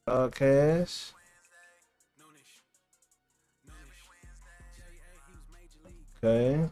Podcast. Okay.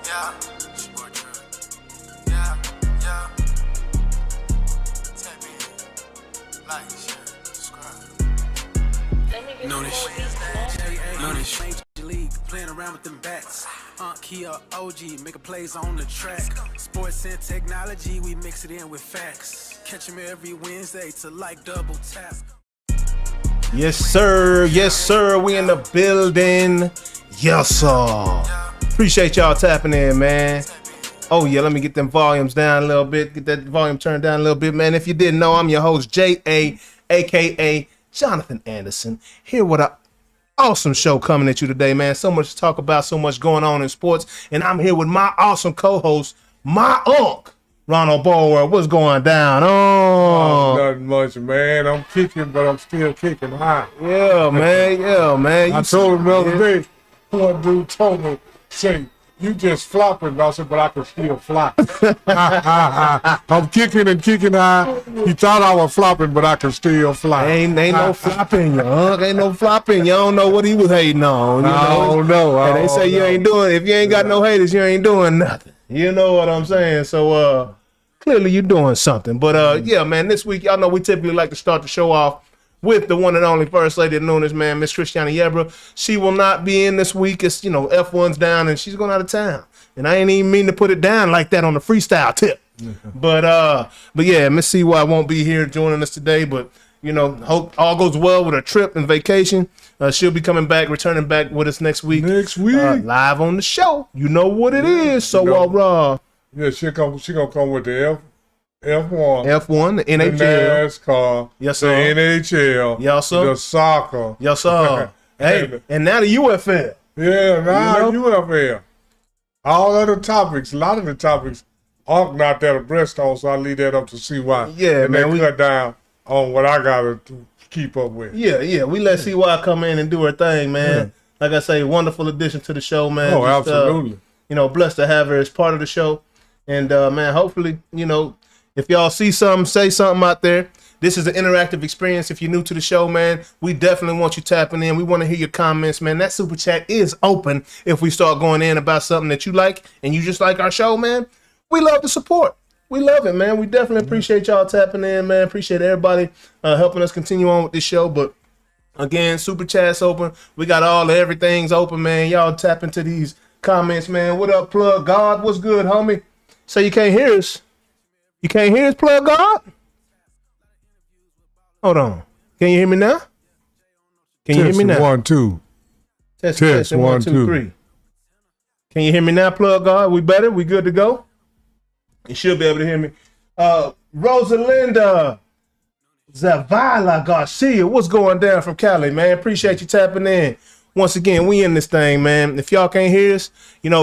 Yeah, sport truck. Yeah, yeah. Tap in, like, share, subscribe. Noonish, Noonish. Major League, playing around with them bats. Kia OG, making plays on the track. Sports and technology, we mix it in with facts. Catch them every Wednesday to like double tap. Yes, sir. Yes, sir. We in the building. Yes, sir. Appreciate y'all tapping in, man. Oh, yeah, let me get them volumes down a little bit. Get that volume turned down a little bit, man. If you didn't know, I'm your host, J.A., a.k.a. Jonathan Anderson, here with an awesome show coming at you today, man. So much to talk about, so much going on in sports. And I'm here with my awesome co-host, my uncle, Ronald Ballworld. What's going down? Oh, nothing much, man. I'm kicking, but I'm still kicking high. Yeah, man. Yeah, man. I told him the other day, one dude told me, say, you just flopping. I said, but I can still flop. I'm kicking and kicking high. He thought I was flopping, but I can still flop. Ain't no flopping, young. Ain't no flopping. You don't know what he was hating on. You I know. And they say you ain't doing, if you ain't got no haters, you ain't doing nothing. You know what I'm saying? So, clearly you're doing something. But, yeah, man, this week, y'all know we typically like to start the show off with the one and only First Lady of Noonish, man, Miss Christiana Yebra. She will not be in this week. It's, F1's down and she's going out of town. And I ain't even mean to put it down like that on the freestyle tip. But yeah, Miss CY won't be here joining us today. But, hope all goes well with her trip and vacation. She'll be returning back with us next week. Live on the show. You know what it is. So, yeah, she gonna come with the F1, the NHL, the NASCAR, yes sir, the NHL, yes sir, the soccer, yes sir. Hey, and now the UFL. Yeah, now UFL. All other topics, a lot of the topics are not that abreast on, so I leave that up to CY. Yeah, and man, we cut down on what I gotta keep up with. Yeah, we let CY come in and do her thing, man. Yeah. Like I say, wonderful addition to the show, man. Oh, just, absolutely. Blessed to have her as part of the show. And, man, hopefully, if y'all see something, say something out there. This is an interactive experience. If you're new to the show, man, we definitely want you tapping in. We want to hear your comments, man. That super chat is open if we start going in about something that you like and you just like our show, man. We love the support. We love it, man. We definitely appreciate y'all tapping in, man. Appreciate everybody helping us continue on with this show. But, again, super chat's open. We got everything's open, man. Y'all tap into these comments, man. What up, Plug God? What's good, homie? So you can't hear us? You can't hear us, Plug God? Hold on. Can you hear me now? Can you hear me now? 1, 2. Test 1, 2, 3. Can you hear me now, Plug God? We better? We good to go? You should be able to hear me. Rosalinda Zavala Garcia, what's going down from Cali, man? Appreciate you tapping in. Once again, we in this thing, man. If y'all can't hear us,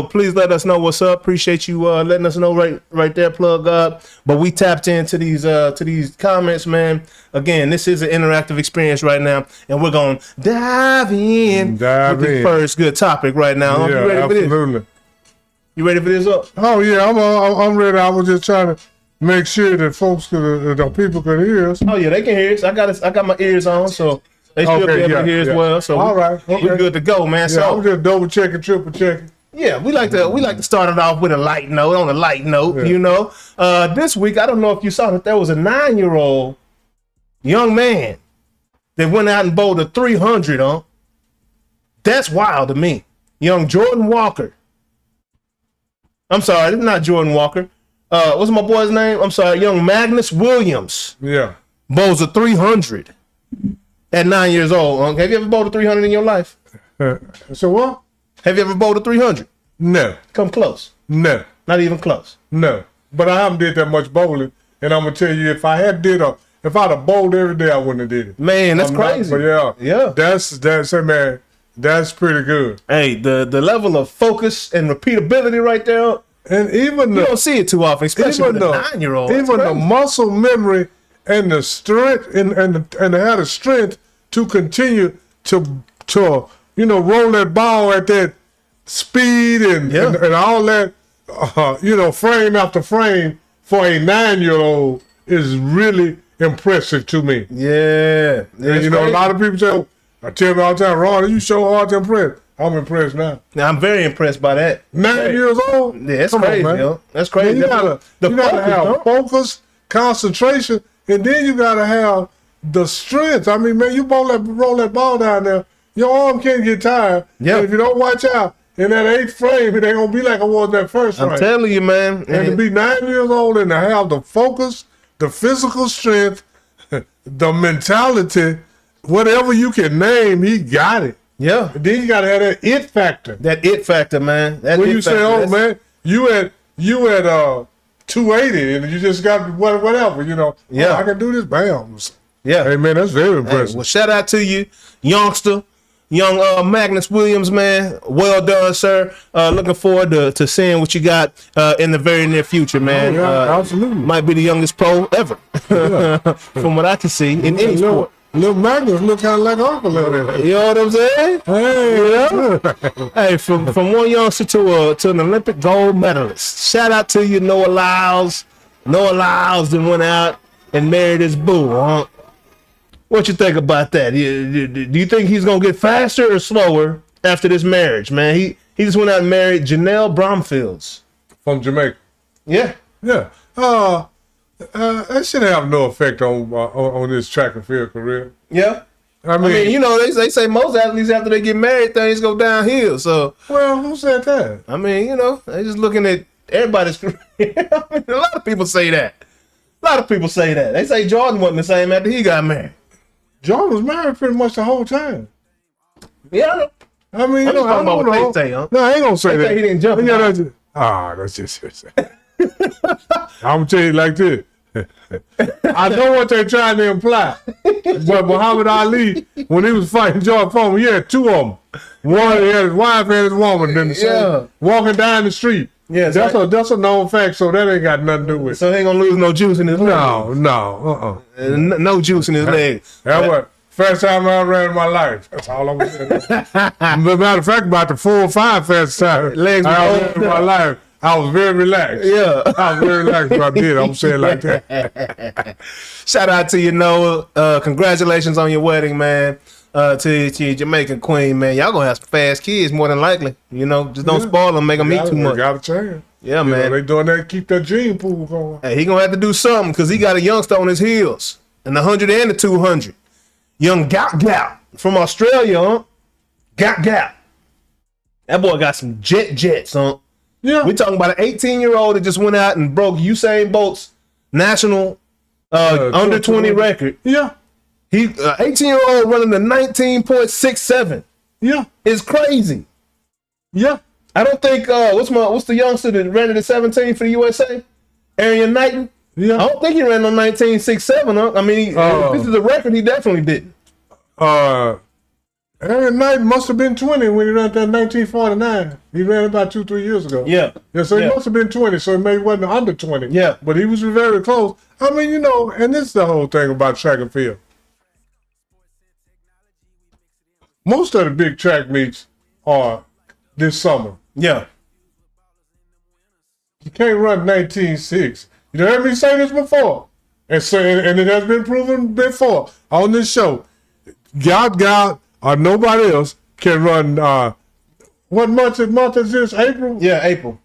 please let us know what's up. Appreciate you letting us know right there, Plug God. But we tapped into these comments, man. Again, this is an interactive experience right now, and we're gonna dive in with the first good topic right now. Yeah, you ready absolutely. For this? You ready for this up? Oh yeah, I'm ready. I was just trying to make sure that the people could hear us. Oh yeah, they can hear us. I got my ears on, so. They should be able to hear as well, so all right, we're good to go, man. Yeah, I'm just double checking, triple checking. Yeah, we like to start it off with a light note. On a light note, this week I don't know if you saw that there was a 9-year-old young man that went out and bowled a 300. That's wild to me. Young Jordan Walker. I'm sorry, it's not Jordan Walker. What's my boy's name? I'm sorry, young Magnus Williams. Yeah, bowls a 300. At 9 years old, have you ever bowled a 300 in your life? So what? Have you ever bowled a 300? No. Come close. No. Not even close. No. But I haven't did that much bowling, and I'm gonna tell you, if I'd have bowled every day, I wouldn't have did it. Man, that's crazy. But yeah. That's pretty good. Hey, the level of focus and repeatability right there, and even you don't see it too often, especially with a 9-year-old. Even the muscle memory. And the strength and have the strength to continue to roll that ball at that speed and all that frame after frame for a 9-year-old is really impressive to me. Yeah. And a lot of people say, I tell me all the time, Ron, you so hard to impress. I'm impressed now. Now I'm very impressed by that. 9 years old? Yeah, that's crazy, man. Yo. That's crazy. Man, you gotta have focus, concentration. And then you gotta have the strength. I mean, man, you roll that ball down there, your arm can't get tired. Yeah. If you don't watch out, in that 8th frame, it ain't gonna be like it was that first frame. I'm telling you, man. And to be 9 years old and to have the focus, the physical strength, the mentality, whatever you can name, he got it. Yeah. And then you gotta have that it factor. That it factor, man. When you say, oh man, you at 280 and you just got whatever, Yeah, I can do this. Bam. Yeah. Hey man, that's very impressive. Well, shout out to you, youngster, young Magnus Williams, man. Well done, sir. Looking forward to seeing what you got in the very near future, man. Oh, yeah, absolutely. Might be the youngest pro ever, from what I can see in any sport. Little Magnus look kind of like Uncle there. You know what I'm saying? Hey, hey, from one youngster to an Olympic gold medalist. Shout out to you, Noah Lyles. Noah Lyles then went out and married his boo, huh? What you think about that? Do you think he's gonna get faster or slower after this marriage, man? He just went out and married Janelle Bromfields from Jamaica. Yeah. Yeah. That should have no effect on this track and field career. Yeah. I mean, you know, they say most athletes after they get married, things go downhill. So, well, who said that? I mean, you know, they just looking at everybody's career. I mean, a lot of people say that. They say Jordan wasn't the same after he got married. Jordan was married pretty much the whole time. Yeah. I mean, I'm just talking about what they say, huh? No, I ain't gonna say They that. say he didn't jump. Yeah, that's just I'm gonna tell you like this. I know what they're trying to imply, but Muhammad Ali, when he was fighting George Foreman, he had two of them. One, he had his wife and his woman, then walking down the street. Yeah, that's a known fact, so that ain't got nothing to do with it. So he ain't gonna lose no juice in his leg. No. No juice in his leg. That was first time I ran in my life. That's all I'm saying. Matter of fact, about the 4 or 5 first time I ran in my life, I was very relaxed. Yeah. I was very relaxed when I did. I'm saying like that. Shout out to you, Noah. Congratulations on your wedding, man. To your Jamaican queen, man. Y'all gonna have some fast kids more than likely. You know, just don't spoil them, make them eat too much. Got a chance. Yeah, man. They doing that to keep that gene pool going. Hey, he gonna have to do something because he got a youngster on his heels in the 100 and the 200. Young Gap from Australia, huh? Gap. That boy got some jets, huh? Yeah. We talking about an 18-year-old that just went out and broke Usain Bolt's national under 20 record. Yeah. He 18-year-old running the 19.67. Yeah. It's crazy. Yeah. I don't think what's the youngster that ran it at 17 for the USA? Arian Knighton? Yeah. I don't think he ran on 19.67, huh? I mean, if this is a record, he definitely didn't. Arian Knighton must have been 20 when he ran that 1949. He ran about 2-3 years ago. Yeah. So he must have been 20, so maybe he wasn't under 20. Yeah. But he was very close. I mean, you know, and this is the whole thing about track and field. Most of the big track meets are this summer. Yeah. You can't run 19.6. You heard me say this before. And it has been proven before on this show. God, or nobody else can run, what month is this, April? Yeah, April.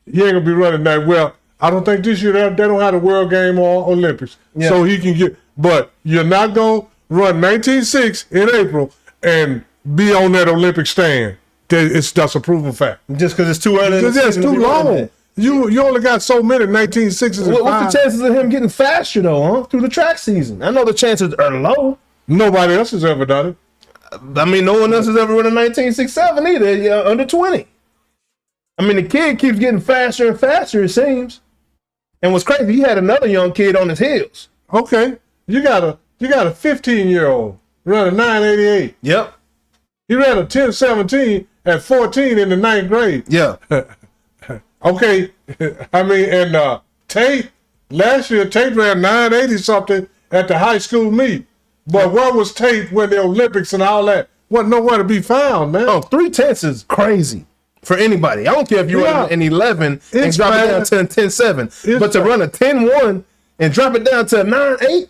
He ain't gonna be running that well. I don't think this year they don't have a World Game or Olympics. Yeah. So he can get, but you're not gonna run 19.6 in April and be on that Olympic stand. That's a proven fact. Just because it's too early. It's too long. You only got so many 19.6s. What's the chances of him getting faster though, huh? Through the track season? I know the chances are low. Nobody else has ever done it. I mean, no one else has ever run a 19.67 either. Under 20. I mean, the kid keeps getting faster and faster. It seems. And what's crazy, he had another young kid on his heels. Okay, you got a 15-year-old running 9.88. Yep. He ran a 10.17 at 14 in the 9th grade. Yeah. Okay, I mean, and Tate, last year, Tate ran 9.80 something at the high school meet. But where was Tate when the Olympics and all that? Wasn't nowhere to be found, man. Oh, 3/10 is crazy for anybody. I don't care if you run an 11 and drop it down to a 10.7. But to run a 10.1 and drop it down to a 9.8,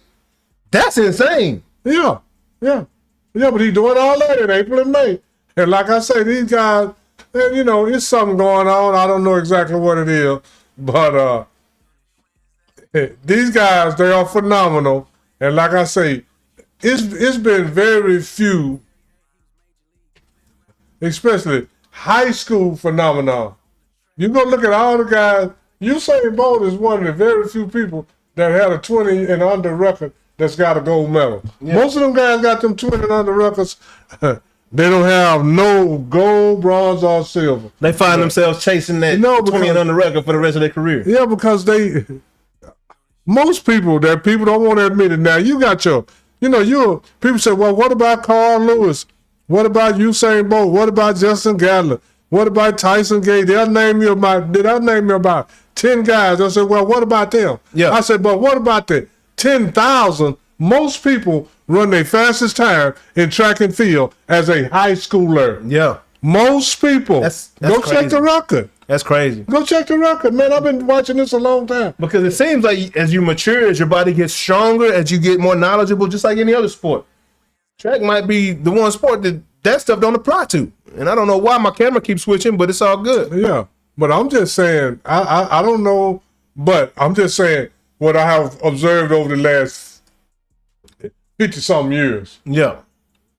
that's insane. Yeah, but he's doing all that in April and May. And like I say, these guys, you know, it's something going on. I don't know exactly what it is. But these guys, they are phenomenal. And like I say, it's been very few, especially high school phenomenon. You go look at all the guys. Usain Bolt is one of the very few people that had a 20 and under record that's got a gold medal. Yeah. Most of them guys got them 20 and under records. They don't have no gold, bronze, or silver. They find themselves chasing that 20 and under record for the rest of their career. Yeah, because most people don't want to admit it now. You got people say, well, what about Carl Lewis? What about Usain Bolt? What about Justin Gatlin? What about Tyson Gay? Did I name you about 10 guys? I said, well, what about them? Yeah. I said, but what about the 10,000? Most people run their fastest time in track and field as a high schooler. Yeah. Most people. That's go crazy. Check the record. That's crazy. Go check the record, man. I've been watching this a long time. Because it seems like as you mature, as your body gets stronger, as you get more knowledgeable, just like any other sport. Track might be the one sport that stuff don't apply to. And I don't know why my camera keeps switching, but it's all good. Yeah. But I'm just saying, I don't know, but I'm just saying, what I have observed over the last 50-something years. Yeah.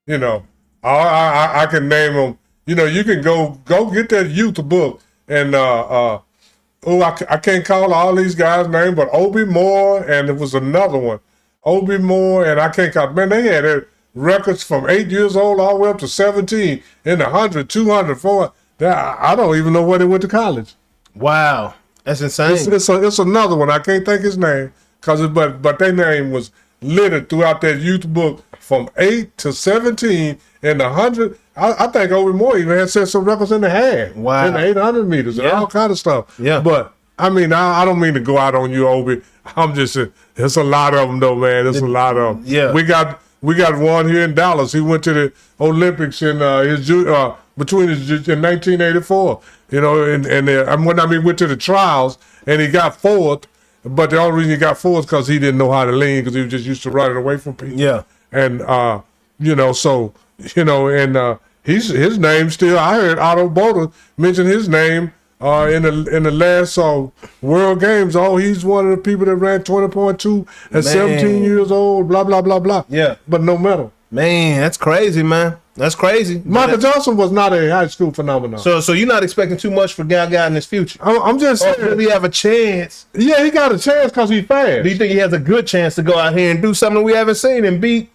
You know, I can name them. You know, you can go get that youth book and I can't call all these guys' names, but Obi Moore and there was another one, Obi Moore and I can't call. Man, they had records from 8 years old all the way up to 17 in the 100, 200, 400. I don't even know where they went to college. Wow, that's insane. It's another one. I can't think his name but their name was littered throughout that youth book from 8 to 17 in the 100. I think Obi Moore even had set some records in the half. Wow. In the 800 meters and all kind of stuff. Yeah. But, I mean, I don't mean to go out on you, Obi. I'm just, there's a lot of them, though, man. There's a lot of them. Yeah. We got one here in Dallas. He went to the Olympics in between in 1984. You know, and went to the trials, and he got fourth. But the only reason he got fourth is because he didn't know how to lean because he was just used to running away from people. Yeah. And, you know, so, you know, and his name still, I heard Otto Boda mention his name in the last World Games. Oh, he's one of the people that ran 20.2 at 17 years old, blah, blah, blah, blah. Yeah. But no medal. Man, that's crazy, man. That's crazy. Michael Johnson was not a high school phenomenon. So you're not expecting too much for guy in his future? I'm just saying. Or really have a chance? Yeah, he got a chance because he's fast. Do you think he has a good chance to go out here and do something we haven't seen and beat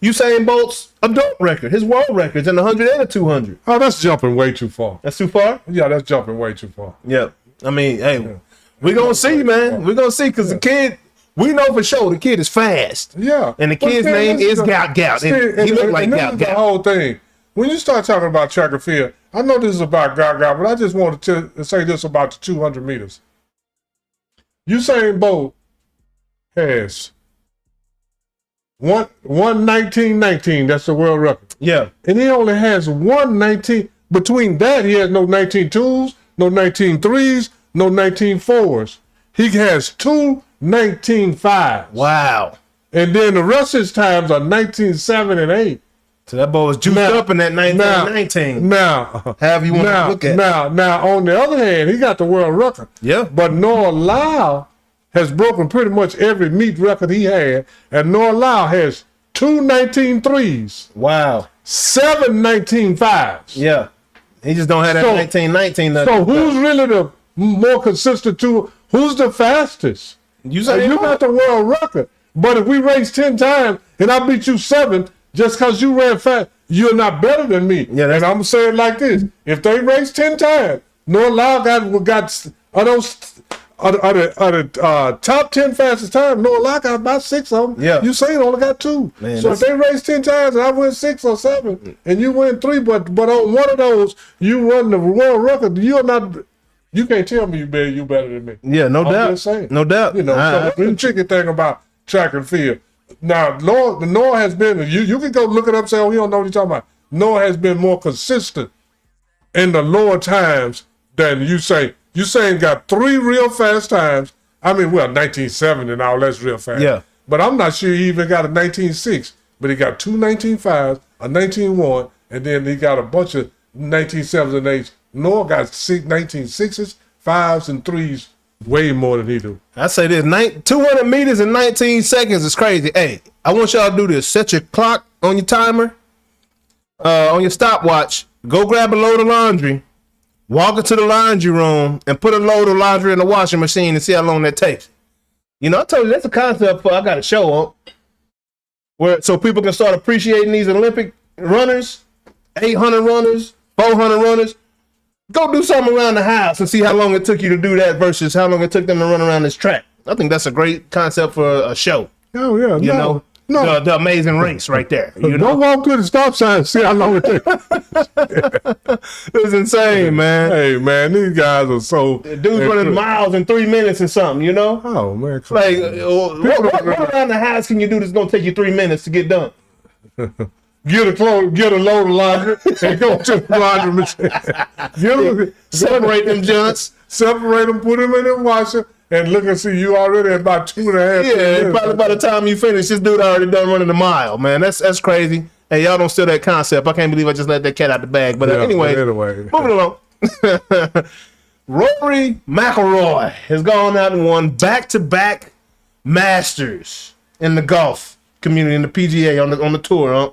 Usain Bolt's adult record, his world records in the 100 and the 200? Oh, that's jumping way too far. That's too far? Yeah, that's jumping way too far. Yeah. I mean, hey, we're going to see, man. We're going to see because the kid, we know for sure the kid is fast. Yeah. And the kid's name is Gout. He look like Gout. The whole thing. When you start talking about track and field, I know this is about Gout, but I just wanted to say this about the 200 meters. Usain Bolt has 1:19.19. That's the world record. Yeah. And he only has 1:19. Between that, he has no 19.2s, no 19.3s, no 19.4s. He has 2 19.5s. Wow. And then the rest of his times are 19.7 and 8. So that boy was juiced up in that 1919. Now, however you want to look at it. Now, on the other hand, he got the world record. Yeah. But Noah Lyle has broken pretty much every meet record he had, and Noah Lyle has 2 19.3s. Wow. 7 19.5s. Yeah. He just don't have that 1919. So who's really the more consistent who's the fastest? You got the world record. But if we race 10 times and I beat you 7, just because you ran fast, you're not better than me. Yeah, and I'm going to say it like this. If they race 10 times, Noah Lyle got the top 10 fastest times, Noah Lyle got about 6 of them. Yeah. Usain only got 2. Man, so if they race 10 times and I win 6 or 7 and you win 3, but on one of those you run the world record, you can't tell me you better than me. Yeah, no doubt. Just saying. No doubt. You know, so that's the tricky thing about track and field. Now, Noah has been, you can go look it up and say, oh, he don't know what he's talking about. Noah has been more consistent in the lower times than Usain. Usain got 3 real fast times. I mean, 19.7 and all that's real fast. Yeah. But I'm not sure he even got a 19.6. But he got 2 19.5s, a 19.1, and then he got a bunch of 19.7s and 8s. Noah got 19.6s, 5s, and 3s. Way more than he do. I say this, 200 meters in 19 seconds is crazy. Hey, I want y'all to do this. Set your clock on your timer, on your stopwatch. Go grab a load of laundry, walk into the laundry room, and put a load of laundry in the washing machine and see how long that takes. You know, I told you that's a concept I got a show on, so people can start appreciating these Olympic runners, 800 runners, 400 runners. Go do something around the house and see how long it took you to do that versus how long it took them to run around this track. I think that's a great concept for a show. Oh, yeah. You know, the amazing race right there. You know? Don't walk to the stop sign and see how long it takes. It's insane, man. Hey, man, these guys are so... Dude's running miles in 3 minutes or something, you know? Oh, man. Like, what around the house can you do that's going to take you 3 minutes to get done? Get a load of laundry and go to the laundry machine. Separate them joints. Separate them, put them in the washer, and look and see you already at about 2.5 Yeah, minutes. Probably by the time you finish, this dude already done running a mile, man. That's crazy. Hey, y'all don't steal that concept. I can't believe I just let that cat out the bag. But anyway, moving along. Rory McIlroy has gone out and won back-to-back Masters in the golf community, in the PGA on the tour. Huh?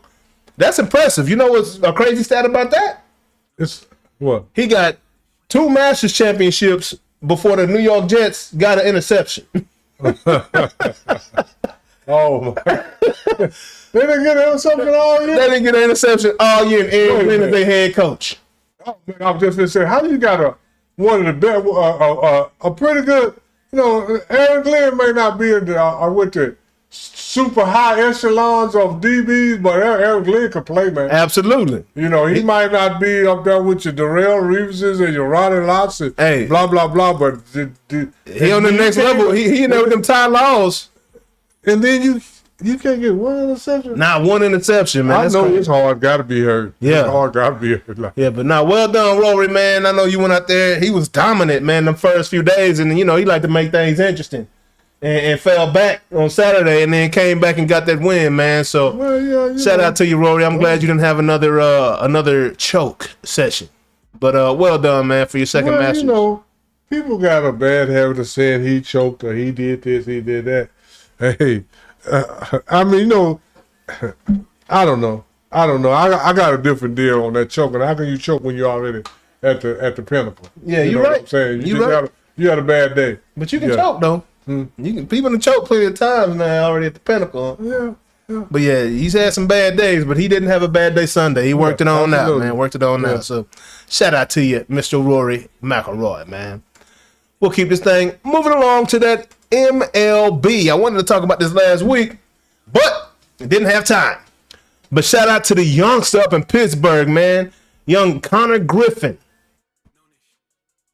That's impressive. You know what's a crazy stat about that? It's what? He got 2 Masters championships before the New York Jets got an interception. Oh, my. They didn't get an interception all year? They didn't get an interception all year, and Aaron Glenn is their head coach. Oh, man, I was just going to say, how do you got one of the best, a pretty good, Aaron Glenn may not be with the super high echelons of DBs, but Aaron Glenn can play, man. Absolutely. He might not be up there with your Darrell Reeveses and your Ronnie Lotts and blah, blah, blah, but he on the next level. He in there with them Ty Laws. And then you can't get one interception? Not one interception, man. I know it's hard. Got to be hurt. Yeah. It's hard. Got to be hurt. Yeah, but now, well done, Rory, man. I know you went out there. He was dominant, man, the first few days. And, he liked to make things interesting. And fell back on Saturday and then came back and got that win, man. So, shout out to you, Rory. I'm glad you didn't have another choke session. But well done, man, for your second Masters. People got a bad habit of saying he choked or he did this, he did that. Hey, I mean, I don't know. I got a different deal on that choking. How can you choke when you're already at the pinnacle? Yeah, you're right. What I'm saying? You had a bad day. But you can choke though. People can choke plenty of times now already at the pinnacle. Yeah. But yeah, he's had some bad days, but he didn't have a bad day Sunday. He worked it on out, man. Worked it on out. So shout out to you, Mr. Rory McIlroy, man. We'll keep this thing moving along to that MLB. I wanted to talk about this last week, but didn't have time. But shout out to the youngster up in Pittsburgh, man. Young Connor Griffin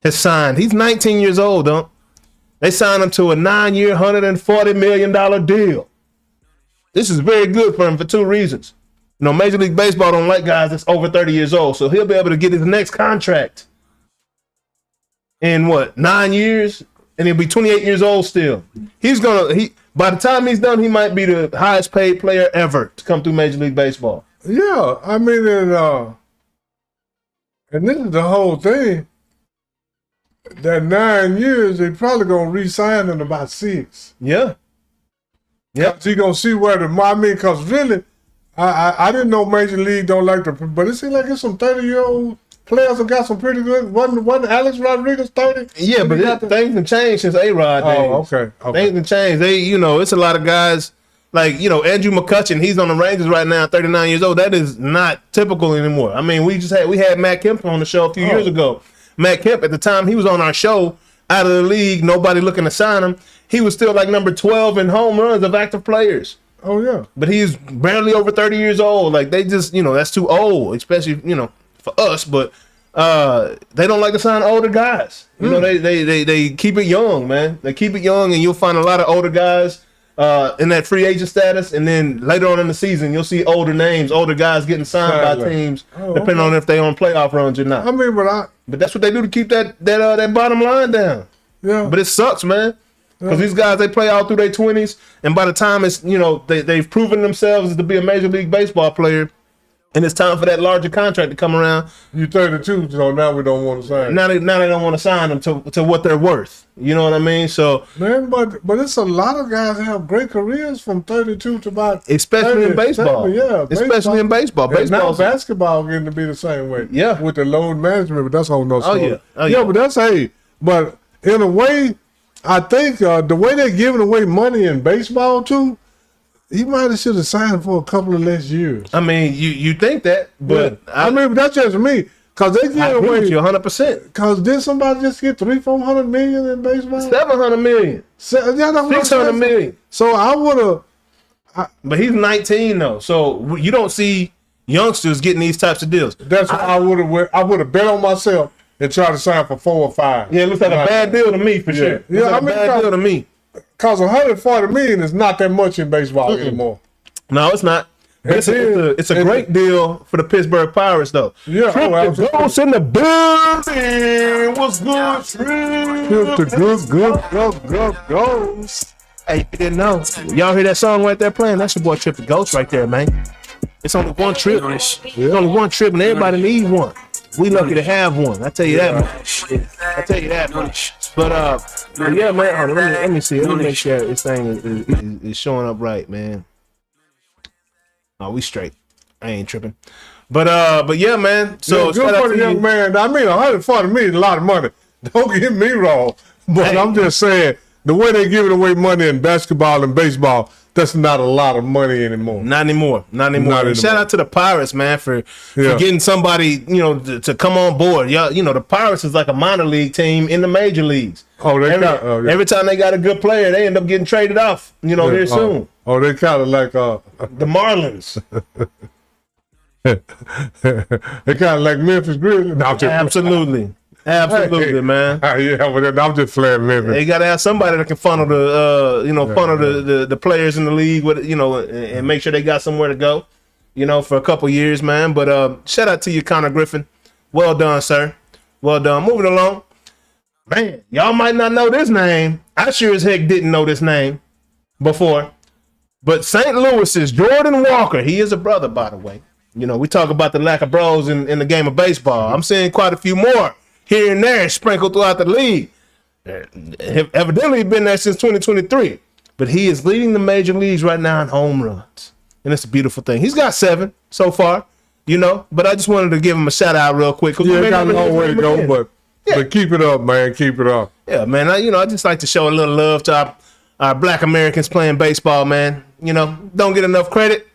has signed. He's 19 years old, though. They signed him to a 9-year, $140 million deal. This is very good for him for 2 reasons. Major League Baseball don't like guys that's over 30 years old, so he'll be able to get his next contract in 9 years, and he'll be 28 years old still. By the time he's done, he might be the highest paid player ever to come through Major League Baseball. Yeah, I mean, and this is the whole thing. That 9 years, they probably gonna re-sign in about 6. Yeah. Yeah. So you gonna see where because really, I didn't know Major League don't like but it seems like it's some 30-year-old players have got some pretty good. Wasn't Alex Rodriguez 30? Yeah, but things have changed since A-Rod days. Oh, okay. Things have changed. It's a lot of guys like, Andrew McCutchen. He's on the Rangers right now, 39 years old. That is not typical anymore. I mean, we had Matt Kemp on the show a few years ago. Matt Kemp, at the time he was on our show, out of the league, nobody looking to sign him. He was still like number 12 in home runs of active players. Oh, yeah. But he's barely over 30 years old. Like, they just, that's too old, especially, for us. But they don't like to sign older guys. They keep it young, man. They keep it young, and you'll find a lot of older guys in that free agent status. And then later on in the season, you'll see older names, older guys getting signed by teams, depending on if they on playoff runs or not. I mean, but that's what they do to keep that bottom line down. Yeah. But it sucks, man. Because these guys, they play all through their 20s, and by the time it's, they've proven themselves to be a Major League Baseball player, and it's time for that larger contract to come around. You're 32, so now we don't want to sign. Now they don't want to sign them to what they're worth. You know what I mean? So, man, but it's a lot of guys that have great careers from 32 to about especially 30, in baseball. 70, yeah, especially in baseball. Now basketball getting to be the same way. Yeah, with the load management, but that's a whole nother story. Oh yeah. But that's but in a way, I think the way they're giving away money in baseball too, he might have should have signed for a couple of less years. I mean, you think that, but I mean, that's just me. Cause they give away you 100%. Cause did somebody just get $300-400 million in baseball? $700 million. $600 million. So I would have. But he's 19 though, so you don't see youngsters getting these types of deals. That's why I would have bet on myself and tried to sign for 4 or 5. Yeah, it looks like a bad deal to me for sure. Yeah, bad deal to me. Cause $140 million is not that much in baseball anymore. No, it's not. It's a great deal for the Pittsburgh Pirates, though. Yeah, Trip the Ghost in the building. What's good, Trip? Trip the Ghost. Hey, you didn't know. Y'all hear that song right there playing? That's your boy Trip the Ghost right there, man. It's only one trip. It's only one trip, and everybody needs one. We lucky to have one. I tell you that much. I tell you that much. But yeah, man. Hold on, let me see. Let me make sure this thing is showing up right, man. Oh, we straight. I ain't tripping. But yeah, man. So good for the young man. I mean, 140 million is a lot of money. Don't get me wrong, but I'm just saying the way they giving away money in basketball and baseball, that's not a lot of money anymore. Not anymore. Shout out to the Pirates, man, for getting somebody, to come on board. Yeah, the Pirates is like a minor league team in the major leagues. Oh, every time they got a good player, they end up getting traded off, here soon. Oh, they kind of like the Marlins. They kind of like Memphis Grizzlies. No, Absolutely, man. Yeah, but I'm just playing Memphis. They got to have somebody that can funnel the players in the league with, and make sure they got somewhere to go, for a couple years, man. But shout out to you, Connor Griffin. Well done, sir. Well done. Moving along, man. Y'all might not know this name. I sure as heck didn't know this name before. But St. Louis's Jordan Walker. He is a brother, by the way. We talk about the lack of bros in the game of baseball. I'm seeing quite a few more here and there sprinkled throughout the league. Evidently been there since 2023. But he is leading the major leagues right now in home runs. And it's a beautiful thing. He's got 7 so far, But I just wanted to give him a shout out real quick. Yeah, he got a long way to go, but keep it up, man. Keep it up. Yeah, man. I just like to show a little love to our Black Americans playing baseball, man. Don't get enough credit.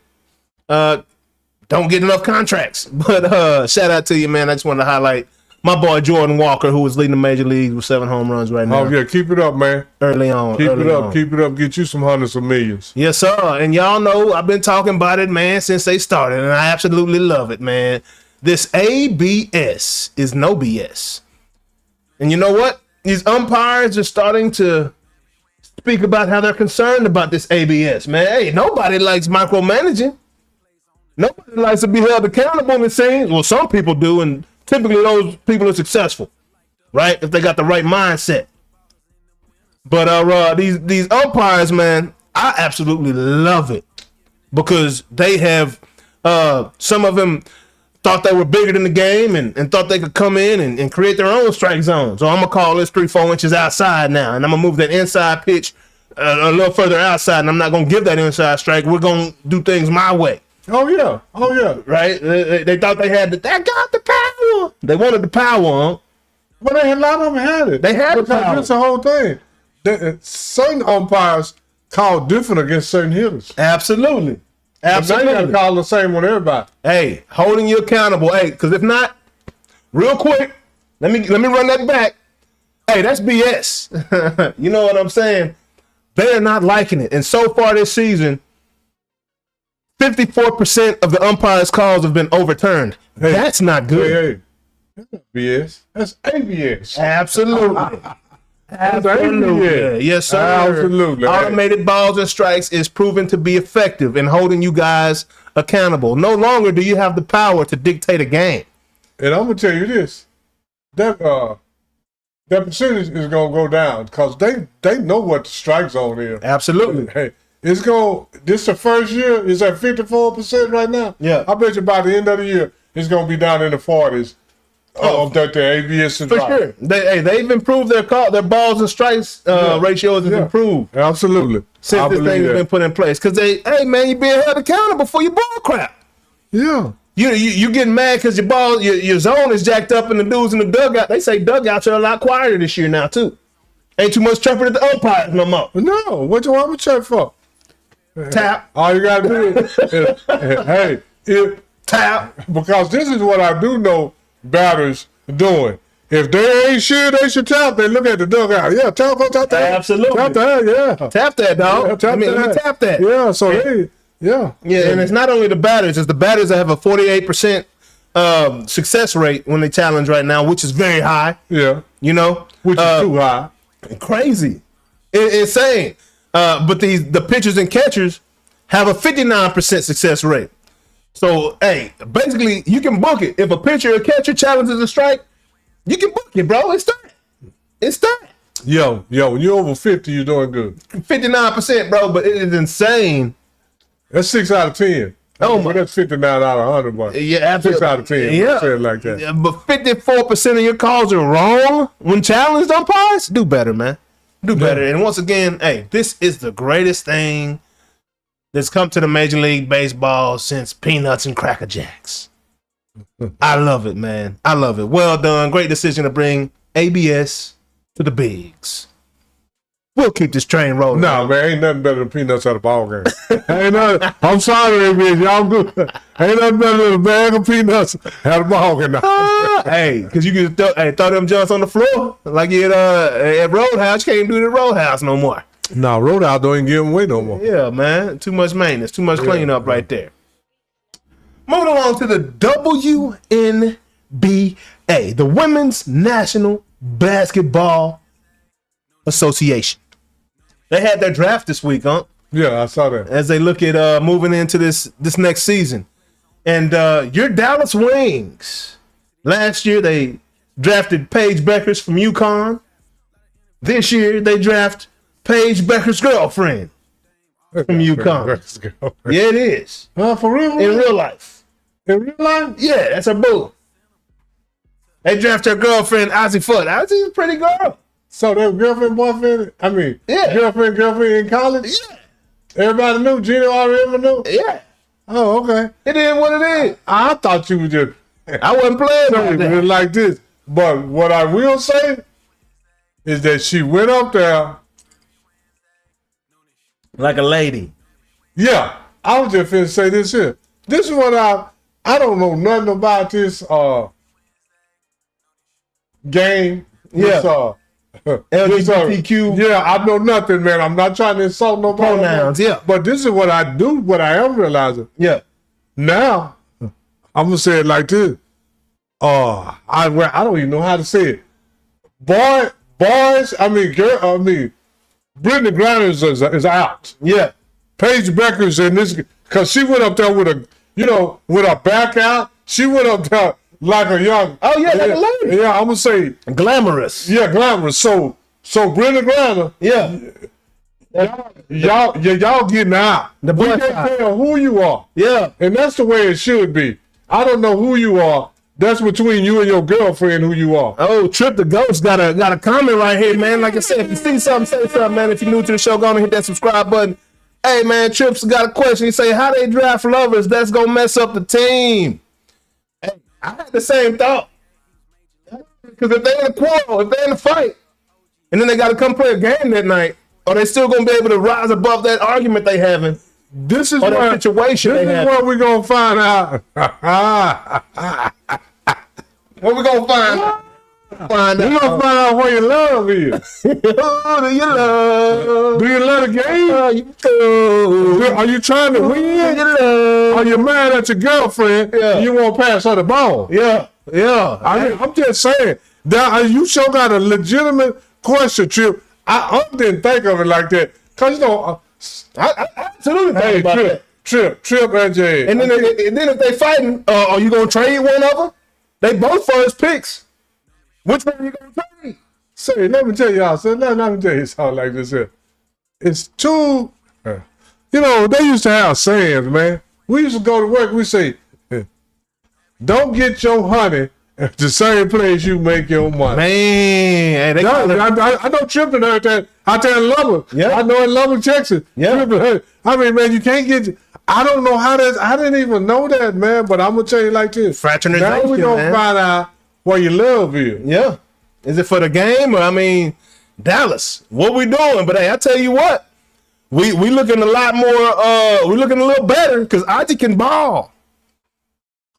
Don't get enough contracts. But shout out to you, man. I just wanted to highlight my boy Jordan Walker, who is leading the major leagues with 7 home runs right now. Oh, yeah. Keep it up, man. Early on. Keep it up. Keep it up. Get you some hundreds of millions. Yes, sir. And y'all know I've been talking about it, man, since they started, and I absolutely love it, man. This ABS is no BS. And you know what? These umpires are starting to speak about how they're concerned about this ABS, man. Hey, nobody likes micromanaging. Nobody likes to be held accountable, it seems. Well, some people do, and typically those people are successful, right? If they got the right mindset. But these umpires, man, I absolutely love it because they have some of them thought they were bigger than the game and thought they could come in and create their own strike zone. So I'm gonna call this 3-4 inches outside now, and I'm gonna move that inside pitch a little further outside, and I'm not gonna give that inside strike. We're gonna do things my way. Oh yeah. Right? They thought they had they got the power. They wanted the power, huh? Well, a lot of them had it. They had the power. That's the whole thing. Certain umpires call different against certain hitters. Absolutely. Now you gotta call the same on everybody. Hey, holding you accountable. Hey, because if not, real quick, let me run that back. Hey, that's BS. You know what I'm saying? They're not liking it. And so far this season, 54% of the umpires' calls have been overturned. Hey, that's not good. Hey. That's not BS. That's ABS. Absolutely. Absolutely. Yes, sir. Absolutely. Automated balls and strikes is proven to be effective in holding you guys accountable. No longer do you have the power to dictate a game. And I'm gonna tell you this: that percentage is gonna go down because they know what the strike zone is. Absolutely. Hey, this the first year is at 54% right now. Yeah. I bet you by the end of the year it's gonna be down in the 40s. That the ABS is for sure. They've improved their balls and strikes ratios has improved. Absolutely. Since this thing has been put in place. Because hey man, you're being held accountable for your ball crap. Yeah. You getting mad because your zone is jacked up and the dudes in the dugout. They say dugouts are a lot quieter this year now too. Ain't too much chirping at the umpires no more. No, what you want me to chirp for? Tap. All you gotta do is tap. Because this is what I do know batters doing. If they ain't sure they should tap, they look at the dugout. Yeah, tap that. Absolutely. Tap that, yeah. Tap that, dog. Let me tap that. Yeah, so yeah, and it's not only the batters, it's the batters that have a 48% success rate when they challenge right now, which is very high. Yeah. Which is too high. Crazy. Insane. But the pitchers and catchers have a 59% success rate. So, hey, basically, you can book it. If a pitcher or catcher challenges a strike, you can book it, bro. It's done. It's done. Yo, when you're over 50, you're doing good. 59%, bro, but it is insane. That's 6 out of 10. Oh, but that's 59 out of 100, but Yeah, absolutely. 6 out of 10. Yeah. Say it like that. Yeah, but 54% of your calls are wrong when challenged umpires. Do better, man. Do better. And once again, hey, this is the greatest thing that's come to the Major League Baseball since Peanuts and Cracker Jacks. I love it, man. I love it. Well done. Great decision to bring ABS to the bigs. We'll keep this train rolling. No, man, ain't nothing better than peanuts at a ball game. Ain't nothing, I'm sorry, ABS, y'all good. Ain't nothing better than a bag of peanuts at a ball game. Hey, because you can throw them junks on the floor like at Roadhouse. You can't do it at Roadhouse no more. No, Roadhouse don't even give them away no more. Yeah, man. Too much maintenance. Too much cleanup right there. Moving along to the WNBA, the Women's National Basketball Association. They had their draft this week, huh? Yeah, I saw that. As they look at moving into this next season. And your Dallas Wings, last year they drafted Paige Beckers from UConn. This year they draft Paige Becker's girlfriend from UConn. Yeah, it is. For real? In real life. In real life? Yeah, that's her boo. They draft her girlfriend, Ozzy Foote. Ozzy's a pretty girl. So their girlfriend, boyfriend, girlfriend in college? Yeah. Everybody knew? Gino already knew? Yeah. Oh, okay. It is what it is. I thought you were just I wasn't playing like this. But what I will say is that she went up there like a lady. Yeah. I was just finna say this here. This is what I don't know nothing about this game. Yeah. LGBTQ. Yeah, I know nothing, man. I'm not trying to insult nobody. Pronouns, yeah. But this is what I do, what I am realizing. Yeah. Now, I'm gonna say it like this. I don't even know how to say it. Brittany Griner is out. Yeah. Paige Becker's in this because she went up there with a back out. She went up there like a young. Oh yeah, like a lady. Yeah, I'm gonna say glamorous. Yeah, glamorous. So Brenda Griner. Yeah. Y'all getting out. We can't tell who you are. Yeah. And that's the way it should be. I don't know who you are. That's between you and your girlfriend who you are. Oh, Trip the Ghost got a comment right here, man. Like I said, if you see something, say something, man. If you're new to the show, go on and hit that subscribe button. Hey, man, Trips got a question. He say, how they draft lovers? That's going to mess up the team. Hey, I had the same thought. Because if they're in a quarrel, if they're in a fight, and then they got to come play a game that night, are they still going to be able to rise above that argument they having? This is or that situation this is what we're going to find out. What we going to find out? We're going to find out where your love is. Who do you love? Do you love the game? Are you trying to win? Are you mad at your girlfriend? Yeah. And you won't pass her the ball? Yeah. Yeah. I'm just saying. You sure got a legitimate question, Trip. I didn't think of it like that. Because, I absolutely think about that. Trip, and Jay. And then if they fighting, are you going to trade one of them? They both first picks. Which one are you going to trade? Say, let me tell y'all, let me tell you something like this here. It's too, they used to have sayings, man. We used to go to work, we say, don't get your honey at the same place you make your money. Man, I know Trippin' heard that out there in Lubbock. Yeah. I know in Lubbock, Texas. Yeah. I mean, man, you can't get, I don't know how that, I didn't even know that, man, but I'm going to tell you like this. Fraternization, now we're going to find out where your love is. Yeah. Is it for the game or, Dallas? What we doing? But, hey, I tell you what, we looking a lot more, we looking a little better because Ozzy can ball.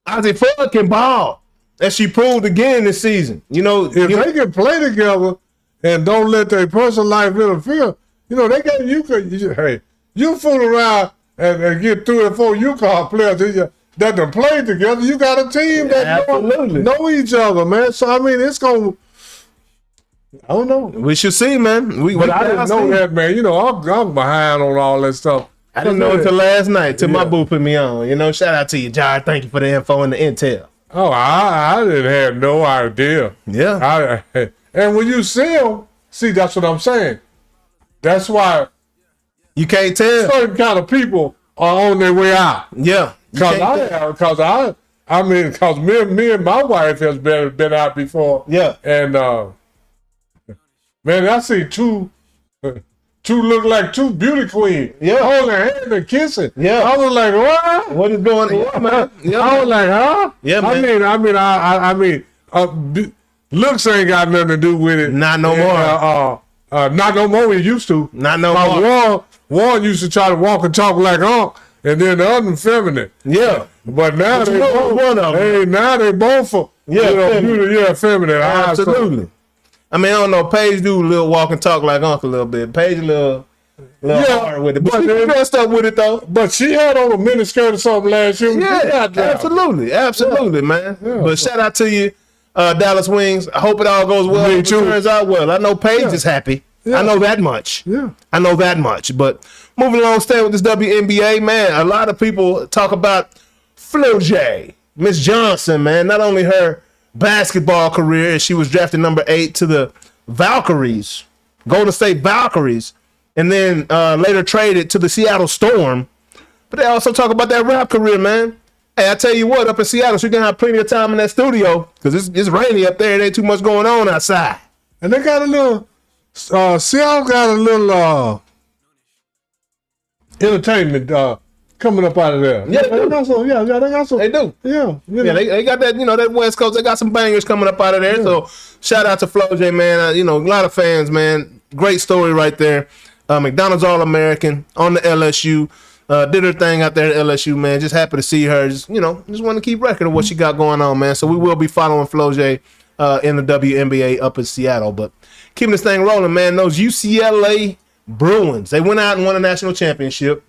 Ozzy Foote can ball. As she proved again this season. If they can play together and don't let their personal life interfere, they got you fool around and get 3 or 4 UConn players that done played together. You got a team that know each other, man. So it's gonna. I don't know. We should see, man. But I didn't know that, man. I'm behind on all that stuff. I didn't know until last night, till my boo put me on. Shout out to you, Jared. Thank you for the info and the intel. Oh, I didn't have no idea. Yeah. And when you see them, that's what I'm saying. That's why you can't tell. Certain kind of people are on their way out. Yeah. Because me and my wife has been out before. Yeah. And man, I see two look like two beauty queens. Yeah. Holding hands and kissing. Yeah. I was like, what? What is going on? Yeah, man. Yeah, I was like, huh? Yeah, man. I mean, looks ain't got nothing to do with it. Not no more. Not no more. We used to. Not no more. One used to try to walk and talk like and then the other feminine. Yeah. But now they both. One of them. Hey, now they both for feminine. Absolutely. I mean, I don't know. Paige do a little walk and talk like Uncle a little bit. Paige a little hard with it, but she dressed up with it though. But she had on a mini skirt or something last year. Yeah, absolutely, man. Yeah. But shout out to you, Dallas Wings. I hope it all goes well. Me It too. turns out well. I know Paige is happy. Yeah. I know that much. Yeah. I know that much. But moving along, staying with this WNBA, man, a lot of people talk about Flo J, Miss Johnson, man. Not only her basketball career, she was drafted number 8 to the Valkyries, Golden State Valkyries, and then later traded to the Seattle Storm. But they also talk about that rap career, man. Hey, I tell you what, up in Seattle, she's gonna have plenty of time in that studio because it's rainy up there. There ain't too much going on outside. And they got a little. Seattle got a little entertainment coming up out of there. Yeah, they got some. Yeah, they got some. They do. Yeah, Yeah, they got that, that West Coast. They got some bangers coming up out of there. Yeah. So shout out to Flo J, man. A lot of fans, man. Great story right there. McDonald's All-American on the LSU. Did her thing out there at LSU, man. Just happy to see her. Just want to keep record of what she got going on, man. So we will be following Flo J in the WNBA up in Seattle. But keeping this thing rolling, man. Those UCLA Bruins, they went out and won a national championship.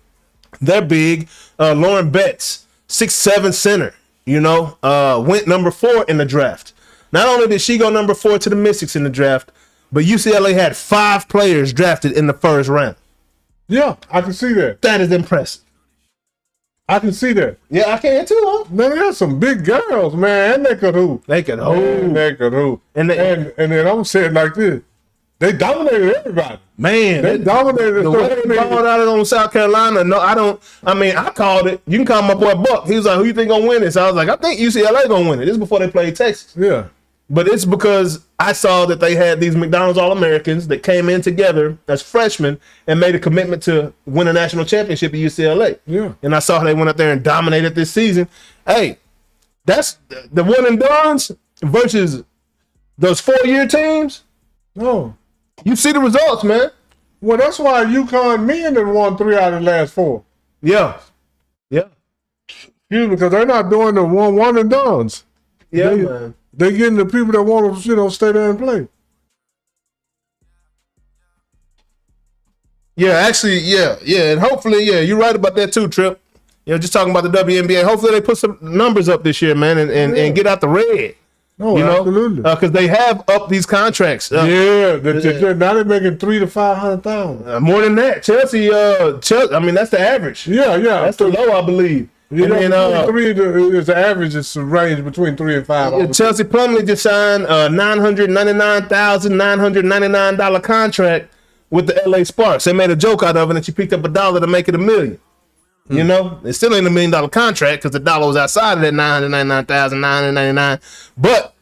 They're big. Lauren Betts, 6'7" center, went number 4 in the draft. Not only did she go number 4 to the Mystics in the draft, but UCLA had 5 players drafted in the first round. Yeah, I can see that. That is impressive. I can see that. Yeah, I can too, huh? Man, they got some big girls, man. And they could hoop. They could hoop. Man, they could hoop. And then I'm saying like this. They dominated everybody. Man, they dominated the way they balled out on South Carolina. No, I called it. You can call my boy Buck. He was like, who you think gonna win this? I was like, I think UCLA gonna win it. This is before they played Texas. Yeah. But it's because I saw that they had these McDonald's All-Americans that came in together as freshmen and made a commitment to win a national championship at UCLA. Yeah. And I saw how they went out there and dominated this season. Hey, that's the one and dones versus those 4-year teams. No. You see the results, man. Well, that's why UConn men have won 3 out of the last 4. Yeah. Yeah. Excuse me, because they're not doing the one and dones. Yeah, man. They're getting the people that want to, stay there and play. Yeah, actually, yeah. And hopefully, you're right about that too, Trip. Just talking about the WNBA. Hopefully they put some numbers up this year, man, and get out the red. Oh, absolutely. Because they have upped these contracts. Now they're making $300,000 to $500,000. More than that. Chelsea, I mean, that's the average. Yeah. That's the low, I believe. Three is the average. It's a range between 3 and 5. Chelsea Plumlee just signed a $999,999 contract with the LA Sparks. They made a joke out of it, and she picked up $1 to make it $1 million. It still ain't $1 million contract because the dollar was outside of that $999,999. But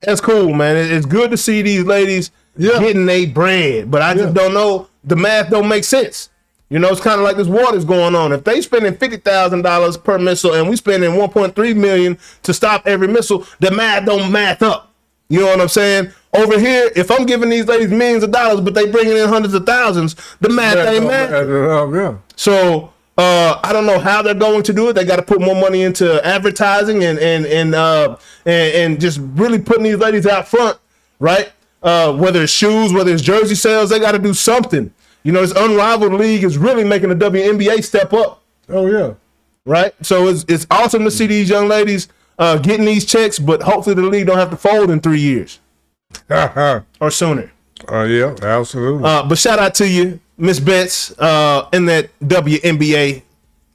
that's cool, man. It's good to see these ladies getting their bread, but I just don't know. The math don't make sense. It's kind of like this water's going on. If they spending $50,000 per missile and we spending $1.3 million to stop every missile, the math don't math up. You know what I'm saying? Over here, if I'm giving these ladies millions of dollars, but they bringing in hundreds of thousands, the math ain't math. So I don't know how they're going to do it. They got to put more money into advertising and just really putting these ladies out front, right? Whether it's shoes, whether it's jersey sales, they got to do something. This unrivaled league is really making the WNBA step up. Oh, yeah. Right? So it's awesome to see these young ladies getting these checks, but hopefully the league don't have to fold in 3 years. Or sooner. Yeah, absolutely. But shout out to you, Miss Betts, in that WNBA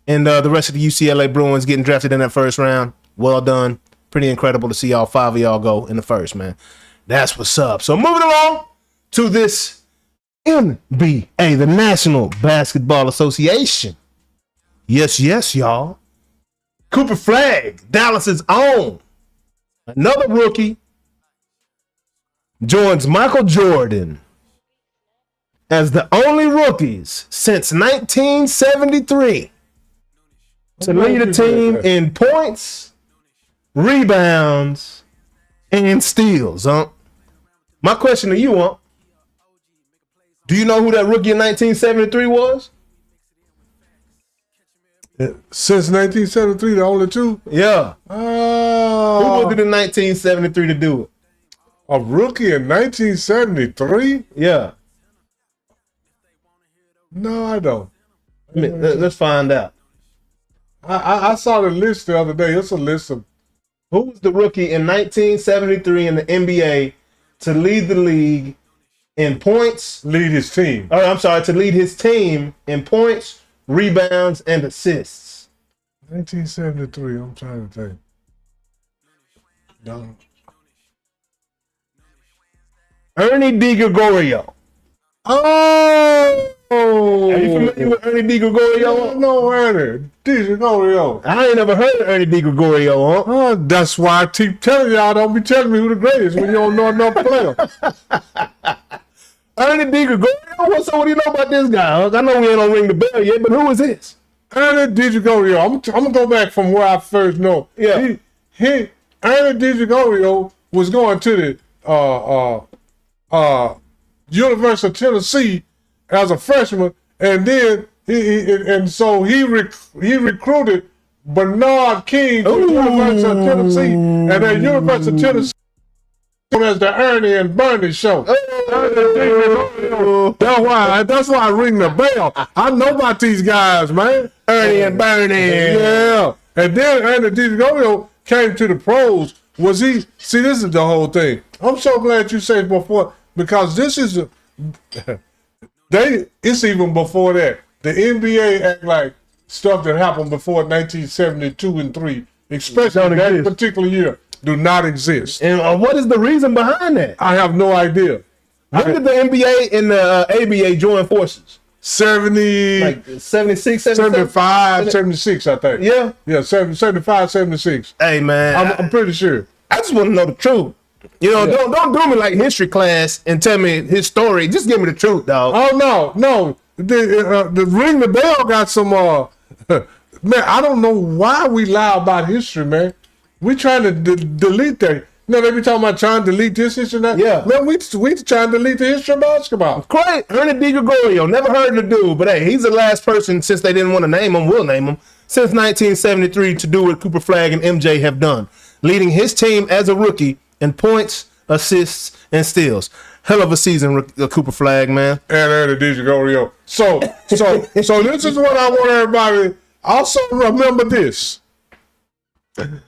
and the rest of the UCLA Bruins getting drafted in that first round. Well done. Pretty incredible to see all 5 of y'all go in the first, man. That's what's up. So moving along to this NBA, the National Basketball Association. Yes, yes, y'all. Cooper Flag, Dallas's own. Another rookie joins Michael Jordan as the only rookies since 1973 to lead a team in points, rebounds, and steals. My question to you, do you know who that rookie in 1973 was? Since 1973, the only two? Yeah. Who Oh, was it in 1973 to do it? a rookie in 1973? Yeah. No, I don't. Let's find out. I saw the list the other day. It's a list of Who was the rookie in 1973 in the NBA to lead the league in points? lead his team. To lead his team in points, rebounds, and assists. 1973, I'm trying to think. No. Ernie DiGregorio. Oh! Are you familiar with Ernie DiGregorio? No, Ernie. DiGregorio. I ain't never heard of Ernie DiGregorio, huh? Oh, that's why I keep telling y'all, don't be telling me who the greatest when you don't know enough players. Ernie DiGregorio? What you know about this guy? Huh? I know we ain't on Ring the Bell yet, but who is this? Ernie DiGregorio. I'm going to go back from where I first know. Yeah. Ernie DiGregorio was going to the University of Tennessee as a freshman, and then he recruited Bernard King to the University of Tennessee, and at University of Tennessee known as the Ernie and Bernie show. That's why I ring the bell. I know about these guys, man. Ernie and Bernie. Yeah. And then Ernie DiGregorio came to the pros. See, this is the whole thing. I'm so glad you said before, because this is it's even before that. The NBA act like stuff that happened before 1972 and 3, especially that particular year, do not exist. And what is the reason behind that? I have no idea. When did the NBA and the ABA join forces? 70, Like 76, 75, 76, I think. Yeah. Yeah, 75, 76. Hey, man. I'm pretty sure. I just want to know the truth. You know, don't do me like history class and tell me his story. Just give me the truth, dog. Oh, no. The Ring the Bell got some, man, I don't know why we lie about history, man. We trying to delete that. You know, they be talking about trying to delete this history and that. Yeah. Man, we trying to delete the history of basketball. Great. Ernie DiGregorio. Never heard of the dude, but hey, he's the last person, since they didn't want to name him, we'll name him, since 1973 to do what Cooper Flag and MJ have done, leading his team as a rookie in points, assists, and steals. Hell of a season, Cooper Flag, man. And Ernie DiGregorio. So this is what I want everybody also remember this.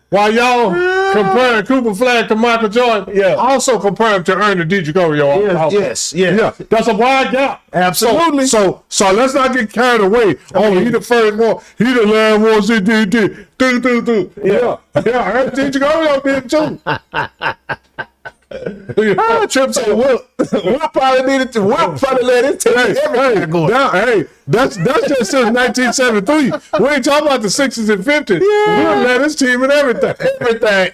While y'all comparing Cooper Flag to Michael Jordan, also compare him to Ernie DiGregorio. Yes. Yeah, that's a wide gap. Absolutely. So let's not get carried away. He the first one. He the last one. Do. Yeah. Ernie DiGregorio did too. Trip said, we'll probably let it take everything going. That's just since 1973. We ain't talking about the 60s and 50s. We'll let his team in everything. Everything.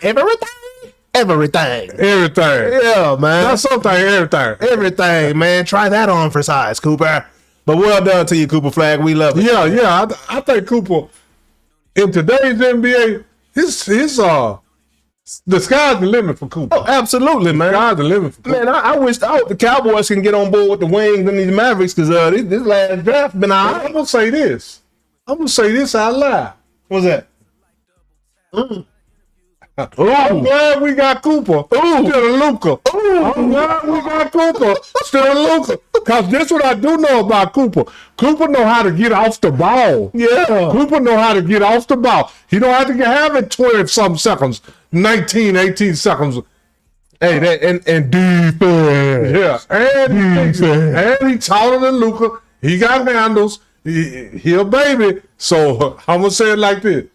Yeah, man. That's something, Everything, man. Try that on for size, Cooper. But well done to you, Cooper Flag. We love it. Yeah. I think Cooper, in today's NBA, the sky's the limit for Cooper. Oh, absolutely, man. The sky's the limit for Cooper. Man, I hope the Cowboys can get on board with the Wings and these Mavericks, because this last draft been all right. I'm going to say this. Out loud. What's that? I'm glad we got Cooper. Still a Luka. I'm glad we got Cooper. Still a Luka. Because this what I do know about Cooper. Cooper know how to get off the ball. Yeah. Cooper know how to get off the ball. He don't have to have it 20-something seconds, 19, 18 seconds. Hey, that and defense. Yeah. And he taller than Luka. He got handles. He a baby. So I'm going to say it like this.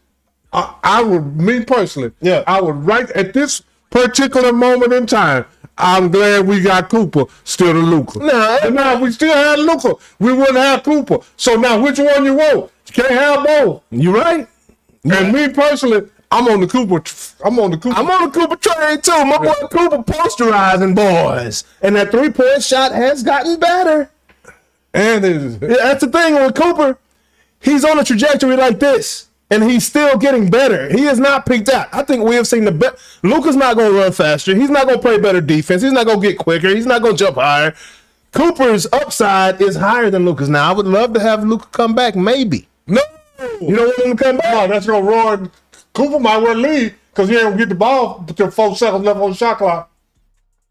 I would, me personally, I would, right at this particular moment in time, I'm glad we got Cooper instead of Luka. Now, if we still had Luka, we wouldn't have Cooper. So now, which one you want? You can't have both. You right. And me personally, I'm on the Cooper. I'm on the Cooper train too. My boy Cooper posterizing boys, and that 3-point shot has gotten better. And that's the thing with Cooper. He's on a trajectory like this, and he's still getting better. He has not peaked out. I think we have seen the best. Luka's not going to run faster. He's not going to play better defense. He's not going to get quicker. He's not going to jump higher. Cooper's upside is higher than Luka's. Now, I would love to have Luka come back, maybe. No. You don't want him to come back? No, that's going to ruin. Cooper might well leave because he ain't going to get the ball with 4 seconds left on the shot clock.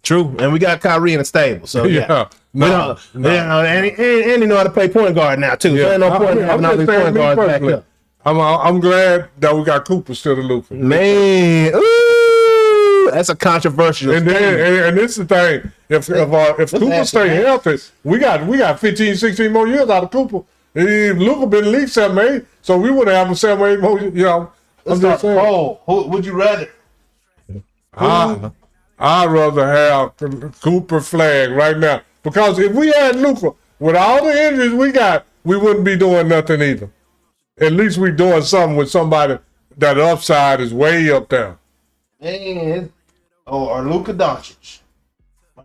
True, and we got Kyrie in the stable, so yeah. No. And he know how to play point guard now too. Yeah. So no point having all these point guards back up. I'm glad that we got Cooper instead of Luka. Man, ooh, that's a controversial. And this is the thing: if Cooper stay healthy, we got 15, 16 more years out of Cooper. Luka been in the league 7, 8, so we would have 7, 8 more. You know, I'm just saying. Oh, who would you rather? I'd rather have Cooper flag right now. Because if we had Luka, with all the injuries we got, we wouldn't be doing nothing either. At least we doing something with somebody that upside is way up there. Man, or Luka Doncic.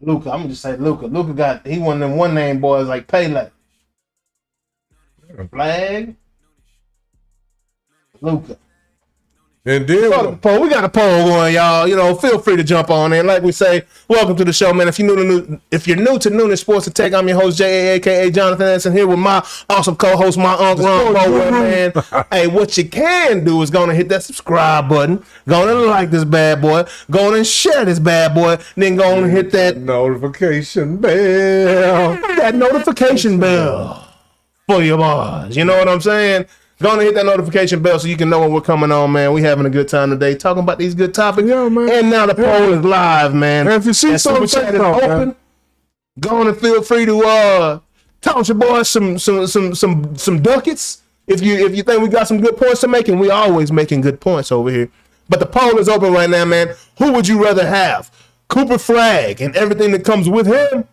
Luka, I'm gonna just say Luka. Luka he one of them one name boys like Pele. Flag. Luka. And then we got a poll going, y'all. You know, feel free to jump on in. Like we say, welcome to the show, man. If you're new to Noonish Sports and Tech, I'm your host, J.A., a.k.a. Jonathan Anderson, here with my awesome co-host, my Uncle Ron Bowman, man. Hey, what you can do is go and hit that subscribe button, go and like this bad boy, go and share this bad boy, then go and hit that notification bell. That notification bell for your boys. You know what I'm saying? Go and hit that notification bell so you can know when we're coming on, man. We having a good time today, talking about these good topics. Yeah, man. And now the poll is live, man. And if you see something chat is open, go on and feel free to toss your boys some ducats. If you think we got some good points to make, and we always making good points over here. But the poll is open right now, man. Who would you rather have? Cooper Flag and everything that comes with him,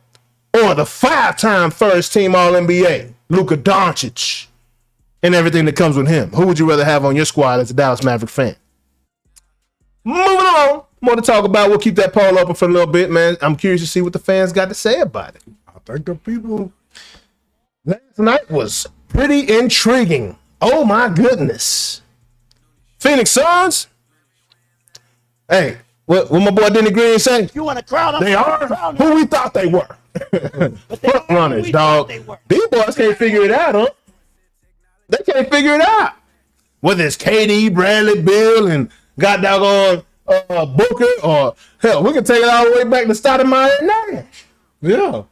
or the 5-time first-team All-NBA, Luka Doncic? And everything that comes with him. Who would you rather have on your squad as a Dallas Maverick fan? Moving on. More to talk about. We'll keep that poll open for a little bit, man. I'm curious to see what the fans got to say about it. I think the people last night was pretty intriguing. Oh my goodness. Phoenix Suns. Hey, what my boy Denny Green say? You want to crown them? They are who we thought they were. Front runners, dog. These boys can't figure it out, huh? They can't figure it out. Whether it's KD, Bradley, Bill, and got doggone Booker, or hell, we can take it all the way back to Stoudemire and Nash. Yeah,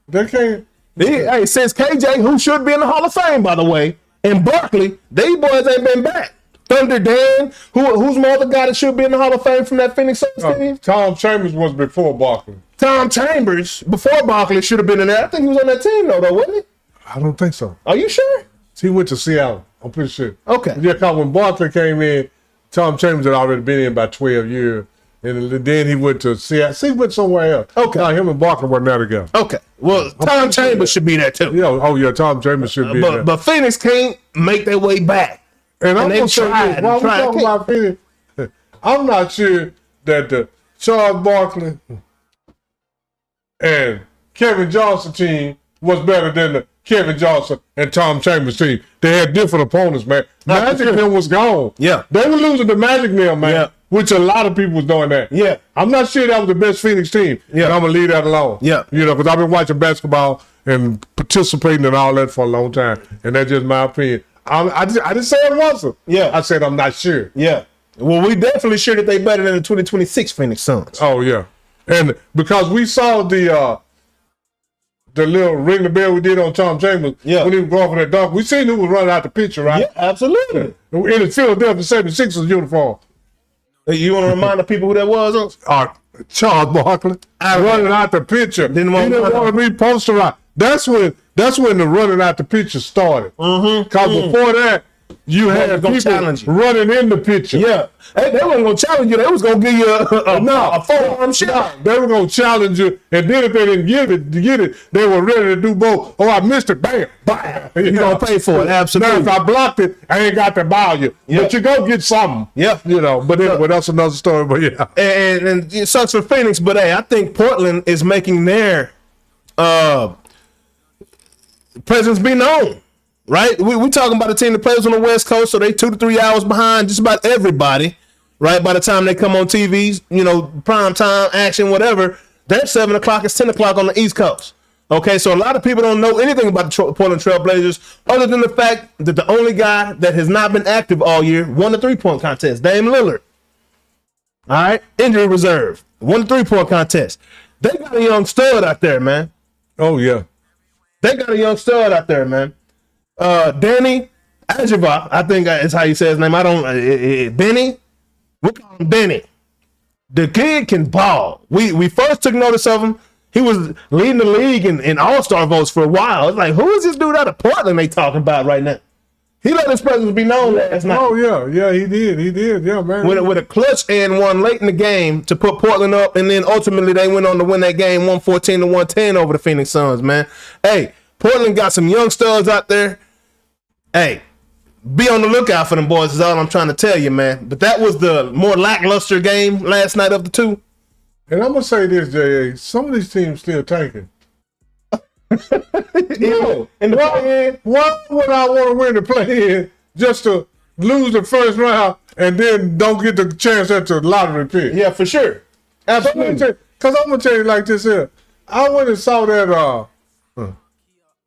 they can't. Hey, since KJ, who should be in the Hall of Fame, by the way, and Barkley, these boys ain't been back. Thunder Dan, who's my other guy that should be in the Hall of Fame from that Phoenix Suns team? Tom Chambers was before Barkley. Tom Chambers, before Barkley, should have been in there. I think he was on that team, though, wasn't he? I don't think so. Are you sure? He went to Seattle. I'm pretty sure. Okay. Yeah, because when Barkley came in, Tom Chambers had already been in about 12 years. And then he went to Seattle. See, he went somewhere else. Okay. No, him and Barkley weren't there together. Okay. Well, Tom Chambers should be there, too. Yeah. Tom Chambers should be there. But Phoenix can't make their way back. And I'm going to say this. While we're talking about Phoenix, I'm not sure that the Charles Barkley and Kevin Johnson team was better than the Kevin Johnson and Tom Chambers team. They had different opponents, man. Magic Mill was gone. Yeah. They were losing to Magic Mill, man. Yeah. Which a lot of people was doing that. Yeah. I'm not sure that was the best Phoenix team. Yeah. And I'm going to leave that alone. Yeah. You know, because I've been watching basketball and participating in all that for a long time. And that's just my opinion. I didn't say it wasn't. Yeah. I said I'm not sure. Yeah. Well, we definitely sure that they better than the 2026 Phoenix Suns. Oh, yeah. And because we saw the little ring the bell we did on Tom Chambers when he was going for that dunk. We seen who was running out the picture, right? Yeah, absolutely. In the Philadelphia 76ers uniform. You want to remind the people who that was? Charles Barkley. Running out the picture. He didn't want to be posterized. That's when the running out the picture started. Because before that, you had gonna people challenge you. running in the picture. Yeah, they wasn't gonna challenge you. They was gonna give you a forearm shot. They were gonna challenge you, and then if they didn't get it, they were ready to do both. Oh, I missed it, bam, bam. You gonna pay for it? Absolutely. Now, if I blocked it, I ain't got to bow you. Yeah. But you go get something. Yeah. You know. But anyway, that's another story. But yeah. And it sucks for Phoenix, but hey, I think Portland is making their presence be known. Right, we talking about a team that plays on the West Coast, so they 2 to 3 hours behind just about everybody. Right, by the time they come on TVs, you know, prime time action, whatever, they're 7 o'clock. It's 10 o'clock on the East Coast. Okay, so a lot of people don't know anything about the Portland Trail Blazers, other than the fact that the only guy that has not been active all year won the 3-point contest, Dame Lillard. All right, injury reserve, won the 3-point contest. They got a young stud out there, man. Oh yeah, they got a young stud out there, man. Danny Ajava, I think is how you say his name. I don't, Benny. We call him Benny. The kid can ball. We first took notice of him. He was leading the league in All-Star votes for a while. It's like, who is this dude out of Portland they talking about right now? He let his presence be known last night. Oh yeah, he did, yeah, man. With a clutch and one late in the game to put Portland up, and then ultimately they went on to win that game 114-110 over the Phoenix Suns, man. Hey, Portland got some young studs out there. Hey, be on the lookout for them boys is all I'm trying to tell you, man. But that was the more lackluster game last night of the two. And I'm going to say this, J.A., some of these teams still tanking. No. Why would I want to win the play-in just to lose the first round and then don't get the chance at the lottery pick? Yeah, for sure. Absolutely. Because I'm going to tell you like this here. I went and saw that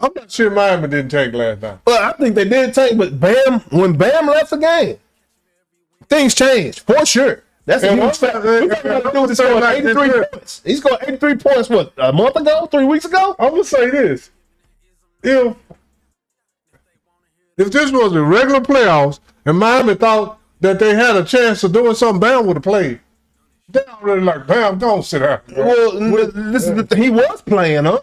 I'm not sure Miami didn't tank last night. Well, I think they did tank, but when Bam left the game, things changed for sure. That's a huge factor. He scored 83 points. He scored 83 points, what, a month ago, 3 weeks ago? I'm going to say this. If this was the regular playoffs and Miami thought that they had a chance of doing something, Bam would have played. They already like, Bam, don't sit down. Well, he was playing, huh?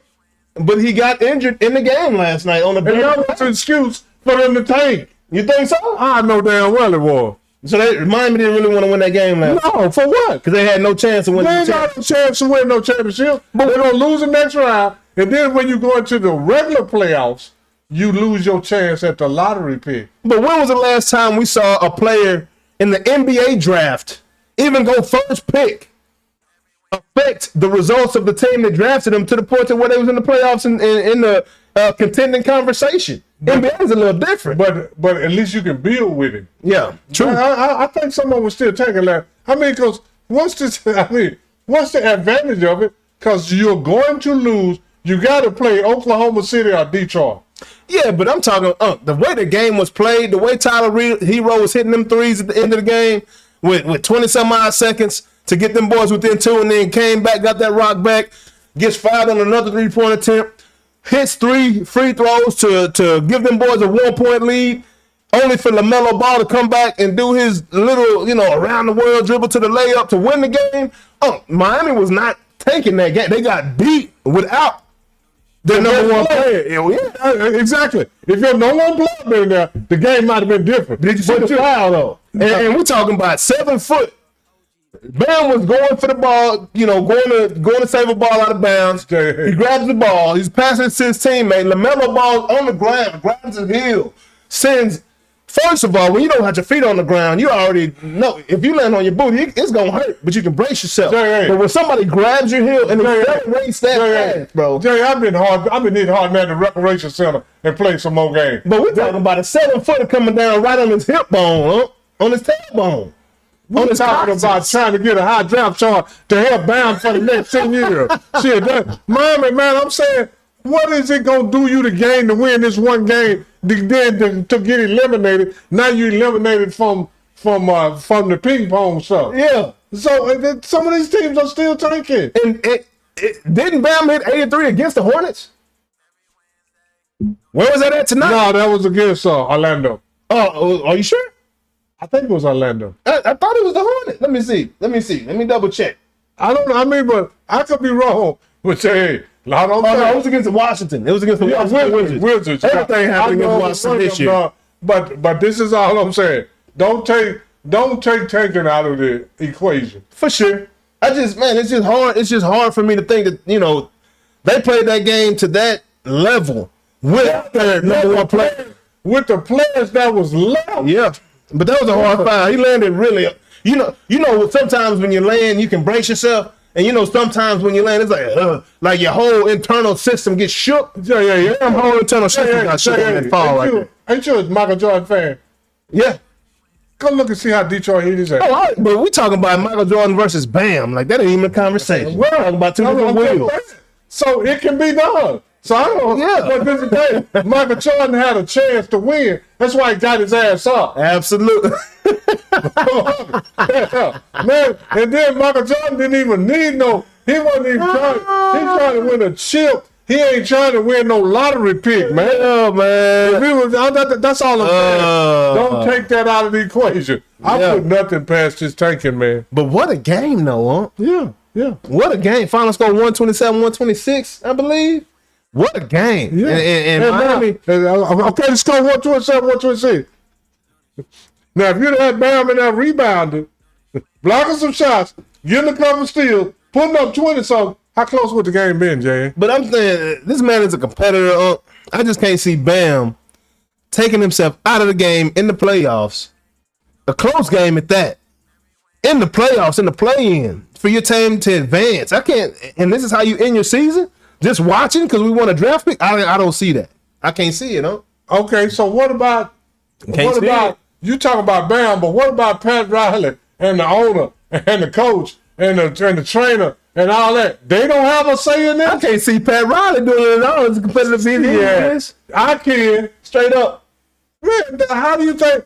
But he got injured in the game last night on the bench. And that was an excuse for them to tank. You think so? I know damn well it was. So Miami didn't really want to win that game last night. No, for what? Because they had no chance to win the championship. They ain't got a chance to win no championship. But they're going to lose the next round. And then when you go into the regular playoffs, you lose your chance at the lottery pick. But when was the last time we saw a player in the NBA draft even go first pick affect the results of the team that drafted him to the point to where they was in the playoffs and in the contending conversation? NBA is a little different. But at least you can build with it. Yeah, true. I think someone was still taking that. I mean, because what's the advantage of it? Because you're going to lose. You got to play Oklahoma City or Detroit. Yeah, but I'm talking the way the game was played, the way Tyler Hero was hitting them threes at the end of the game with 20-some-odd seconds to get them boys within two, and then came back, got that rock back, gets fouled on another 3-point attempt, hits 3 free throws to give them boys a 1-point lead, only for LaMelo Ball to come back and do his little, around the world dribble to the layup to win the game. Miami was not taking that game. They got beat without their number one player. Yeah, exactly. If your number one player been there, the game might have been different. Did you see the foul, though? And we're talking about 7 foot. Bam was going for the ball, going to save a ball out of bounds. He grabs the ball. He's passing it to his teammate. LaMelo Ball on the ground, grabs his heel, sends. First of all, when you don't have your feet on the ground, you already know if you land on your booty, it's gonna hurt, but you can brace yourself. But when somebody grabs your heel and accelerates that fast, bro. Jay, I've been hitting hard man at the recreation center and played some more games. But we're talking about a 7-footer coming down right on his hip bone, on his tailbone. We're talking about trying to get a high draft chart to help Bam for the next 10 years. Shit, Miami, man, I'm saying, what is it going to do you to gain to win this one game, then to get eliminated? Now you eliminated from the ping pong stuff. Yeah. So some of these teams are still tanking. And didn't Bam hit 83 against the Hornets? Where was that at tonight? No, that was against Orlando. Oh, are you sure? I think it was Orlando. I thought it was the Hornets. Let me see. Let me double check. I don't know. I mean, but I could be wrong. But hey, no, it was against Washington. It was against the Washington Wizards. Everything happened against Washington this year. But this is all I'm saying. Don't take tanking out of the equation. For sure. It's just hard. It's just hard for me to think that, they played that game to that level with their number one player. With the players that was left. Yeah. But that was a hard foul. He landed really, sometimes when you land, you can brace yourself. And sometimes when you land, it's like your whole internal system gets shook. Yeah. Your whole internal system got shook in that fall like that. Ain't you a Michael Jordan fan? Yeah. Go look and see how Detroit hit his ass. Oh, but we talking about Michael Jordan versus Bam. Like, that ain't even a conversation. We're talking about two different wheels. So it can be done. So I don't know. But this is the thing. Michael Jordan had a chance to win. That's why he got his ass up. Absolutely. Yeah. Man, and then Michael Jordan didn't even need he wasn't even trying. He's trying to win a chip. He ain't trying to win no lottery pick, man. Oh, man. That's all I'm saying. Don't take that out of the equation. I put nothing past his tanking, man. But what a game, though, huh? Yeah. What a game. Final score 127-126, I believe. What a game. Yeah. And Miami. Okay, the score 127-126. Now, if you'd had Bam in that rebounding, blocking some shots, getting a couple steals, putting up 20-something, how close would the game been, Jay? But I'm saying, this man is a competitor. I just can't see Bam taking himself out of the game in the playoffs. A close game at that. In the playoffs, in the play-in, for your team to advance. I can't, and this is how you end your season? Just watching because we want a draft pick? I don't see that. I can't see it, huh? Okay, so what about you talking about Bam, but what about Pat Riley and the owner and the coach and the trainer and all that? They don't have a say in that? I can't see Pat Riley doing it at all. It's a competitive season. I can. Straight up. Man, how do you think?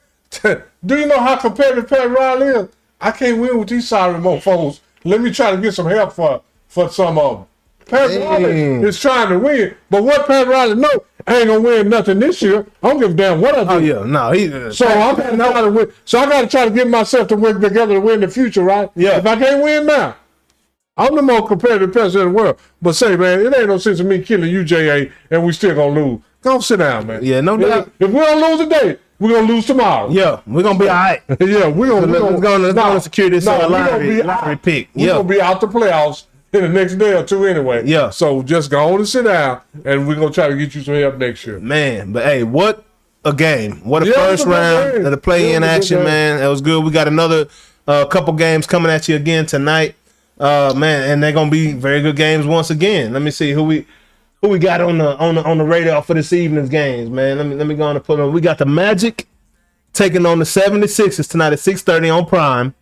Do you know how competitive Pat Riley is? I can't win with these sorry mofos. Let me try to get some help for some of them. Pat Riley is trying to win, but what Pat Riley know, I ain't gonna win nothing this year. I don't give a damn what I do. Oh yeah, no, so I'm gonna try to win. So I gotta try to get myself to work together to win in the future, right? Yeah. If I can't win now, I'm the most competitive person in the world. But say, man, it ain't no sense in me killing you, J.A., and we still gonna lose. Go sit down, man. Yeah, no doubt. If we don't lose today, we're gonna lose tomorrow. Yeah, we're gonna be all right. Yeah, let's go secure this lottery pick. We're gonna be out the playoffs in the next day or two anyway. Yeah. So just go on and sit down, and we're gonna try to get you some help next year. Man, but hey, what a game! What a first round of the play-in action, man. That was good. We got another couple games coming at you again tonight, man, and they're gonna be very good games once again. Let me see who we got on the radar for this evening's games, man. Let me go on and put on. We got the Magic taking on the 76ers tonight at 6:30 on Prime,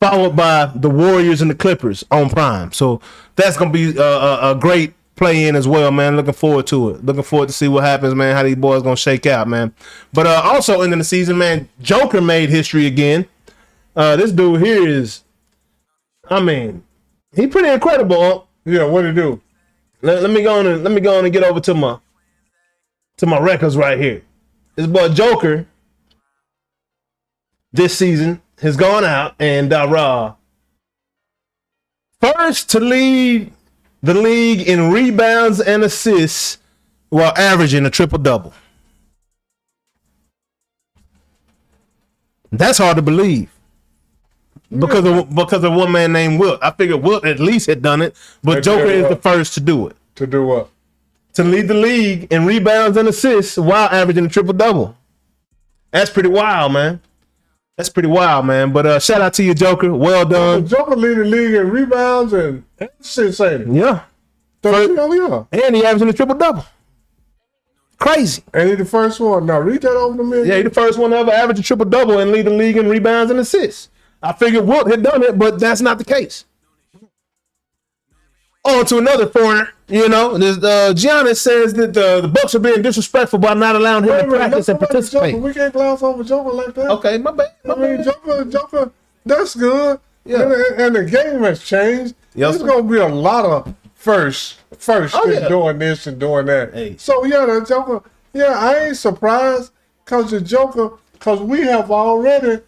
followed by the Warriors and the Clippers on Prime. So that's gonna be a great play-in as well, man. Looking forward to it. Looking forward to see what happens, man. How these boys gonna shake out, man. But also ending the season, man. Joker made history again. This dude here is, he pretty incredible. Huh? Yeah, what he do? Let me go on and get over to my records right here. This boy Joker this season has gone out and first to lead the league in rebounds and assists while averaging a triple-double. That's hard to believe. Because of one man named Wilt. I figured Wilt at least had done it, but Joker is the first to do it. To do what? To lead the league in rebounds and assists while averaging a triple-double. That's pretty wild, man. But shout out to you, Joker. Well done. Joker lead the league in rebounds and assists, ain't it? Yeah. Yeah. And he averaging a triple-double. Crazy. And he the first one. Now read that over to me. Yeah, he the first one to ever average a triple-double and lead the league in rebounds and assists. I figured Wilt had done it, but that's not the case. On to another foreigner, Giannis says that the Bucks are being disrespectful by not allowing him to practice and participate. We can't gloss over Joker like that. Okay, my bad. Joker, that's good. Yeah. And the game has changed. Yes, There's going to be a lot of firsts doing this and doing that. Hey. So, the Joker, I ain't surprised because we have already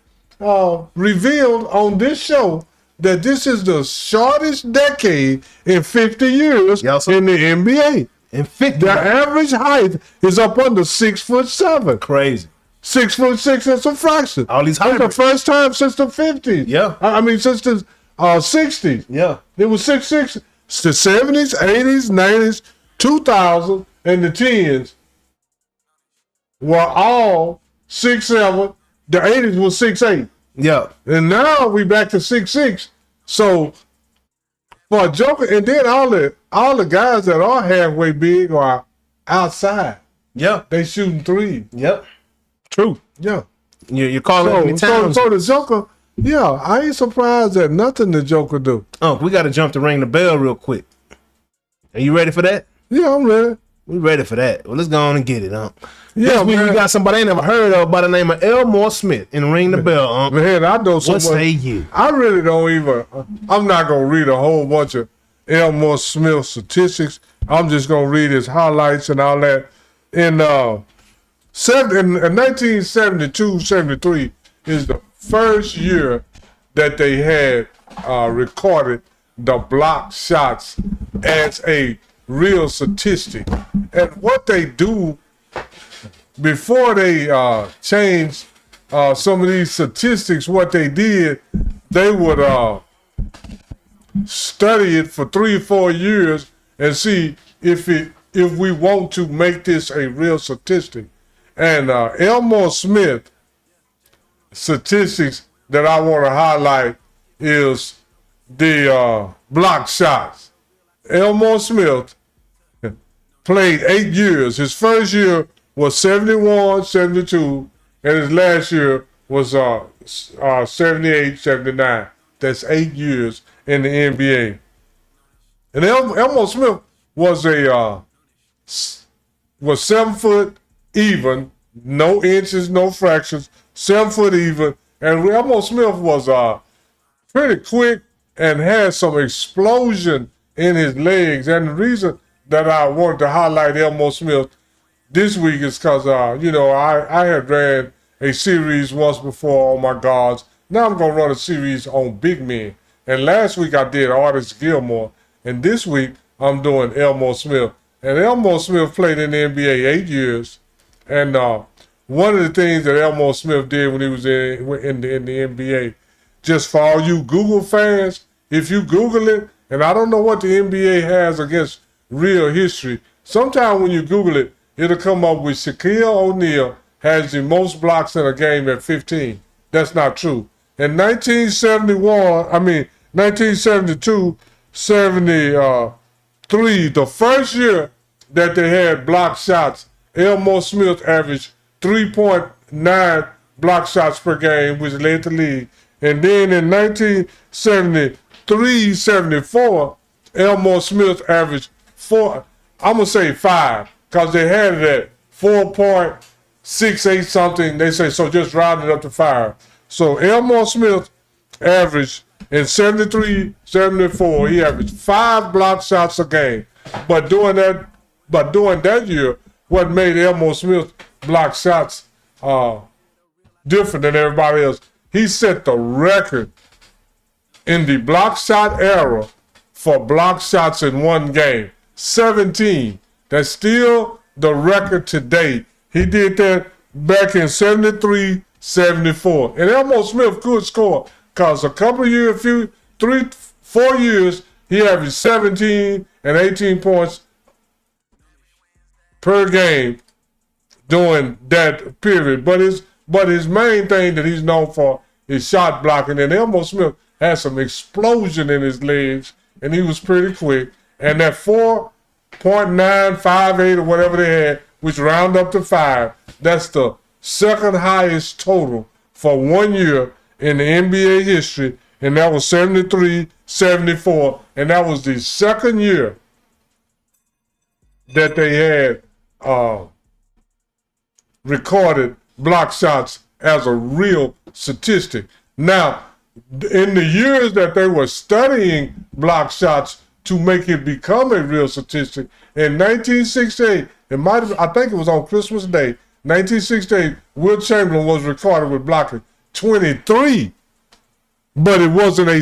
revealed on this show that this is the shortest decade in 50 years in the NBA. In 50, the average height is up under 6'7". Crazy. 6'6" and some fractions. All these That's the hybrids. first time since the 50s. Yeah. I mean, since the 60s. Yeah. It was 6'6". The 70s, 80s, 90s, 2000s, and the 10s were all 6'7". The 80s was 6'8". Yeah. And now we back to 6'6". So for a Joker, and then all the guys that are halfway big are outside. Yeah. They shooting threes. Yep. True. Yeah. You're calling Anthony Towns. So the Joker, yeah, I ain't surprised at nothing the Joker do. We got to jump to ring the bell real quick. Are you ready for that? Yeah, I'm ready. We ready for that. Well, let's go on and get it, Unc. Yeah, This week we got somebody I ain't never heard of by the name of Elmore Smith in Ring the Bell, Unc. Man, I know so What much. say you? I really don't even. I'm not gonna read a whole bunch of Elmore Smith statistics. I'm just gonna read his highlights and all that. In 1972-73 is the first year that they had recorded the block shots as a real statistic. And what they do before they changed some of these statistics, what they did, they would study it for 3 or 4 years and see if we want to make this a real statistic. And Elmore Smith statistics that I want to highlight is the block shots. Elmore Smith played 8 years. His first year was 71, 72, and his last year was 78, 79. That's 8 years in the NBA. And Elmore Smith was 7 foot even, no inches, no fractions, 7 foot even. And Elmore Smith was pretty quick and had some explosion in his legs. And the reason that I wanted to highlight Elmore Smith this week is because, I had ran a series once before on my guards. Now I'm going to run a series on big men. And last week I did Artis Gilmore. And this week I'm doing Elmore Smith. And Elmore Smith played in the NBA 8 years. And one of the things that Elmore Smith did when he was in the NBA, just for all you Google fans, if you Google it, and I don't know what the NBA has against real history, sometimes when you Google it, it'll come up with Shaquille O'Neal has the most blocks in a game at 15. That's not true. In 1972, 73, the first year that they had block shots, Elmore Smith averaged 3.9 block shots per game, which led the league. And then in 1973, 74, Elmore Smith averaged 5, because they had it at 4.68 something. They say, so just round it up to 5. So Elmore Smith averaged in 73, 74, he averaged 5 block shots a game. But during that year, what made Elmore Smith block shots different than everybody else, he set the record in the block shot era for block shots in one game. 17. That's still the record today. He did that back in 73, 74. And Elmore Smith could score because a couple of years, 3, 4 years, he averaged 17 and 18 points per game during that period. But his main thing that he's known for is shot blocking. And Elmore Smith had some explosion in his legs, and he was pretty quick. And that 4.958 or whatever they had, which round up to 5, that's the second highest total for 1 year in the NBA history. And that was 73, 74. And that was the second year that they had recorded block shots as a real statistic. Now, in the years that they were studying block shots to make it become a real statistic, in 1968, I think it was on Christmas Day, 1968, Will Chamberlain was recorded with blocking 23, but it wasn't a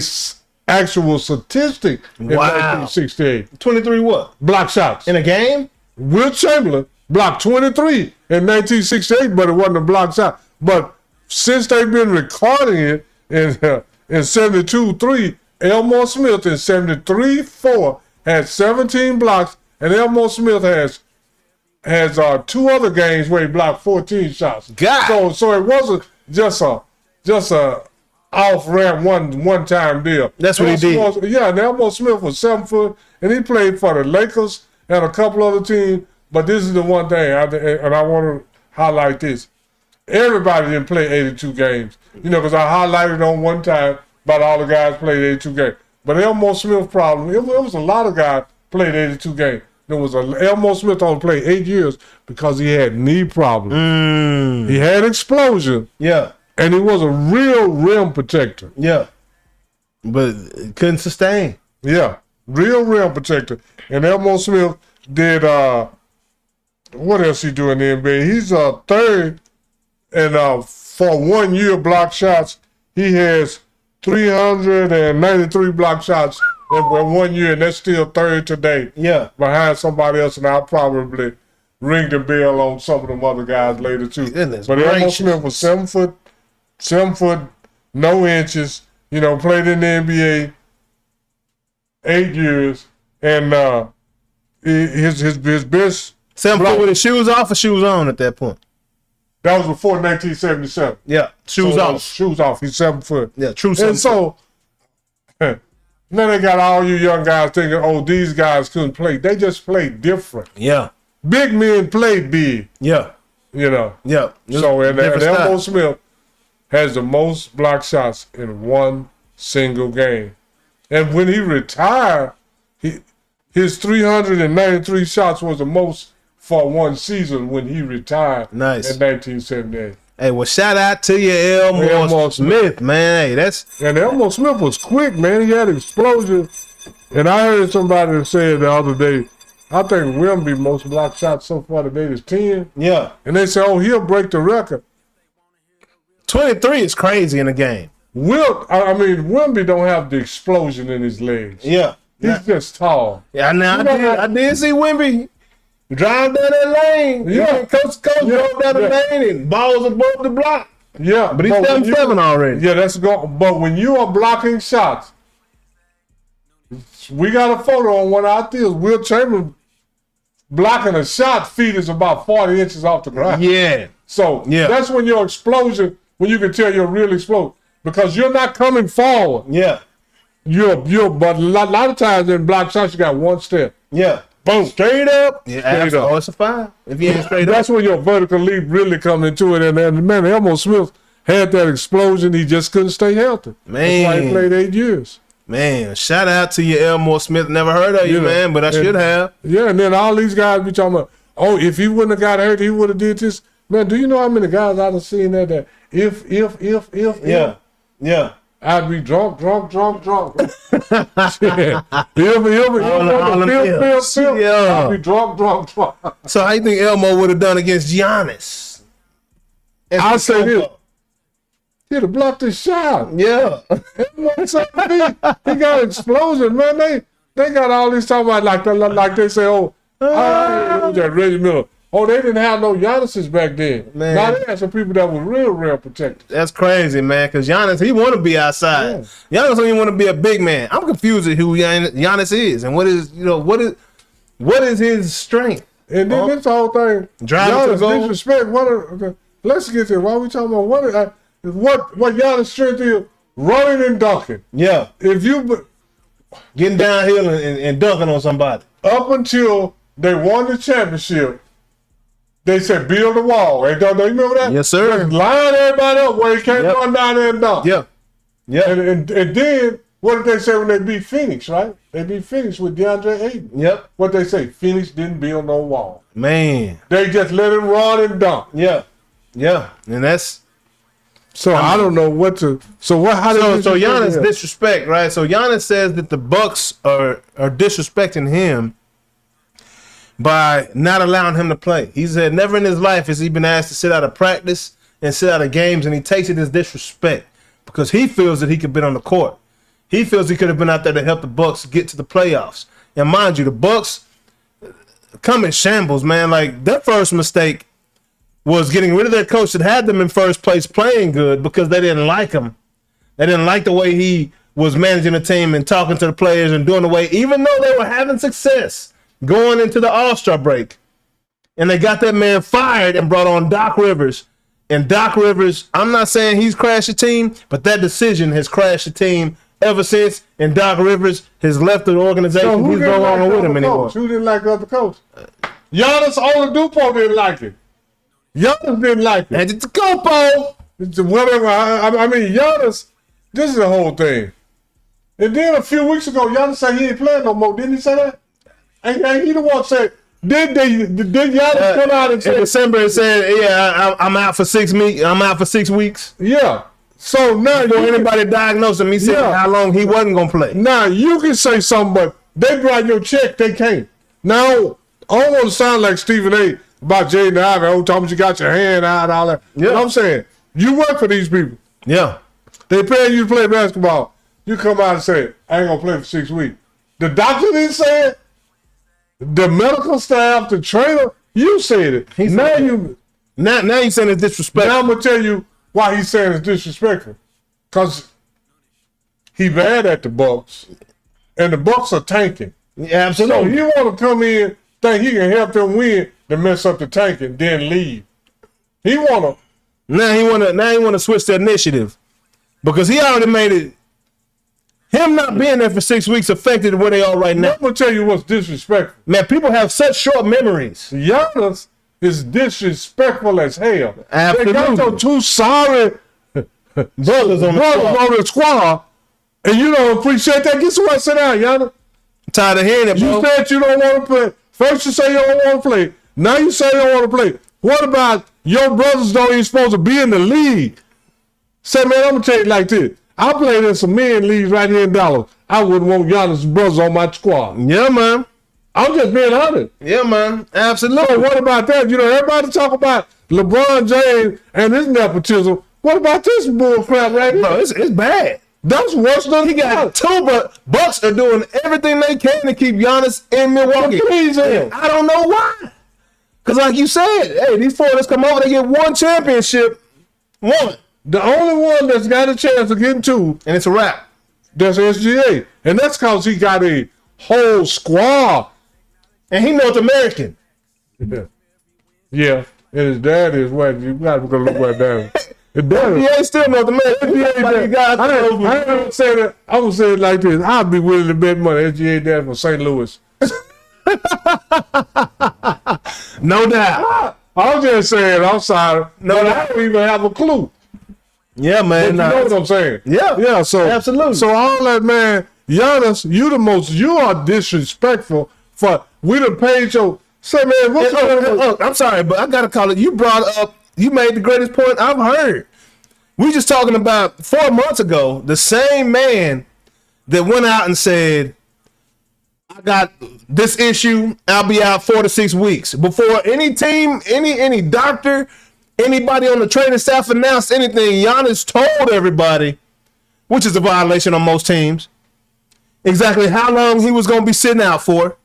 actual statistic in 1968. 23 what? Block shots. In a game? Will Chamberlain blocked 23 in 1968, but it wasn't a block shot. But since they've been recording it in 72-3, Elmore Smith in 73-4 had 17 blocks, and Elmore Smith has 2 other games where he blocked 14 shots. God. So it wasn't just a off ramp one time deal. That's what he did. Yeah, and Elmore Smith was 7 foot, and he played for the Lakers and a couple other teams. But this is the one thing, and I want to highlight this. Everybody didn't play 82 games, because I highlighted on one time about all the guys played 82 games. But Elmore Smith's problem, it was a lot of guys played 82 games. Elmore Smith only played 8 years because he had knee problems. He had explosion. Yeah. And he was a real rim protector. Yeah. But couldn't sustain. Yeah. Real rim protector. And Elmore Smith did, what else he do in the NBA? He's third, and for 1 year block shots, he has 393 block shots in 1 year, and that's still third today. Yeah. Behind somebody else, and I'll probably ring the bell on some of them other guys later too. Goodness but Elmore gracious. Smith was 7 foot, no inches, played in the NBA 8 years, and his best 7 foot with his shoes off or shoes on at that point? That was before 1977. Yeah, shoes So, off. Shoes off. He's 7 foot. Yeah, true 7 And so, now they got all you young guys thinking, oh, these guys couldn't play. They just played different. Yeah. Big men played big, Yeah. Yeah. So and Elmore Smith has the most block shots in one single game. And when he retired, his 393 shots was the most for one season when he retired. Nice. In 1978. Hey, well, shout out to you, Elmore Smith, man. Hey, And Elmore Smith was quick, man. He had explosion. And I heard somebody say the other day, I think Wemby most block shots so far today is 10. Yeah. And they say, oh, he'll break the record. 23 is crazy in the game. Wemby don't have the explosion in his legs. Yeah. He's just tall. Yeah, I did see Wemby drive down that lane. Yeah. Coach drove down the lane and balls above the block. Yeah. But he's 7'7" already. Yeah, that's going. But when you are blocking shots, we got a photo on one of our deals. Will Chamberlain blocking a shot, feet is about 40 inches off the ground. Yeah. So that's when your explosion, when you can tell you're really explode. Because you're not coming forward. Yeah. But a lot of times in block shots, you got one step. Yeah. Boom. Straight up. Yeah, Straight up. it's a 5. If you ain't straight up. That's when your vertical leap really come into it. And man, Elmore Smith had that explosion. He just couldn't stay healthy. Man. That's why he played 8 years. Man, shout out to you, Elmore Smith. Never heard of you, man, but I should have. Yeah, and then all these guys be talking about, oh, if he wouldn't have got hurt, he would have did this. Man, do you know how many guys I'd have seen that if. Yeah. I'd be drunk. I'd be drunk. So how you think Elmo would have done against Giannis? I say this. He'd have blocked his shot. Yeah. He got explosion, man. They got all these talking about like they say, it was that Reggie Miller. Oh, they didn't have no Giannis's back then. Man. Now they had some people that were real protected. That's crazy, man, because Giannis, he want to be outside. Yeah. Giannis don't even want to be a big man. I'm confused at who Giannis is and what is his strength. And then this whole thing, Driving to the goal. disrespect. Let's get there. Why are we talking about what Giannis' strength is? Running and dunking. Yeah. If you Getting downhill and dunking on somebody. up until they won the championship, they said build a wall. And don't you remember that? Yes, sir. Just line everybody up where you can't run down there and dunk. Yeah. Yeah. And then what did they say when they beat Phoenix? Right? They beat Phoenix with DeAndre Ayton. Yep. What they say? Phoenix didn't build no wall. Man. They just let him run and dunk. Yeah. Yeah. And that's So I don't know what to. So Giannis disrespect, right? So Giannis says that the Bucks are disrespecting him by not allowing him to play. He said never in his life has he been asked to sit out of practice and sit out of games, and he takes it as disrespect because he feels that he could have been on the court. He feels he could have been out there to help the Bucks get to the playoffs. And mind you, the Bucks, come in shambles, man. Like, their first mistake was getting rid of their coach that had them in first place playing good because they didn't like him. They didn't like the way he was managing the team and talking to the players and doing the way, even though they were having success going into the All-Star break. And they got that man fired and brought on Doc Rivers. And Doc Rivers, I'm not saying he's crashed the team, but that decision has crashed the team ever since. And Doc Rivers has left the organization. So He's no longer with him anymore. Who didn't like the other coach? Giannis Oladipo didn't like it. Giannis didn't like it. And it's Copo. Whatever. I mean, Giannis, this is the whole thing. And then a few weeks ago, Giannis said he ain't playing no more. Didn't he say that? Ain't he the one said, did Giannis come out and say in December and said, yeah, I'm out for 6 weeks. I'm out for 6 weeks. Yeah. So now before anybody diagnosed him, he said how long he wasn't gonna play. Now you can say something, but they write your check, they can't. Now I don't want to sound like Stephen A. about Jaden Ivey. Oh, Thomas, you got your hand out, all that. Yeah. You know what I'm saying? You work for these people. Yeah. They paying you to play basketball. You come out and say, I ain't gonna play for 6 weeks. The doctor didn't say it. The medical staff, the trainer, you said it. Now you saying it's disrespectful. Now I'm gonna tell you why he's saying it's disrespectful. Because he bad at the Bucks, and the Bucks are tanking. Yeah, absolutely. So you want to come in, think he can help them win, to mess up the tanking, then leave. He wanna now he wanna switch the initiative because he already made it. Him not being there for 6 weeks affected where they are right now. I'm gonna tell you what's disrespectful. Man, people have such short memories. Giannis is disrespectful as hell. Absolutely. They got those two sorry brothers on the squad, and you don't appreciate that. Get somewhere, sit down, Giannis. I'm tired of hearing it, bro. You said you don't want to play. First you say you don't want to play. Now you say you don't want to play. What about your brothers don't even supposed to be in the league? Say, man, I'm gonna tell you like this. I played in some men leagues right here in Dallas. I wouldn't want Giannis' brothers on my squad. Yeah, man. I'm just being honest. Yeah, man. Absolutely. So what about that? You know, everybody talk about LeBron James and his nepotism. What about this bull crap right here? Bro, it's bad. That's worse than he got two, but Bucks are doing everything they can to keep Giannis in Milwaukee. I don't know why. Because like you said, hey, these foreigners come over, they get one championship. One. The only one that's got a chance of getting two, and it's a wrap. That's SGA. And that's because he got a whole squad. And he North American. Yeah. And his dad is what you got to go look at that. He ain't still North American. I ain't say that. I would say it like this. I'd be willing to bet money SGA dad from St. Louis. No doubt. I'm just saying, I'm sorry. No, I don't even have a clue. Yeah, man. You know what I'm saying? Yeah. Yeah, so absolutely. So all that, man, Giannis, you are disrespectful for we done paid your say, man, what's I'm sorry, but I gotta call it. You made the greatest point I've heard. We just talking about 4 months ago, the same man that went out and said, I got this issue, I'll be out 4 to 6 weeks. Before any team, any doctor, anybody on the training staff announced anything, Giannis told everybody, which is a violation on most teams, exactly how long he was going to be sitting out for.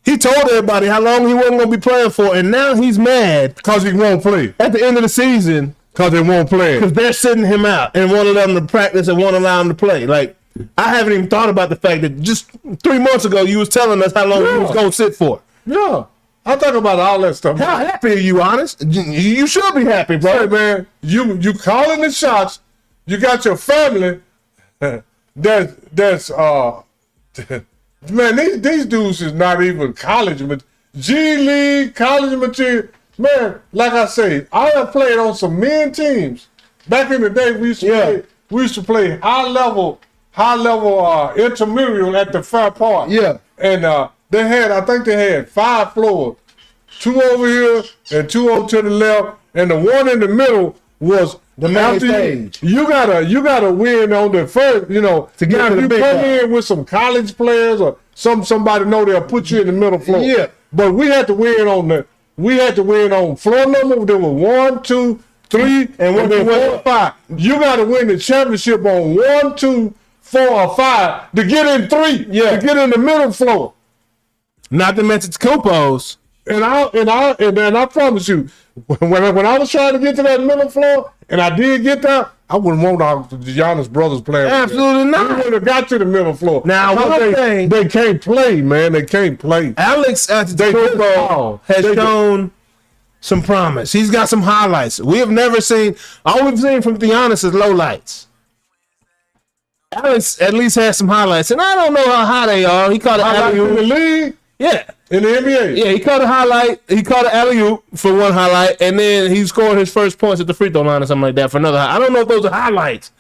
He told everybody how long he wasn't going to be playing for, and now he's mad because he won't play at the end of the season because they won't play because they're sitting him out and won't allow him to practice and won't allow him to play. Like, I haven't even thought about the fact that just 3 months ago you was telling us how long he was going to sit for. Yeah. I talk about all that stuff. How happy are you, honest? You should be happy, bro. Hey, man, you calling the shots. You got your family. That's man, these dudes is not even college, but G League, college material. Man, like I say, I have played on some men teams. Back in the day, we used to play high level intramural at the Fair Park. Yeah. And I think they had 5 floors. 2 over here and 2 over to the left, and the one in the middle was the main stage. You gotta win on the first, to get to the big come in with some college players or somebody know they'll put you in the middle floor. Yeah. But we had to win on floor number. There were 1, 2, 3, and then 4, 5. You gotta win the championship on 1, 2, 4, or 5 to get in 3. Yeah. To get in the middle floor. Not to mention Kupos. And I promise you, when I was trying to get to that middle floor, and I did get there, I wouldn't want the Giannis brothers playing. Absolutely not. We would have got to the middle floor. Now, they can't play, man. They can't play. Alex Antetokounmpo has shown some promise. He's got some highlights. We have never seen. All we've seen from Giannis is lowlights. Alex at least has some highlights, and I don't know how high they are. He caught an alley-oop in the league. Yeah. In the NBA? Yeah, he caught a highlight. He caught an alley-oop for one highlight, and then he scored his first points at the free throw line or something like that for another highlight. I don't know if those are highlights,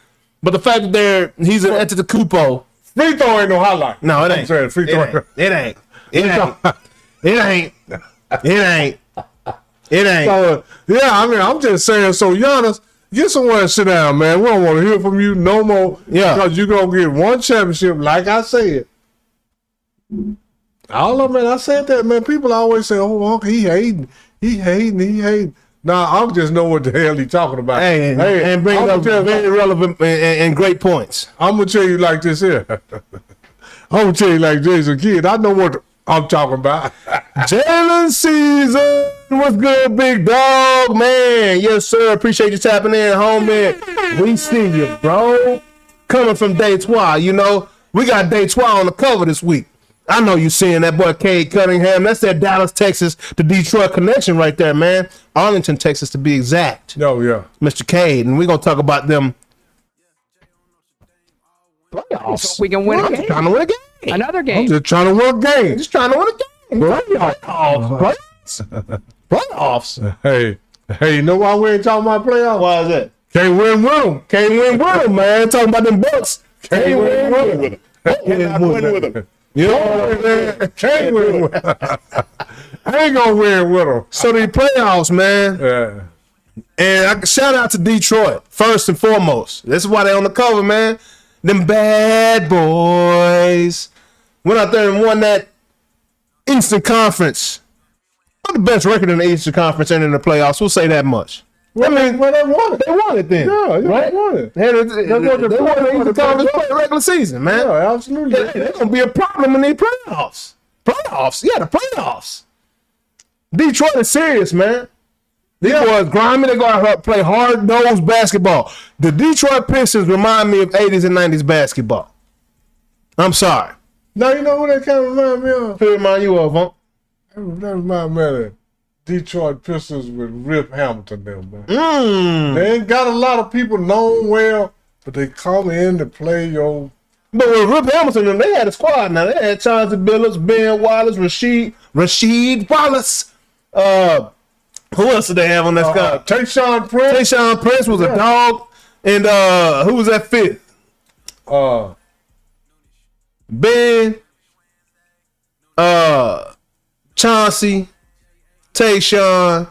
but the fact that he's an Antetokounmpo. Free throw ain't no highlight. No, it ain't. I'm saying free throw. It ain't. So, yeah, I mean, I'm just saying, so Giannis, get somewhere and sit down, man. We don't want to hear from you no more. Yeah. Because you're going to get one championship, like I said. All of them, man, I said that, man. People always say, oh, he hating. Nah, I just know what the hell he talking about. And bring up very relevant and great points. I'm going to tell you like this here. I'm going to tell you like Jason Kidd. I know what I'm talking about. Jalen Season, what's good, big dog, man? Yes, sir. Appreciate you tapping in, homie. We see you, bro. Coming from Detroit, you know. We got Detroit on the cover this week. I know you seeing that boy Cade Cunningham. That's that Dallas, Texas to Detroit connection right there, man. Arlington, Texas to be exact. Oh, yeah. Mr. Cade, and we're going to talk about them playoffs. We can win a game. Trying to win a game. Another game. I'm just trying to win games. Just trying to win a game. Playoffs. Hey, you know why we ain't talking about playoffs? Why is that? Can't win with them. Can't win with them, man. Talking about them Bucks. Can't win with them. Can't win with them. You know, can't win with them. I ain't gonna win with them. So the playoffs, man. Yeah. And I shout out to Detroit first and foremost. This is why they on the cover, man. Them bad boys went out there and won that Eastern Conference. Not the best record in the Eastern Conference and in the playoffs. We'll say that much. Well, they won it. They won it then. Yeah, right? they won it. They won the Eastern Conference regular season, man. Yeah, absolutely. They're going to be a problem in these playoffs. Yeah, the playoffs. Detroit is serious, man. These boys grimy. They're going to play hard-nosed basketball. The Detroit Pistons remind me of 80s and 90s basketball. I'm sorry. Now, you know who they kind of remind me of? Who remind you of, huh? That remind me of the Detroit Pistons with Rip Hamilton, them, man. They ain't got a lot of people known well, but they come in to play your. But with Rip Hamilton, they had a squad now. They had Chauncey Billups, Ben Wallace, Rasheed Wallace. Who else did they have on that squad? Tayshaun Prince. Tayshaun Prince was a dog. And who was that fifth? Ben, Chauncey, Tayshaun,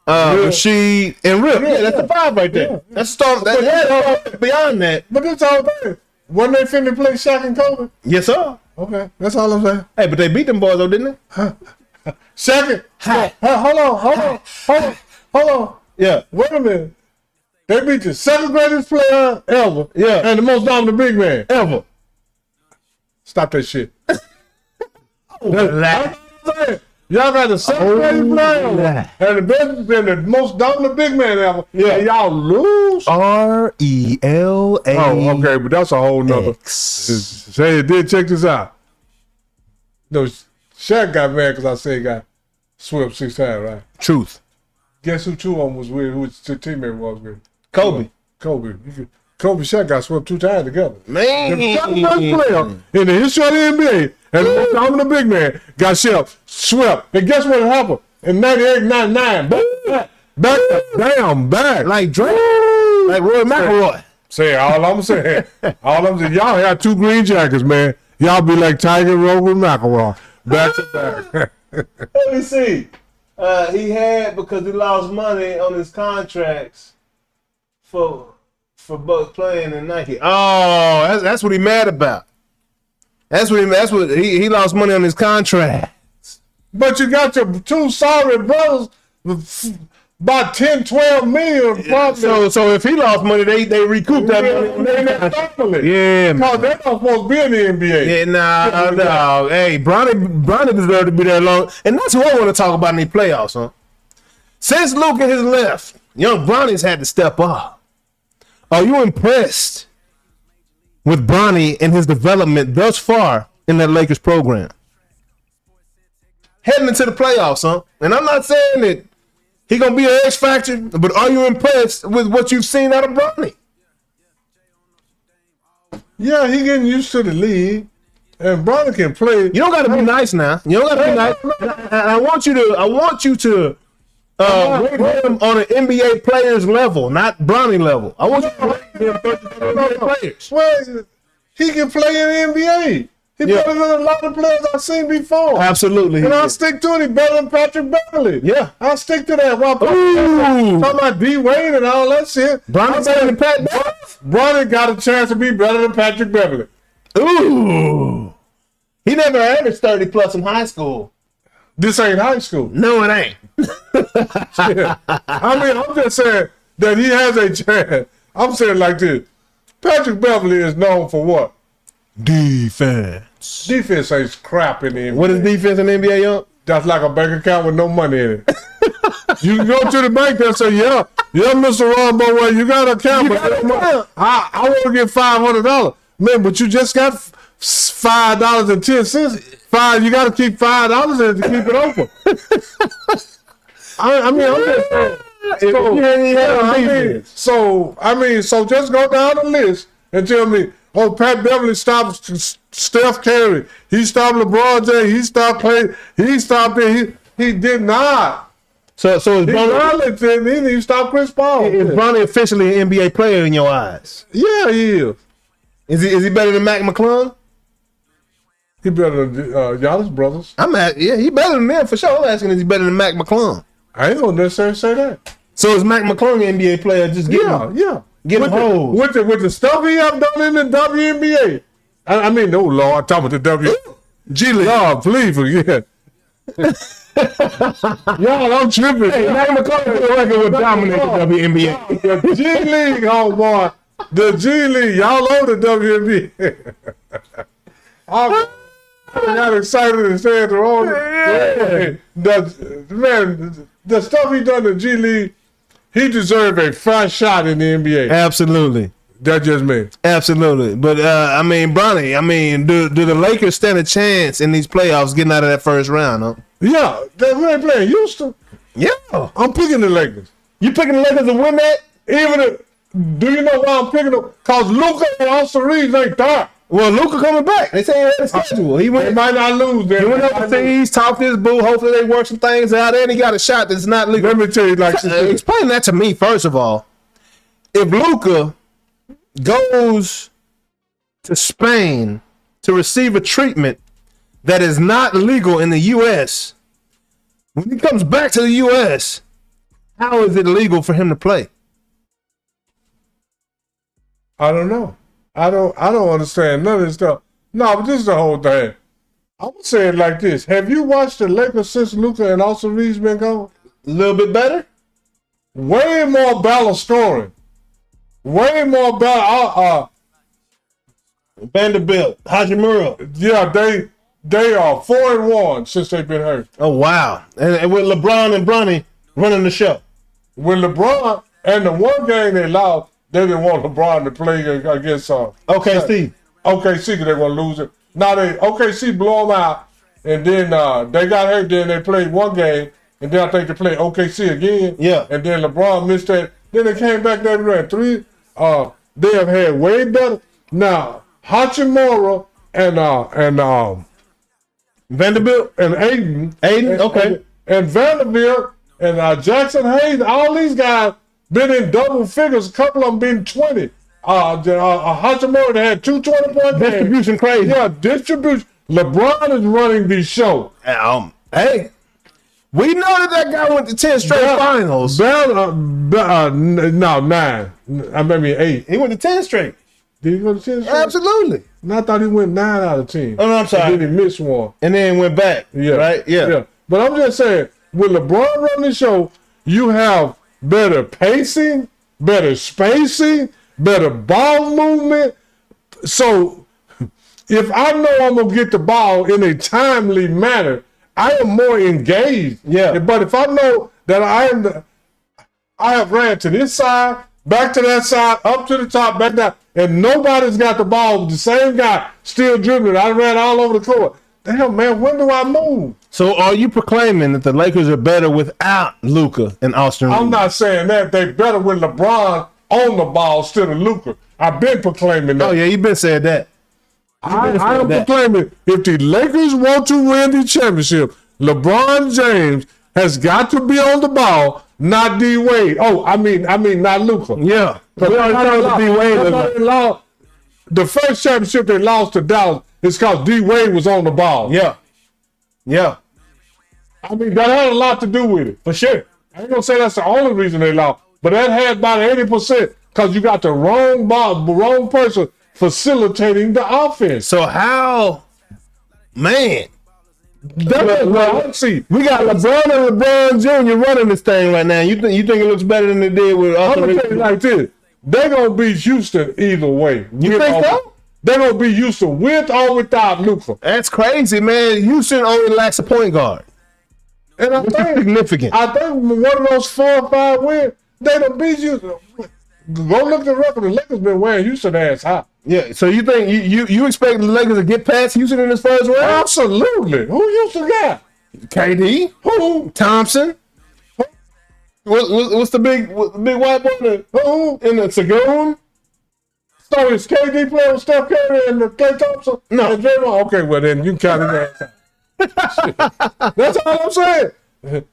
Rasheed, and Rip. Yeah, that's the five right there. Yeah. That's the beyond that. But that's all thing. When they finna play Shaq and Kobe? Yes, sir. Okay, that's all I'm saying. Hey, but they beat them boys though, didn't they? Second. Hold on. Yeah. Wait a minute. They beat the second greatest player ever. Yeah. And the most dominant big man Ever. Stop that shit. Relax. Y'all got the second greatest player and the best and the most dominant big man ever. Yeah. And y'all lose. RELA. Oh, okay, but that's a whole nother. Say it did. Check this out. No, Shaq got mad because I said he got swept 6 times, right? Truth. Guess who 2 of them was with? Who his teammate was with? Kobe. Kobe Shaq got swept 2 times together. Man. The second best player in the history of the NBA and the most dominant big man got swept. And guess what happened? In 98, 99, back. Like Drake. Like Roy McIlroy. Say all I'm saying. Y'all had 2 green jackets, man. Y'all be like Tiger, Rover, and McIlroy. Back to back. Let me see. He had, because he lost money on his contracts for both playing in Nike. Oh, that's what he mad about. That's what he lost money on his contract. But you got your 2 sorry brothers about 10, 12 million. Probably. So if he lost money, they recoup that money. Yeah, man. Because they're not supposed to be in the NBA. Yeah, no. Hey, Bronny deserved to be there long. And that's what I want to talk about in the playoffs, huh? Since Luka has left, young Bronny's had to step up. Are you impressed with Bronny and his development thus far in that Lakers program? Heading into the playoffs, huh? And I'm not saying that he gonna be an X factor, but are you impressed with what you've seen out of Bronny? Yeah, he getting used to the league, and Bronny can play. You don't got to be nice now. You don't got to be nice. I want you to rate him on an NBA players level, not Bronny level. I want you to rate him versus NBA players. Well, he can play in the NBA. He better than a lot of players I've seen before. Absolutely. And I'll stick to it. He better than Patrick Beverly. Yeah. I'll stick to that. While talking about D. Wade and all that shit. Bronny better than Pat Beverly? Bronny got a chance to be better than Patrick Beverly. Ooh. He never averaged 30 plus in high school. This ain't high school. No, it ain't. Yeah. I mean, I'm just saying that he has a chance. I'm saying like this. Patrick Beverly is known for what? Defense. Defense ain't crap in the NBA. What is defense in the NBA, young? That's like a bank account with no money in it. You can go to the bank and say, yeah, Mr. Ron Bowen, you got an account. I want to get $500. Man, but you just got $5.10. You got to keep $5 in it to keep it open. I mean, I'm just saying. So just go down the list and tell me, oh, Pat Beverly stopped Steph Curry. He stopped LeBron James. He stopped Clay. He stopped it. He did not. So is Bronny, he stopped Chris Paul. Is Bronny officially an NBA player in your eyes? Yeah, he is. Is he better than Mac McClung? He better than Giannis brothers. He better than them for sure. I'm asking, is he better than Mac McClung? I ain't gonna necessarily say that. So is Mac McClung an NBA player? Just get him. Get him hold. With the stuff he have done in the WNBA. I mean, oh Lord, I'm talking about the G League. Oh, please forget. Y'all, I'm tripping. Hey, Mac McClung for the record would dominate the WNBA. The G League, oh boy. The G League, y'all love the WNBA. I got excited and said the wrong. The stuff he done in the G League, he deserved a first shot in the NBA. Absolutely. That just me. Absolutely. But, Bronny, do the Lakers stand a chance in these playoffs getting out of that first round, huh? Yeah. They playing Houston. Yeah. I'm picking the Lakers. You picking the Lakers to win that? Do you know why I'm picking them? Because Luka and Austin Reeves ain't there. Well, Luka coming back. They say he had a schedule. They might not lose. He went overseas, talked his boo. Hopefully they work some things out. And he got a shot that's not legal. Let me tell you explain that to me, first of all. If Luka goes to Spain to receive a treatment that is not legal in the U.S., when he comes back to the U.S., how is it legal for him to play? I don't know. I don't understand none of this stuff. No, but this is the whole thing. I would say it like this. Have you watched the Lakers since Luka and Austin Reeves been gone? A little bit better? Way more balanced scoring. Way more balanced. Vanderbilt, Hachimura. Yeah, they are 4-1 since they've been hurt. Oh, wow. And with LeBron and Bronny running the show. With LeBron, and the one game they lost, they didn't want LeBron to play against OKC. OKC, because they're going to lose it. Now, OKC blow them out, and then they got hurt, then they played one game, and then I think they played OKC again. Yeah. And then LeBron missed that. Then they came back, they ran 3. They have had way better. Now, Hachimura and Vanderbilt and Aiden, okay. And Vanderbilt and Jackson Hayes, all these guys been in double figures. A couple of them been 20. Hachimura had 2 20-point games. Distribution crazy. Yeah, distribution. LeBron is running the show. Hey, we know that guy went to 10 straight finals. No, 9. Maybe 8. He went to 10 straight. Did he go to 10 straight? Absolutely. And I thought he went 9 out of 10. Oh, no, I'm sorry. And then he missed one. And then went back. Yeah. Right? Yeah. But I'm just saying, with LeBron running the show, you have better pacing, better spacing, better ball movement. So if I know I'm going to get the ball in a timely manner, I am more engaged. Yeah. But if I know that I have ran to this side, back to that side, up to the top, back down, and nobody's got the ball, the same guy still dribbling. I ran all over the court. Damn, man, when do I move? So are you proclaiming that the Lakers are better without Luka and Austin Reeves? I'm not saying that. They better with LeBron on the ball instead of Luka. I've been proclaiming that. Oh, yeah, you've been saying that. I am proclaiming if the Lakers want to win the championship, LeBron James has got to be on the ball, not D Wade. Oh, I mean not Luka. Yeah. We already know D Wade. The first championship they lost to Dallas is because D Wade was on the ball. Yeah. Yeah. I mean, that had a lot to do with it. For sure. I ain't gonna say that's the only reason they lost, but that had about 80% because you got the wrong ball, the wrong person facilitating the offense. So how, man, That's what I see. we got LeBron and LeBron Jr. running this thing right now. You think it looks better than it did with I'm Austin gonna Reeves? tell you like this: they're gonna beat Houston either way. You think so? They're gonna beat Houston with or without Luka. That's crazy, man. Houston only lacks a point guard. And I Which is think significant. one of those 4 or 5 wins, they done beat Houston. Go look at the record. The Lakers been wearing Houston ass high. Yeah, so you think you expect the Lakers to get past Houston in this first round? Absolutely. Who Houston got? KD, Who? Thompson. What's the big white boy Who? in the Sagoon? So is KD playing with Steph Curry and Klay Thompson? No. And Draymond? Okay, well then you can count his ass out. That's all I'm saying.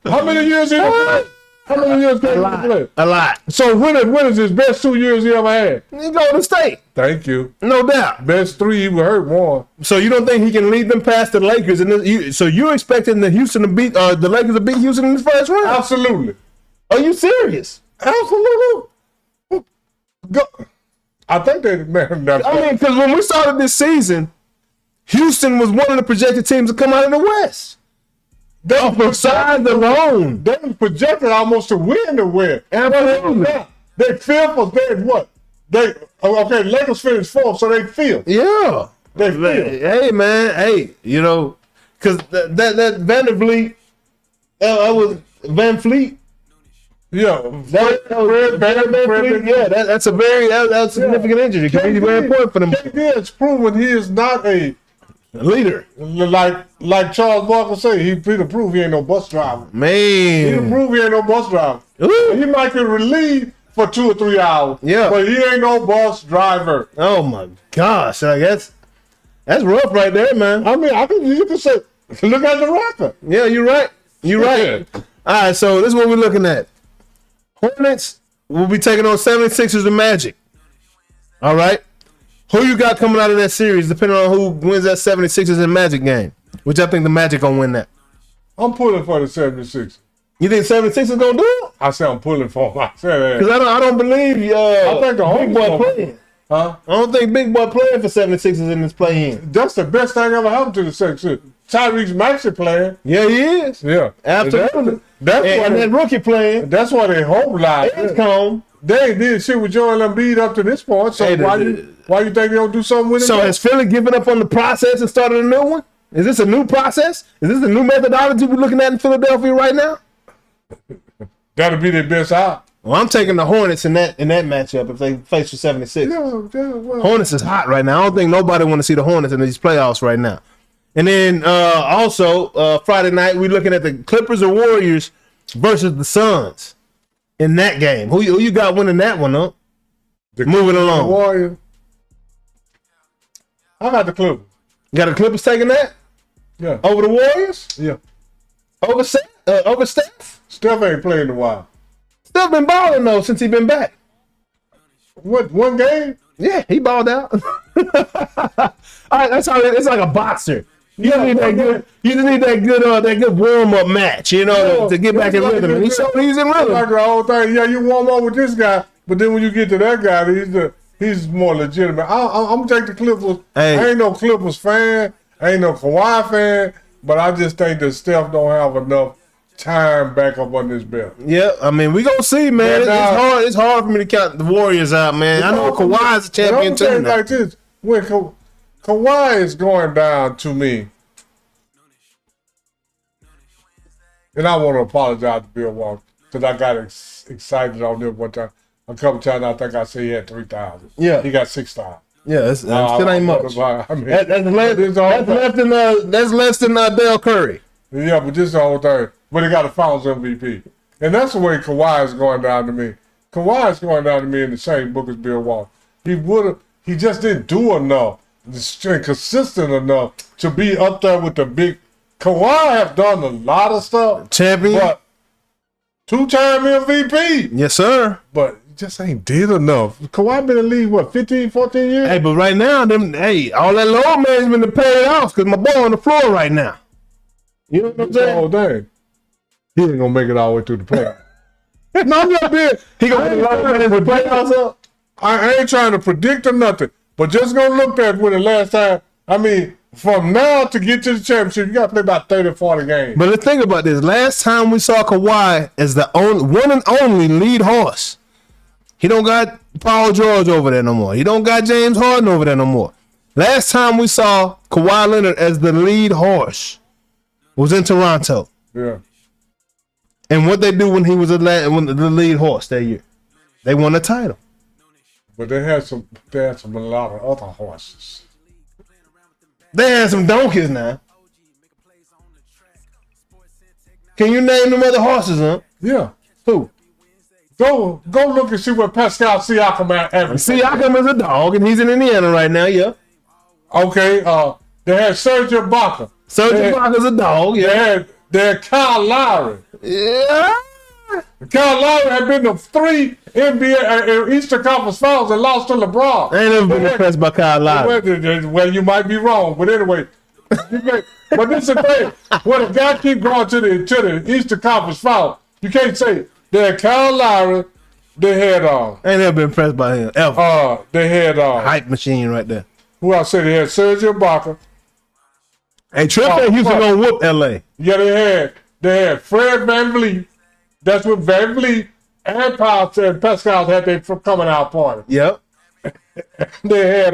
How many years he play? How many years KD play? A lot. So when is his best 2 years he ever had? You go to state, Thank you. no doubt. Best 3 he would hurt more. So you don't think he can lead them past the Lakers? So you're expecting the Houston to beat the Lakers to beat Houston in this first round? Absolutely. Are you serious? Absolutely. Go. I think they man. I mean, because when we started this season, Houston was one of the projected teams to come out of the West. For size alone. They was projected almost to win the West. Absolutely. They fifth. They what? Okay. Lakers finished 4th, so they fifth. Yeah. They fifth. Hey, man. Hey, because that Vandervliet, that was Van Fleet. Yeah. That's a that's a significant injury. It can be very important for them. KD has proven he is not a Leader. like Charles Barkley say. He proved he ain't no bus driver. He Man. proved he ain't no bus driver. Ooh. He might get relieved for 2 or 3 hours. Yeah. But he ain't no bus driver. Oh my gosh. That's rough right there, man. I mean, you can say, look at the record. Yeah, you're right. You're right. Yeah. All right, so this is what we're looking at. Hornets will be taking on 76ers and Magic. All right. Who you got coming out of that series, depending on who wins that 76ers and Magic game? Which I think the Magic going to win that. I'm pulling for the 76ers. You think 76ers going to do it? I say I'm pulling for them. I said that. Because I don't believe I think the Big Boy Hornets playing. Huh? I don't think Big Boy playing for 76ers in this play-in. That's the best thing ever happened to the 76ers. Tyreek Maxey playing. Yeah, he is. Yeah. Absolutely. That's and that rookie playing. That's why they hope live. They ain't did shit with Joel Embiid up to this point. So why you think they don't do something with him? So has Philly given up on the process and started a new one? Is this a new process? Is this a new methodology we're looking at in Philadelphia right now? That'll be their best out. Well, I'm taking the Hornets in that matchup if they face the 76. Well. Hornets is hot right now. I don't think nobody want to see the Hornets in these playoffs right now. And then also Friday night we're looking at the Clippers or Warriors versus the Suns in that game. Who you got winning that one, huh? Moving along. Warriors. I got the Clippers. You got the Clippers taking that? Yeah. Over the Warriors? Yeah. Over Steph? Steph ain't playing in a while. Steph been balling though since he been back. What, one game? Yeah, he balled out. All right, that's how it's like a boxer. You just need that good. You just need that good warm up match, to get back in rhythm. And he's in rhythm. Like the whole thing. Yeah, you warm up with this guy, but then when you get to that guy, he's more legitimate. I'm gonna take the Clippers. Hey. I ain't no Clippers fan. I ain't no Kawhi fan. But I just think that Steph don't have enough time back up on this belt. Yeah, I mean, we gonna see, man. It's hard for me to count the Warriors out, man. I know Kawhi is a champion too. Like this, when Kawhi is going down to me, and I want to apologize to Bill Walsh because I got excited on this one time. A couple times, I think I said he had 3,000. Yeah, he got 6,000. Yeah, that still ain't much. I mean, that's less than Dale Curry. Yeah, but this is the whole thing. But he got a Finals MVP, and that's the way Kawhi is going down to me. Kawhi is going down to me in the same book as Bill Walsh. He just didn't do enough, consistent enough to be up there with the big. Kawhi have done a lot of stuff, champion, but 2-time MVP. Yes, sir. But just ain't did enough. Kawhi been in the league, what, 15, 14 years? Hey, but right now, all that load management to pay it off because my boy on the floor right now. You know what I'm saying? Oh, dang. He ain't going to make it all the way through the playoffs. No, I'm not being. He going to the playoffs up. I ain't trying to predict or nothing, but just going to look at when the last time, I mean, from now to get to the championship, you got to play about 30 or 40 games. But let's think about this. Last time we saw Kawhi as the one and only lead horse. He don't got Paul George over there no more. He don't got James Harden over there no more. Last time we saw Kawhi Leonard as the lead horse was in Toronto. Yeah. And what they do when he was the lead horse that year? They won the title. But they had a lot of other horses. They had some donkeys now. Can you name them other horses, huh? Yeah. Who? Go look and see what Pascal Siakam averaged. Siakam is a dog, and he's in Indiana right now, yeah. Okay, they had Serge Ibaka. Serge Ibaka's a dog, yeah. They had Kyle Lowry. Yeah. Kyle Lowry had been to 3 NBA Eastern Conference Finals and lost to LeBron. I ain't never been impressed by Kyle Lowry. Well, you might be wrong, but anyway. But this is the thing. When a guy keep going to the Eastern Conference Finals, you can't say they had Kyle Lowry. They had I ain't never been impressed by him ever. They had hype machine right there. Who else said they had Serge Ibaka. Hey, Trip and Houston gonna whoop LA. Yeah, they had Fred VanVleet. That's what VanVleet and Pascal had their coming out party. Yep. They had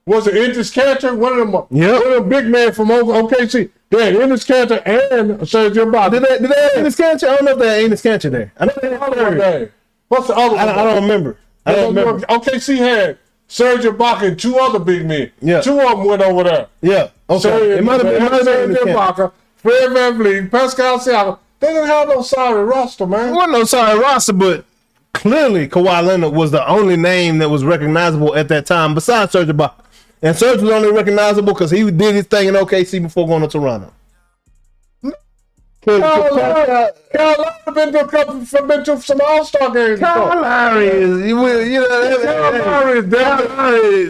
was it Ennis Cantor? One of them. Yep. One of them big man from OKC. They had Ennis Cantor and Serge Ibaka. Did they have Ennis Cantor? I don't know if they had Ennis Cantor there. I know they had What's the other one? I don't remember. OKC had Serge Ibaka and 2 other big men. Yeah. 2 of them went over there. Yeah. Okay. It might have been Serge Ibaka, Fred VanVleet, Pascal Siakam. They didn't have no sorry roster, man. It wasn't no sorry roster, but clearly Kawhi Leonard was the only name that was recognizable at that time besides Serge Ibaka. And Serge was only recognizable because he did his thing in OKC before going to Toronto. Kyle Lowry been to some All-Star games. Kyle Lowry is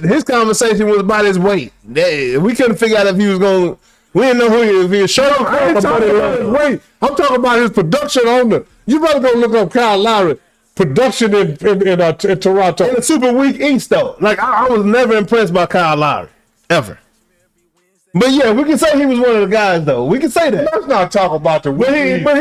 his conversation was about his weight. We couldn't figure out if he was going. We didn't know if he was short or I'm talking about his weight. I'm talking about his production on the. You better go look up Kyle Lowry production in Toronto. In the super weak East though. Like I was never impressed by Kyle Lowry ever. But yeah, we can say he was one of the guys, though. We can say that. Let's not talk about the weak. He's like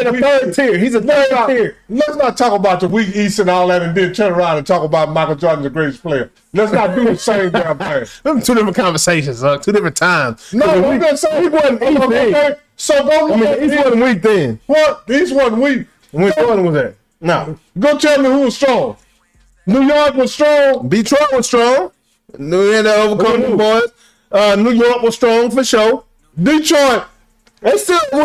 a third tier. He's a third tier. Let's not talk about the weak East and all that, and then turn around and talk about Michael Jordan, the greatest player. Let's not do the same damn thing. Them 2 different conversations, 2 different times. No, I'm gonna say he wasn't weak then. So go. East wasn't weak then. What? East wasn't weak. When Jordan was there. No. Go tell me who was strong. New York was strong. Detroit was strong. They had to overcome the boys. New York was strong for sure. Detroit. They still They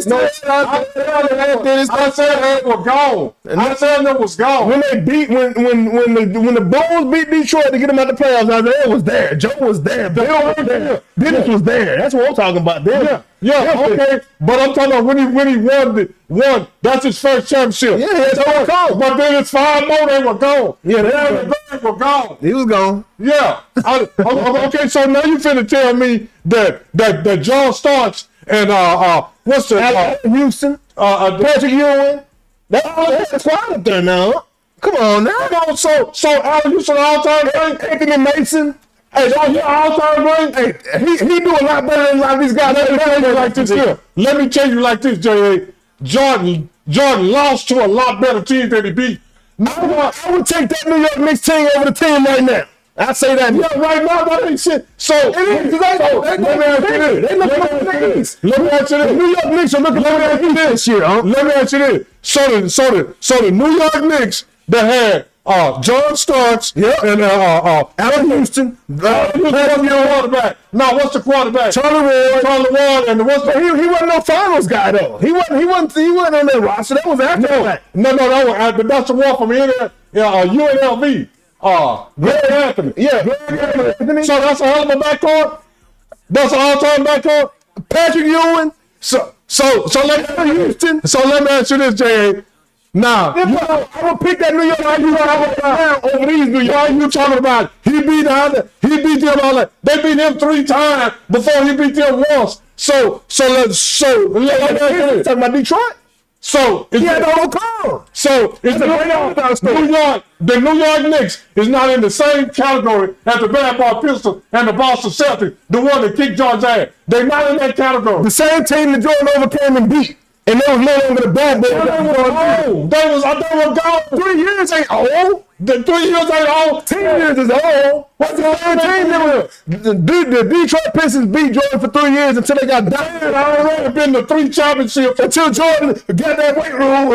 still I said they were gone. I said they was gone. When they beat when the Bulls beat Detroit to get them out the playoffs, Isaiah was there. Joe was there. Bill was there. Dennis was there. That's what I'm talking about. There. Yeah, okay. But I'm talking about when he won. That's his first championship. Yeah, that's all gone. But then it's 5 more. They were gone. Yeah, they were gone. He was gone. Yeah. Okay. So now you finna tell me that John Starks and what's the Houston, Patrick Ewing. That's fine up there now. Come on now. So Allen Houston all-time great. Anthony Mason. Hey, don't hear all-time great? Hey, he do a lot better than a lot of these guys. Let me tell you like this here. Let me tell you like this, J.A. Jordan lost to a lot better teams than he beat. I would take that New York Knicks team over the team right now. I say that. Yeah, right now, that ain't shit. So, let me ask you this. The New York Knicks are looking at this year, huh? Let me ask you this. So the New York Knicks that had John Starks and Allen Houston, quarterback. Now, what's the quarterback? Charlie Ward, and he wasn't no finals guy though. He wasn't on that roster. That was after that. No, but that's the one from UNLV. Greg Anthony. Yeah, Greg Anthony. So that's a hell of a backcourt. That's an all-time backcourt. Patrick Ewing. So let me ask you this, J.A. Now, I would pick that New York over these New York. You talking about he beat them all that. They beat him 3 times before he beat them once. So let me talking about Detroit. So he had to overcome. So it's the New York Knicks is not in the same category as the Bad Boy Pistons and the Boston Celtics, the one that kicked George's ass. They're not in that category. The same team that Jordan overcame and beat. And they was no longer the bad boys. They were gone. 3 years ain't old. The 3 years ain't old. 10 years is old. What's the other team that the Detroit Pistons beat Jordan for 3 years until they got down. I already been to 3 championships until Jordan got that weight room.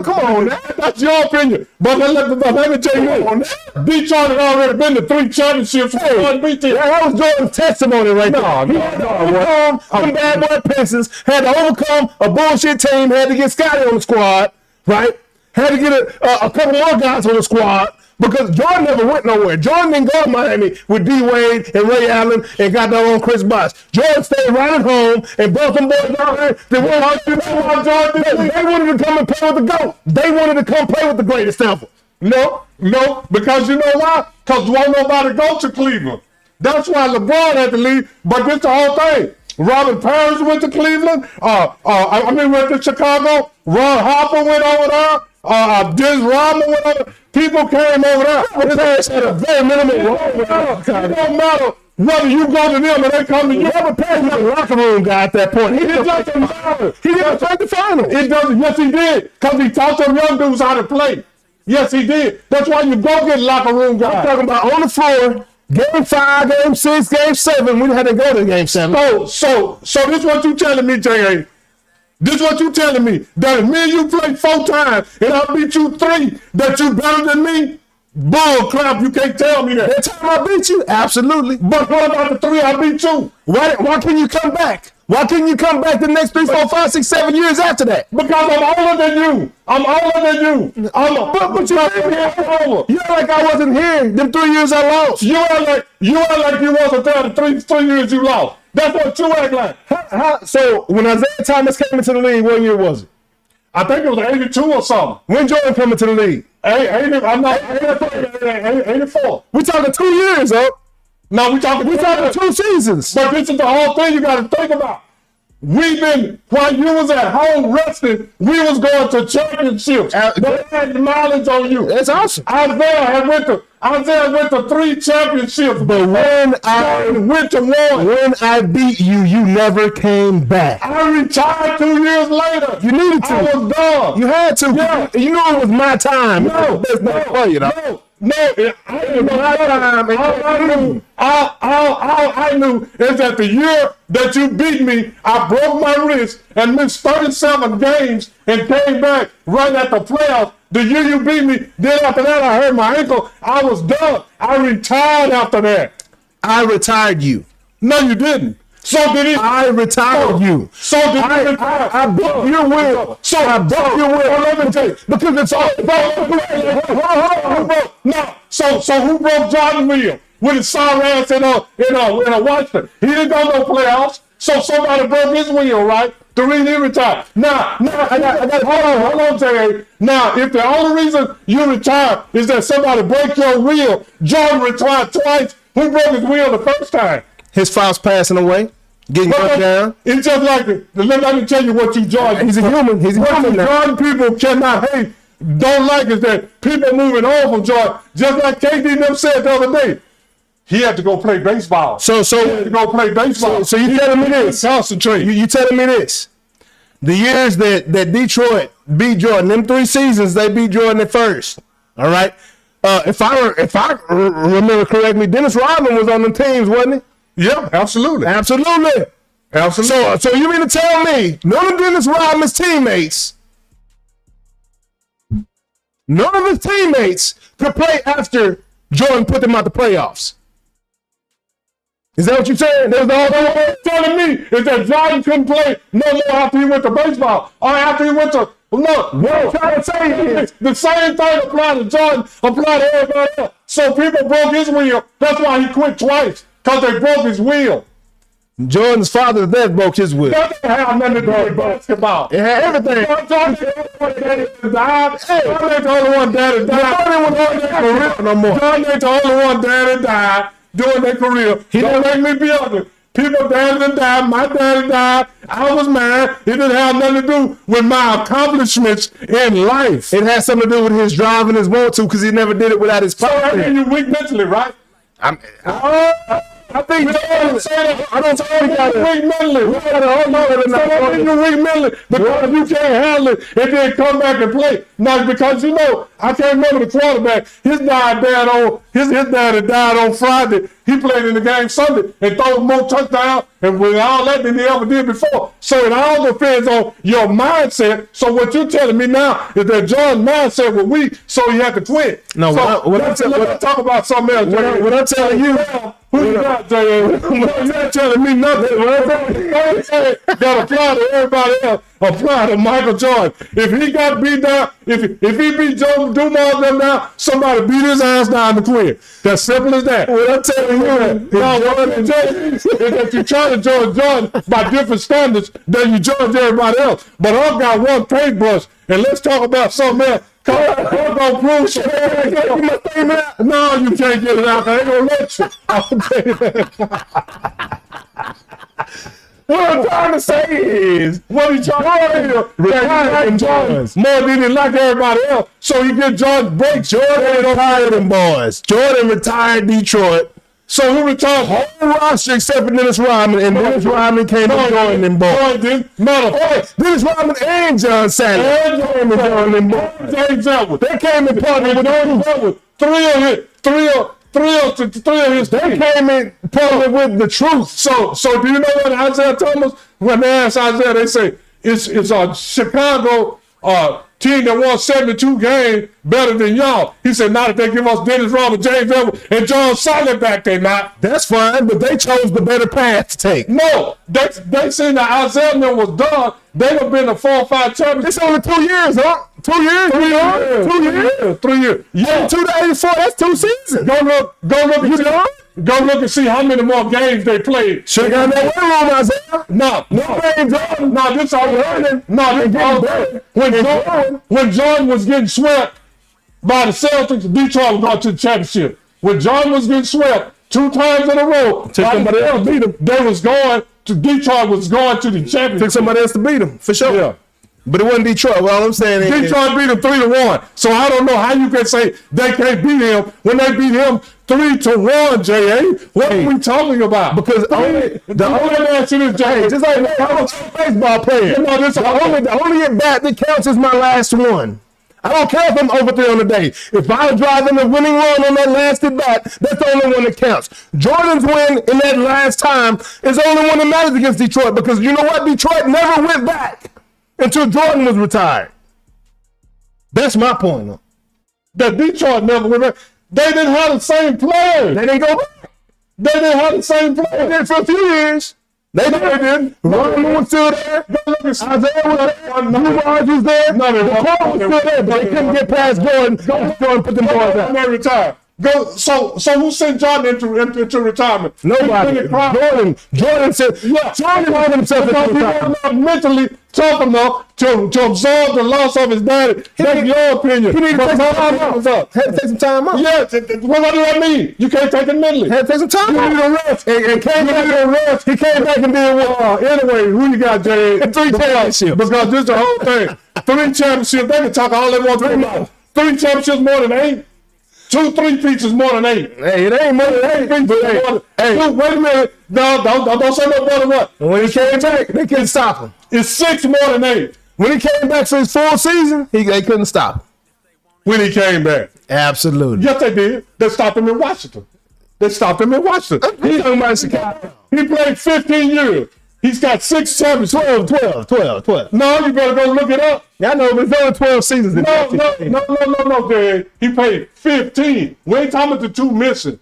Come on, man. That's your opinion. But let me tell you this. Detroit had already been to 3 championships. That was Jordan's testimony right there. He had to overcome some bad boy Pistons, had to overcome a bullshit team, had to get Scotty on the squad, right? Had to get a couple more guys on the squad because Jordan never went nowhere. Jordan didn't go to Miami with D. Wade and Ray Allen and got their own Chris Bosh. Jordan stayed right at home and brought them boys down there. They wanted to come and play with the GOAT. They wanted to come play with the greatest ever. No, because you know why? Because won't nobody go to Cleveland. That's why LeBron had to leave. But this the whole thing. Robert Parrish went to Cleveland. Went to Chicago. Ron Harper went over there. Dennis Rodman went over there. People came over there. Parrish had a very minimal role. It don't matter whether you go to them and they come to you. Robert Parrish was a locker room guy at that point. He didn't play the finals. It doesn't. Yes, he did. Because he taught them young dudes how to play. Yes, he did. That's why you go get locker room guys. I'm talking about on the floor. Game 5, Game 6, Game 7. We had to go to Game 7. So this what you telling me, J.A.? This what you telling me? That if me and you play 4 times and I beat you 3, that you better than me? Bull crap, you can't tell me that. That time I beat you? Absolutely. But what about the 3 I beat you? Why can you come back? Why couldn't you come back the next 3, 4, 5, 6, 7 years after that? Because I'm older than you. But you act like I wasn't here. Them 3 years I lost. You act like you wasn't there the 3 years you lost. That's what you act like. So when Isaiah Thomas came into the league, what year was it? I think it was 82 or something. When Jordan came into the league? 84. We talking 2 years, huh? No, we talking 2 seasons. But this is the whole thing you got to think about. While you was at home resting, we was going to championships. They had the mileage on you. That's awesome. Isaiah went to 3 championships. But when I went to 1. When I beat you, you never came back. I retired 2 years later. You needed to. I was done. You had to. Yeah. You knew it was my time. No, that's not for you, though. No, I knew is that the year that you beat me, I broke my wrist and missed 37 games and came back right at the playoffs. The year you beat me, then after that I hurt my ankle. I was done. I retired after that. I retired you. No, you didn't. So did he? I retired you. So did he? I broke your will. So I broke your will. Let me tell you, because it's all about. No. So who broke Jordan's will with his sorry ass in a Washington? He didn't go no playoffs. So somebody broke his will, right? The reason he retired. Now, hold on, J.A. Now, if the only reason you retired is that somebody broke your will, Jordan retired twice. Who broke his will the first time? His father's passing away, getting gunned down. It's just like, let me tell you what you Jordan. He's a human. He's a human now. Jordan people cannot hate don't like is that people moving on from Jordan. Just like KD them said the other day. He had to go play baseball. So he had to go play baseball. So you telling me this? Concentrate. You telling me this? The years that Detroit beat Jordan, them 3 seasons they beat Jordan at first. All right. If I remember correctly, Dennis Rodman was on them teams, wasn't he? Yeah, absolutely. Absolutely. So you mean to tell me none of Dennis Rodman's teammates, could play after Jordan put them out the playoffs? Is that what you're saying? That's all they're telling me is that Jordan couldn't play no more after he went to baseball or after he went to look. What I'm trying to say is the same thing applied to Jordan, applied to everybody else. So people broke his wheel. That's why he quit twice, because they broke his wheel. Jordan's father that broke his wheel. That didn't have nothing to do with basketball. It had everything. Jordan ain't the only one that died. Jordan ain't the only one that died during their career. Don't make me be ugly. People daddy died. My daddy died. I was married. It didn't have nothing to do with my accomplishments in life. It had something to do with his drive and his want to, because he never did it without his father. So that means you're weak mentally, right? I think I don't say you got weak mentally. You're weak mentally because you can't handle it and then come back and play. Now, because you know, I can't remember the quarterback. His daddy died on Friday. He played in the game Sunday and threw more touchdowns and with all that than he ever did before. So it all depends on your mindset. So what you're telling me now is that Jordan's mindset was weak, so he had to quit. No, so let's talk about something else. What I'm telling you, who you got, J.A.? You're not telling me nothing. Got to apply to everybody else. Apply to Michael Jordan. If he got beat down, if he beat Joe Dumars them down, somebody beat his ass down to quit. That's simple as that. What I'm telling you, is that you try to judge Jordan by different standards than you judge everybody else. But I've got one paintbrush, and let's talk about something else. I'm gonna prove something. No, you can't get it out. I ain't gonna let you. What I'm trying to say is, what he trying to do, retired Jordan more than he like everybody else, so he get Jordan breaks. Jordan retired them boys. Jordan retired Detroit. So who retired? Whole roster except for Dennis Rodman, and Dennis Rodman came and joined them boys. Dennis Rodman and John Sanders came and joined them boys. They came and partnered with three of his. They came in partnered with the truth. So do you know what Isaiah Thomas? When they asked Isaiah, they say it's a Chicago team that won 72 games better than y'all. He said, not if they give us Dennis Rodman, James Edwards, and John Solid back, they not. That's fine, but they chose the better path to take. No, they seen that Isaiah was done. They would have been a 4 or 5 champions. It's only 2 years, huh? 2 years? 3 years. 2 years. 3 years. Yeah. 2 to 84, that's 2 seasons. Go look and see how many more games they played. Should have got that one room, Isaiah. No, this all learning. When Jordan was getting swept by the Celtics, Detroit was going to the championship. When Jordan was getting swept 2 times in a row, somebody else beat him. Detroit was going to the championship. Took somebody else to beat him, for sure. Yeah. But it wasn't Detroit. Well, I'm saying Detroit beat him 3-1. So I don't know how you can say they can't beat him when they beat him 3-1, J.A. What are we talking about? Because the only answer is J.A. Just like I was a baseball player. The only at bat that counts is my last one. I don't care if I'm over 3 on the day. If I was driving a winning run on that last at bat, that's the only one that counts. Jordan's win in that last time is the only one that matters against Detroit, because you know what? Detroit never went back until Jordan was retired. That's my point, though. That Detroit never went back. They didn't have the same players. They didn't go back. They didn't have the same players. They did for a few years. They didn't. Rodman was still there. Isaiah was there. Dumars was there. The core was still there, but they couldn't get past Jordan. Jordan put them boys out. They retired. Go. So who sent Jordan into retirement? Nobody. Jordan said, Jordan wanted himself into retirement. Not mentally tough enough to absorb the loss of his daddy. That's your opinion. He needed to take some time out. Had to take some time out. Yeah, what do that mean? You can't take it mentally. Had to take some time out. You need a rest. And came back and rest. He came back and did what? Anyway, who you got, Jay? 3 championships. Because this is the whole thing. 3 championships. They can talk all they want to about. 3 championships more than 8. 2 3-peats is more than 8. Hey, it ain't more than 8. But Hey, wait a minute. No, don't say no more than what. When he came back, they couldn't stop him. It's 6 more than 8. When he came back for his full season, they couldn't stop him. When he came back. Absolutely. Yes, they did. They stopped him in Washington. He's talking about Chicago. He played 15 years. He's got 6 championships. 12. No, you better go look it up. Yeah, I know, but it's only 12 seasons. No, Jay. He played 15. We ain't talking about the 2 missing.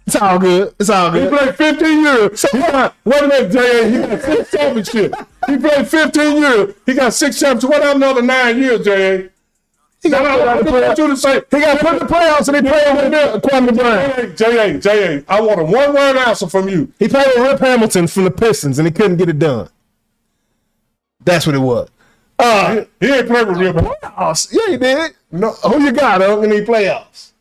It's all good. He played 15 years. Wait a minute, Jay. He got 6 championships. He played 15 years. He got 6 championships. What happened another 9 years, Jay? He got put in the playoffs and he played with Kwame Bryant. J.A., I want a one-word answer from you. He played with Rip Hamilton from the Pistons and he couldn't get it done. That's what it was. He ain't played with Rip Hamilton. Playoffs. Yeah, he did. No. Who you got in the playoffs?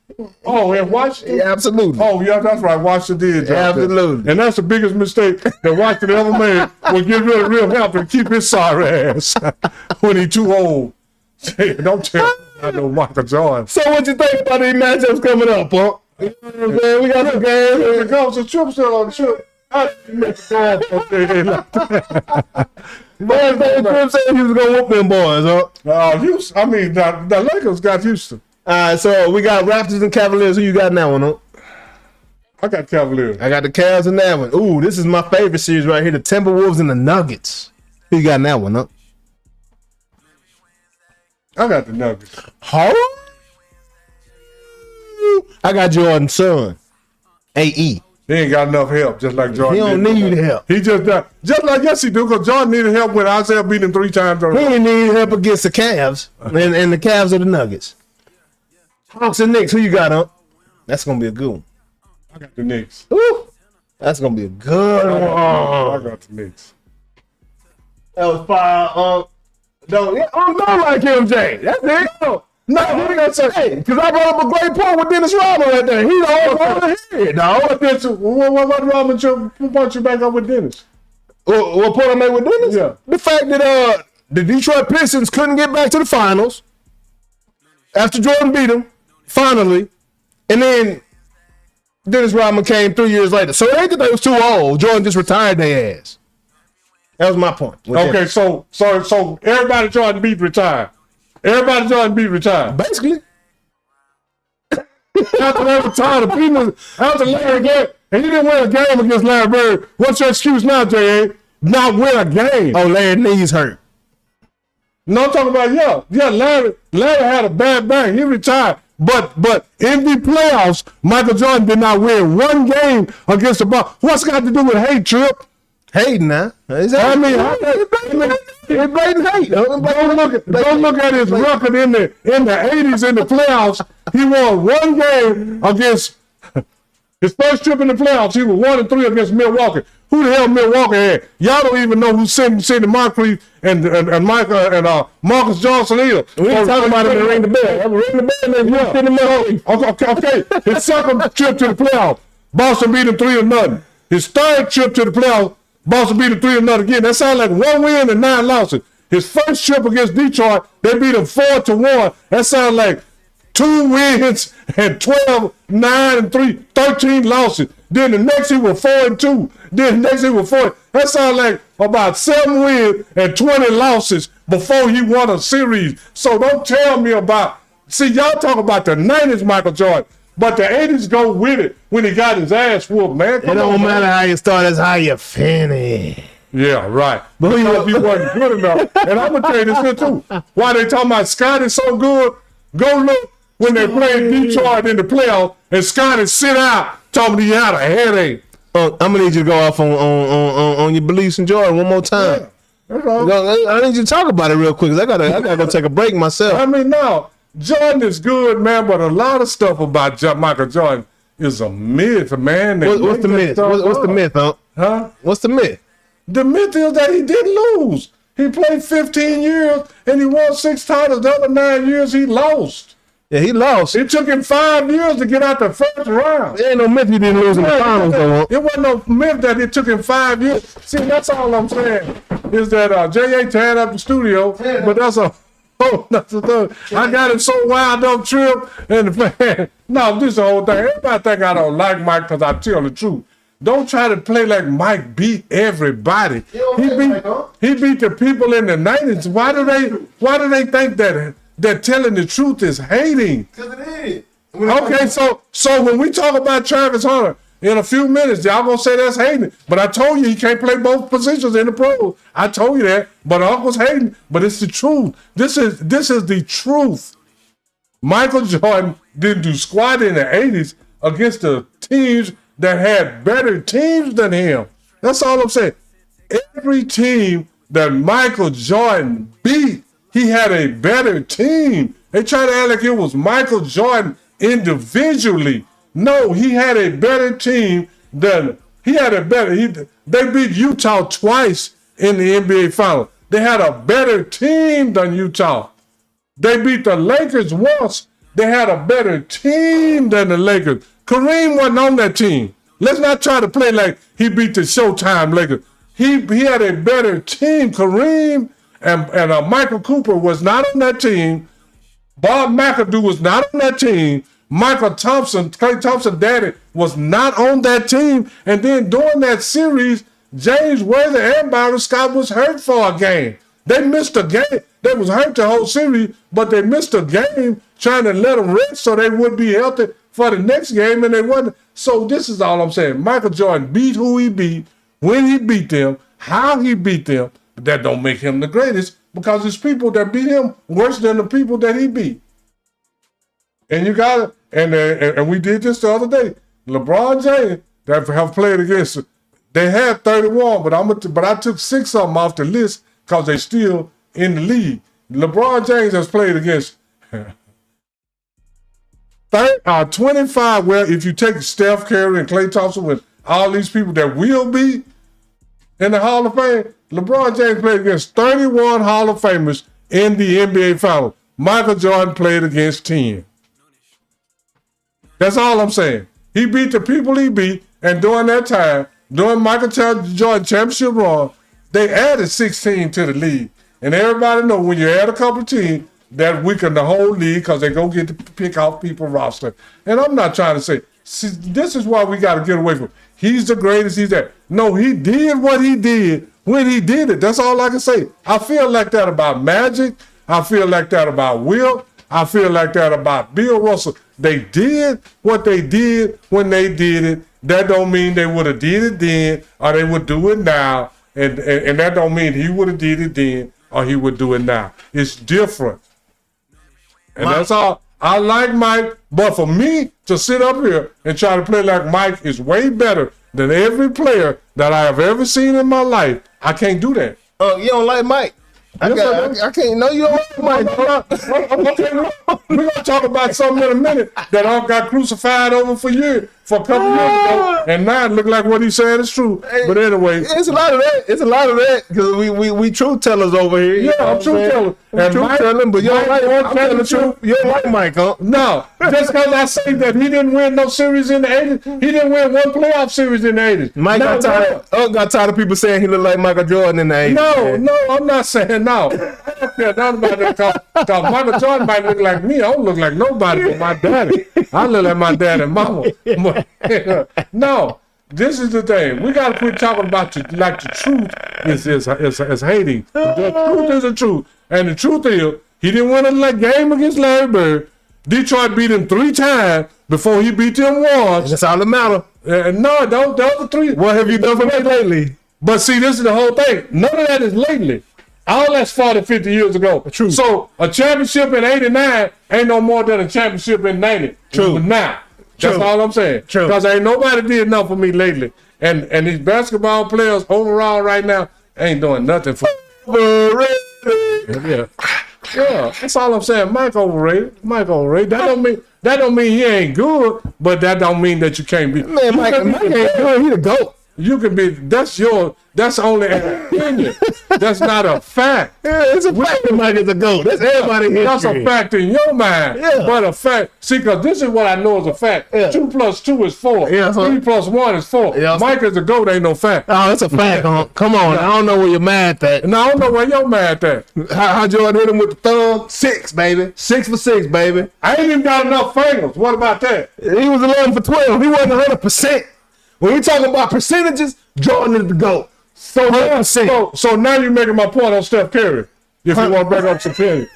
Oh, in Washington? Yeah, absolutely. Oh, yeah, that's right. Washington did. Absolutely. And that's the biggest mistake that Washington ever made, was get rid of Rip Hamilton and keep his sorry ass when he too old. Don't tell me I know Michael Jordan. So what you think about these matchups coming up, huh? You know what I'm saying? We got some games. If it goes to Trip still on the trip, I make the ball. Man, Trip said he was going to whoop them boys, huh? Houston. I mean, the Lakers got Houston. All right, so we got Raptors and Cavaliers. Who you got in that one, huh? I got Cavaliers. I got the Cavs in that one. Ooh, this is my favorite series right here. The Timberwolves and the Nuggets. Who you got in that one, huh? I got the Nuggets. Huh? I got Jordan's son, A.E. He ain't got enough help, just like Jordan. He don't need help. He just like yes he do, because Jordan needed help when Isaiah beat him 3 times. He didn't need help against the Cavs, and the Cavs are the Nuggets. Hawks and Knicks, who you got, huh? That's gonna be a good one. I got the Knicks. Ooh, that's gonna be a good one. I got the Knicks. That was fire. Don't like him, Jay. That's it. No, he gonna say, hey, because I brought up a great point with Dennis Rodman right there. He's all over here. No, what Rodman brought you back up with Dennis? What point I made with Dennis? Yeah. The fact that the Detroit Pistons couldn't get back to the finals after Jordan beat them, finally, and then Dennis Rodman came 3 years later. So it ain't that they was too old. Jordan just retired their ass. That was my point. Okay, so everybody Jordan beat retired. Everybody Jordan beat retired. Basically. After they retired, after Larry Bird, and you didn't win a game against Larry Bird. What's your excuse now, J.A.? Not win a game. Oh, Larry knees hurt. No, I'm talking about, yeah, Larry had a bad back. He retired. But in the playoffs, Michael Jordan did not win one game against the Bucks. What's got to do with hate, Trip? Hating now. It's blatant hate. Don't look at his record in the 80s in the playoffs. He won one game against his first trip in the playoffs. He was 1-3 against Milwaukee. Who the hell Milwaukee had? Y'all don't even know who Sidney Moncrief and Marcus Johnson is. We ain't talking about him to ring the bell. Ring the bell. Okay. His second trip to the playoffs, Boston beat him 3-0. His third trip to the playoffs, Boston beat him 3-0 again. That sounds like 1 win and 9 losses. His first trip against Detroit, they beat him 4-1. That sounds like 2 wins and 12, 9 and 3, 13 losses. Then the next he was 4-2. Then the next he was 4. That sounds like about 7 wins and 20 losses before he won a series. So don't tell me about. See, y'all talk about the 90s Michael Jordan. But the 80s go with it when he got his ass whooped, man. It don't matter how you start, it's how you finish. Yeah, right. But he wasn't good enough. And I'm going to tell you this here, too. Why they talking about Scotty so good, go look when they played Detroit in the playoffs and Scotty sit out talking he had a headache. I'm going to need you to go off on your beliefs in Jordan one more time. Yeah, that's all. I need you to talk about it real quick because I gotta go take a break myself. I mean, no. Jordan is good, man, but a lot of stuff about Michael Jordan is a myth, man. What's the myth? What's the myth, Huh? What's the myth? The myth is that he didn't lose. He played 15 years and he won 6 titles. The other 9 years he lost. Yeah, he lost. It took him 5 years to get out the first round. There ain't no myth he didn't lose in the finals, though. It wasn't no myth that it took him 5 years. See, that's all I'm saying is that J.A. tearing up the studio, but that's a that's a thing. I got him so wild up trip and man, no, this is the whole thing. Everybody think I don't like Mike because I tell the truth. Don't try to play like Mike beat everybody. He beat the people in the 90s. Why do they think that telling the truth is hating? Because it is. Okay, so when we talk about Travis Hunter in a few minutes, y'all gonna say that's hating. But I told you he can't play both positions in the pros. I told you that. But Uncle's hating. But it's the truth. This is the truth. Michael Jordan didn't do squat in the 80s against the teams that had better teams than him. That's all I'm saying. Every team that Michael Jordan beat, he had a better team. They try to act like it was Michael Jordan individually. No, he had a better team than they beat Utah twice in the NBA Finals. They had a better team than Utah. They beat the Lakers once. They had a better team than the Lakers. Kareem wasn't on that team. Let's not try to play like he beat the Showtime Lakers. He had a better team. Kareem and Michael Cooper was not on that team. Bob McAdoo was not on that team. Michael Thompson, Klay Thompson daddy, was not on that team. And then during that series, James Worthy and Byron Scott was hurt for a game. They missed a game. They was hurt the whole series, but they missed a game trying to let them rest so they would be healthy for the next game, and they wasn't. So this is all I'm saying. Michael Jordan beat who he beat, when he beat them, how he beat them. But that don't make him the greatest because there's people that beat him worse than the people that he beat. And you got it. And we did this the other day. LeBron James that have played against. They had 31, but I took 6 of them off the list because they still in the league. LeBron James has played against 25. Well, if you take Steph Curry and Klay Thompson with all these people that will be in the Hall of Fame, LeBron James played against 31 Hall of Famers in the NBA Finals. Michael Jordan played against 10. That's all I'm saying. He beat the people he beat, and during that time, during Michael Jordan championship run, they added 16 to the league. And everybody know when you add a couple of teams, that weaken the whole league because they go get to pick out people roster. And I'm not trying to say, see, this is why we got to get away from, he's the greatest, he's that. No, he did what he did when he did it. That's all I can say. I feel like that about Magic. I feel like that about Will. I feel like that about Bill Russell. They did what they did when they did it. That don't mean they would have did it then or they would do it now. And that don't mean he would have did it then or he would do it now. It's different. And that's all. I like Mike, but for me to sit up here and try to play like Mike is way better than every player that I have ever seen in my life. I can't do that. You don't like Mike? I can't. No, you don't like Mike. We're going to talk about something in a minute that I got crucified over for years, for a couple years ago, and now it look like what he said is true. But anyway. It's a lot of that. It's a lot of that because we truth tellers over here. Yeah, I'm truth teller. And truth telling, but you don't like telling the truth. You don't like Mike, huh? No, just because I say that he didn't win no series in the 80s, he didn't win one playoff series in the 80s. Mike got tired of people saying he looked like Michael Jordan in the 80s. No, I'm not saying no. I don't care nothing about that because Michael Jordan might look like me. I don't look like nobody but my daddy. I look like my dad and mama. No, this is the thing. We got to quit talking about the truth is hating. The truth is the truth. And the truth is, he didn't win a game against Larry Bird. Detroit beat him 3 times before he beat them once. That's all that matter. No, those are 3. What have you done for me lately? But see, this is the whole thing. None of that is lately. All that's 40, 50 years ago. True. So a championship in 89 ain't no more than a championship in 90. True. Now. That's all I'm saying. True. Because ain't nobody did enough for me lately. And these basketball players overall right now ain't doing nothing for me. Yeah. Yeah, that's all I'm saying. Mike overrated. Mike overrated. That don't mean he ain't good, but that don't mean that you can't be. Man, Mike ain't good. He the GOAT. You can be. That's only an opinion. That's not a fact. Yeah, it's a fact that Mike is the GOAT. That's everybody here. That's a fact in your mind. Yeah. But a fact. See, because this is what I know is a fact. Yeah. 2 + 2 is 4. Yeah, 3 + 1 is 4. Yeah, Mike is the GOAT, ain't no fact. Oh, that's a fact, huh? Come on. I don't know where you're mad at. And I don't know where you're mad at. How Jordan hit him with the thumb? 6, baby. 6 for 6, baby. I ain't even got enough fingers. What about that? He was 11 for 12. He wasn't 100%. When we talking about percentages, Jordan is the GOAT. So now you're making my point on Steph Curry. If you want to break up some percentage.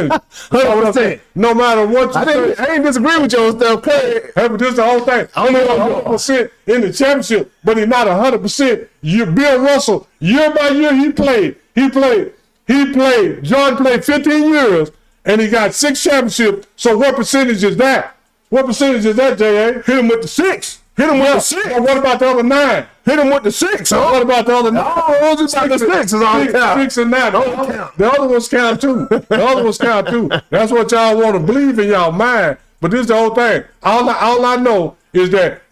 100%. No matter what you say. I ain't disagree with you on Steph Curry. Hey, but this is the whole thing. I don't know 100% in the championship, but he's not 100%. Bill Russell, year by year, he played. Jordan played 15 years, and he got 6 championships. So what percentage is that? What percentage is that, J.A.? Hit him with the 6. Hit him with the 6. Well, what about the other 9? Hit him with the 6, huh? What about the other 9? Oh, those are the 6 is all count. 6 and 9. The other ones count too. That's what y'all want to believe in y'all mind. But this is the whole thing. All I know is that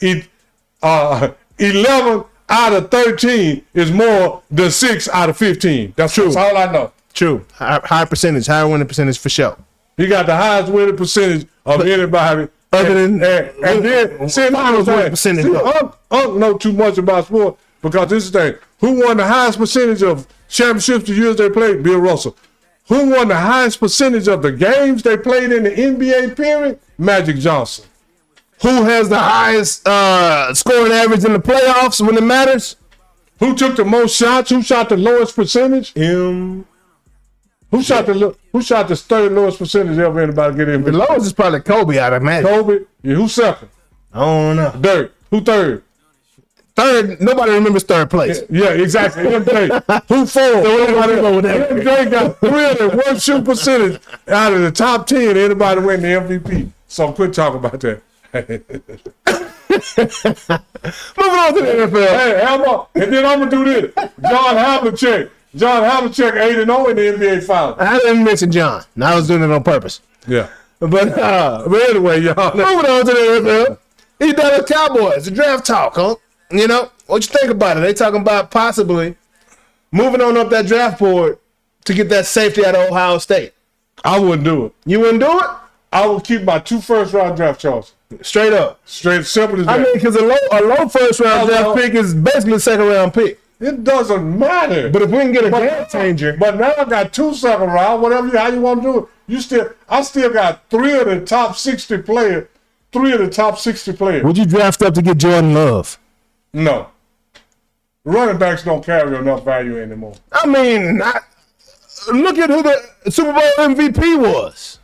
11 out of 13 is more than 6 out of 15. That's true. That's all I know. True. High percentage, higher winning percentage for sure. He got the highest winning percentage of anybody. Other than and then see, Unc know too much about sports because this is the thing. Who won the highest percentage of championships the years they played? Bill Russell. Who won the highest percentage of the games they played in the NBA period? Magic Johnson. Who has the highest scoring average in the playoffs when it matters? Who took the most shots? Who shot the lowest percentage? Him. Who shot the third lowest percentage ever anybody get in? The lowest is probably Kobe, I'd imagine. Kobe? Yeah, who's second? I don't know. Dirk. Who third? Third, nobody remembers third place. Yeah, exactly. MJ. Who fourth? MJ got 3 of the worst shooting percentage out of the top 10. Anybody win the MVP. So quit talking about that. Moving on to the NFL. Hey, and then I'm going to do this. John Havlicek 8-0 in the NBA Finals. I didn't mention John. I was doing it on purpose. Yeah. But anyway, y'all. Moving on to the NFL. He done with Cowboys. The draft talk, huh? You know, what you think about it? They talking about possibly moving on up that draft board to get that safety out of Ohio State. I wouldn't do it. You wouldn't do it? I would keep my 2 first-round draft choices. Straight up. Straight, simple as that. I mean, because a low first-round draft pick is basically a second-round pick. It doesn't matter. But if we can get a game changer. But now I got 2 second round, how you want to do it. I still got 3 of the top 60 players. 3 of the top 60 players. Would you draft up to get Jordan Love? No. Running backs don't carry enough value anymore. I mean, look at who the Super Bowl MVP was.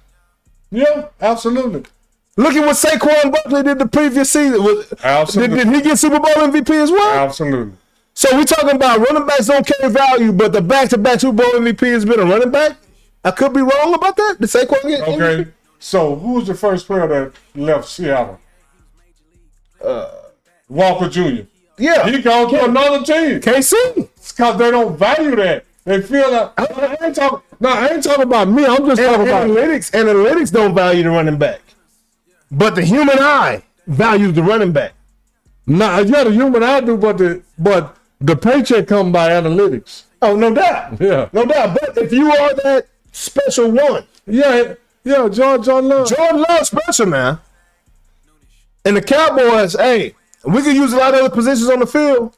Yeah, absolutely. Look at what Saquon Barkley did the previous season. Absolutely. Did he get Super Bowl MVP as well? Absolutely. So we talking about running backs don't carry value, but the back-to-back Super Bowl MVP has been a running back? I could be wrong about that. Did Saquon get Okay. MVP? So who was the first player that left Seattle? Walker Jr. Yeah. He gone to another team. KC. It's because they don't value that. They feel that. I ain't talking about me. I'm just talking about analytics. Analytics don't value the running back. But the human eye values the running back. Nah, yeah, the human eye do, but the paycheck come by analytics. Oh, no doubt. Yeah. No doubt. But if you are that special one. Yeah, Jordan Love. Jordan Love special, man. And the Cowboys, hey, we could use a lot of other positions on the field.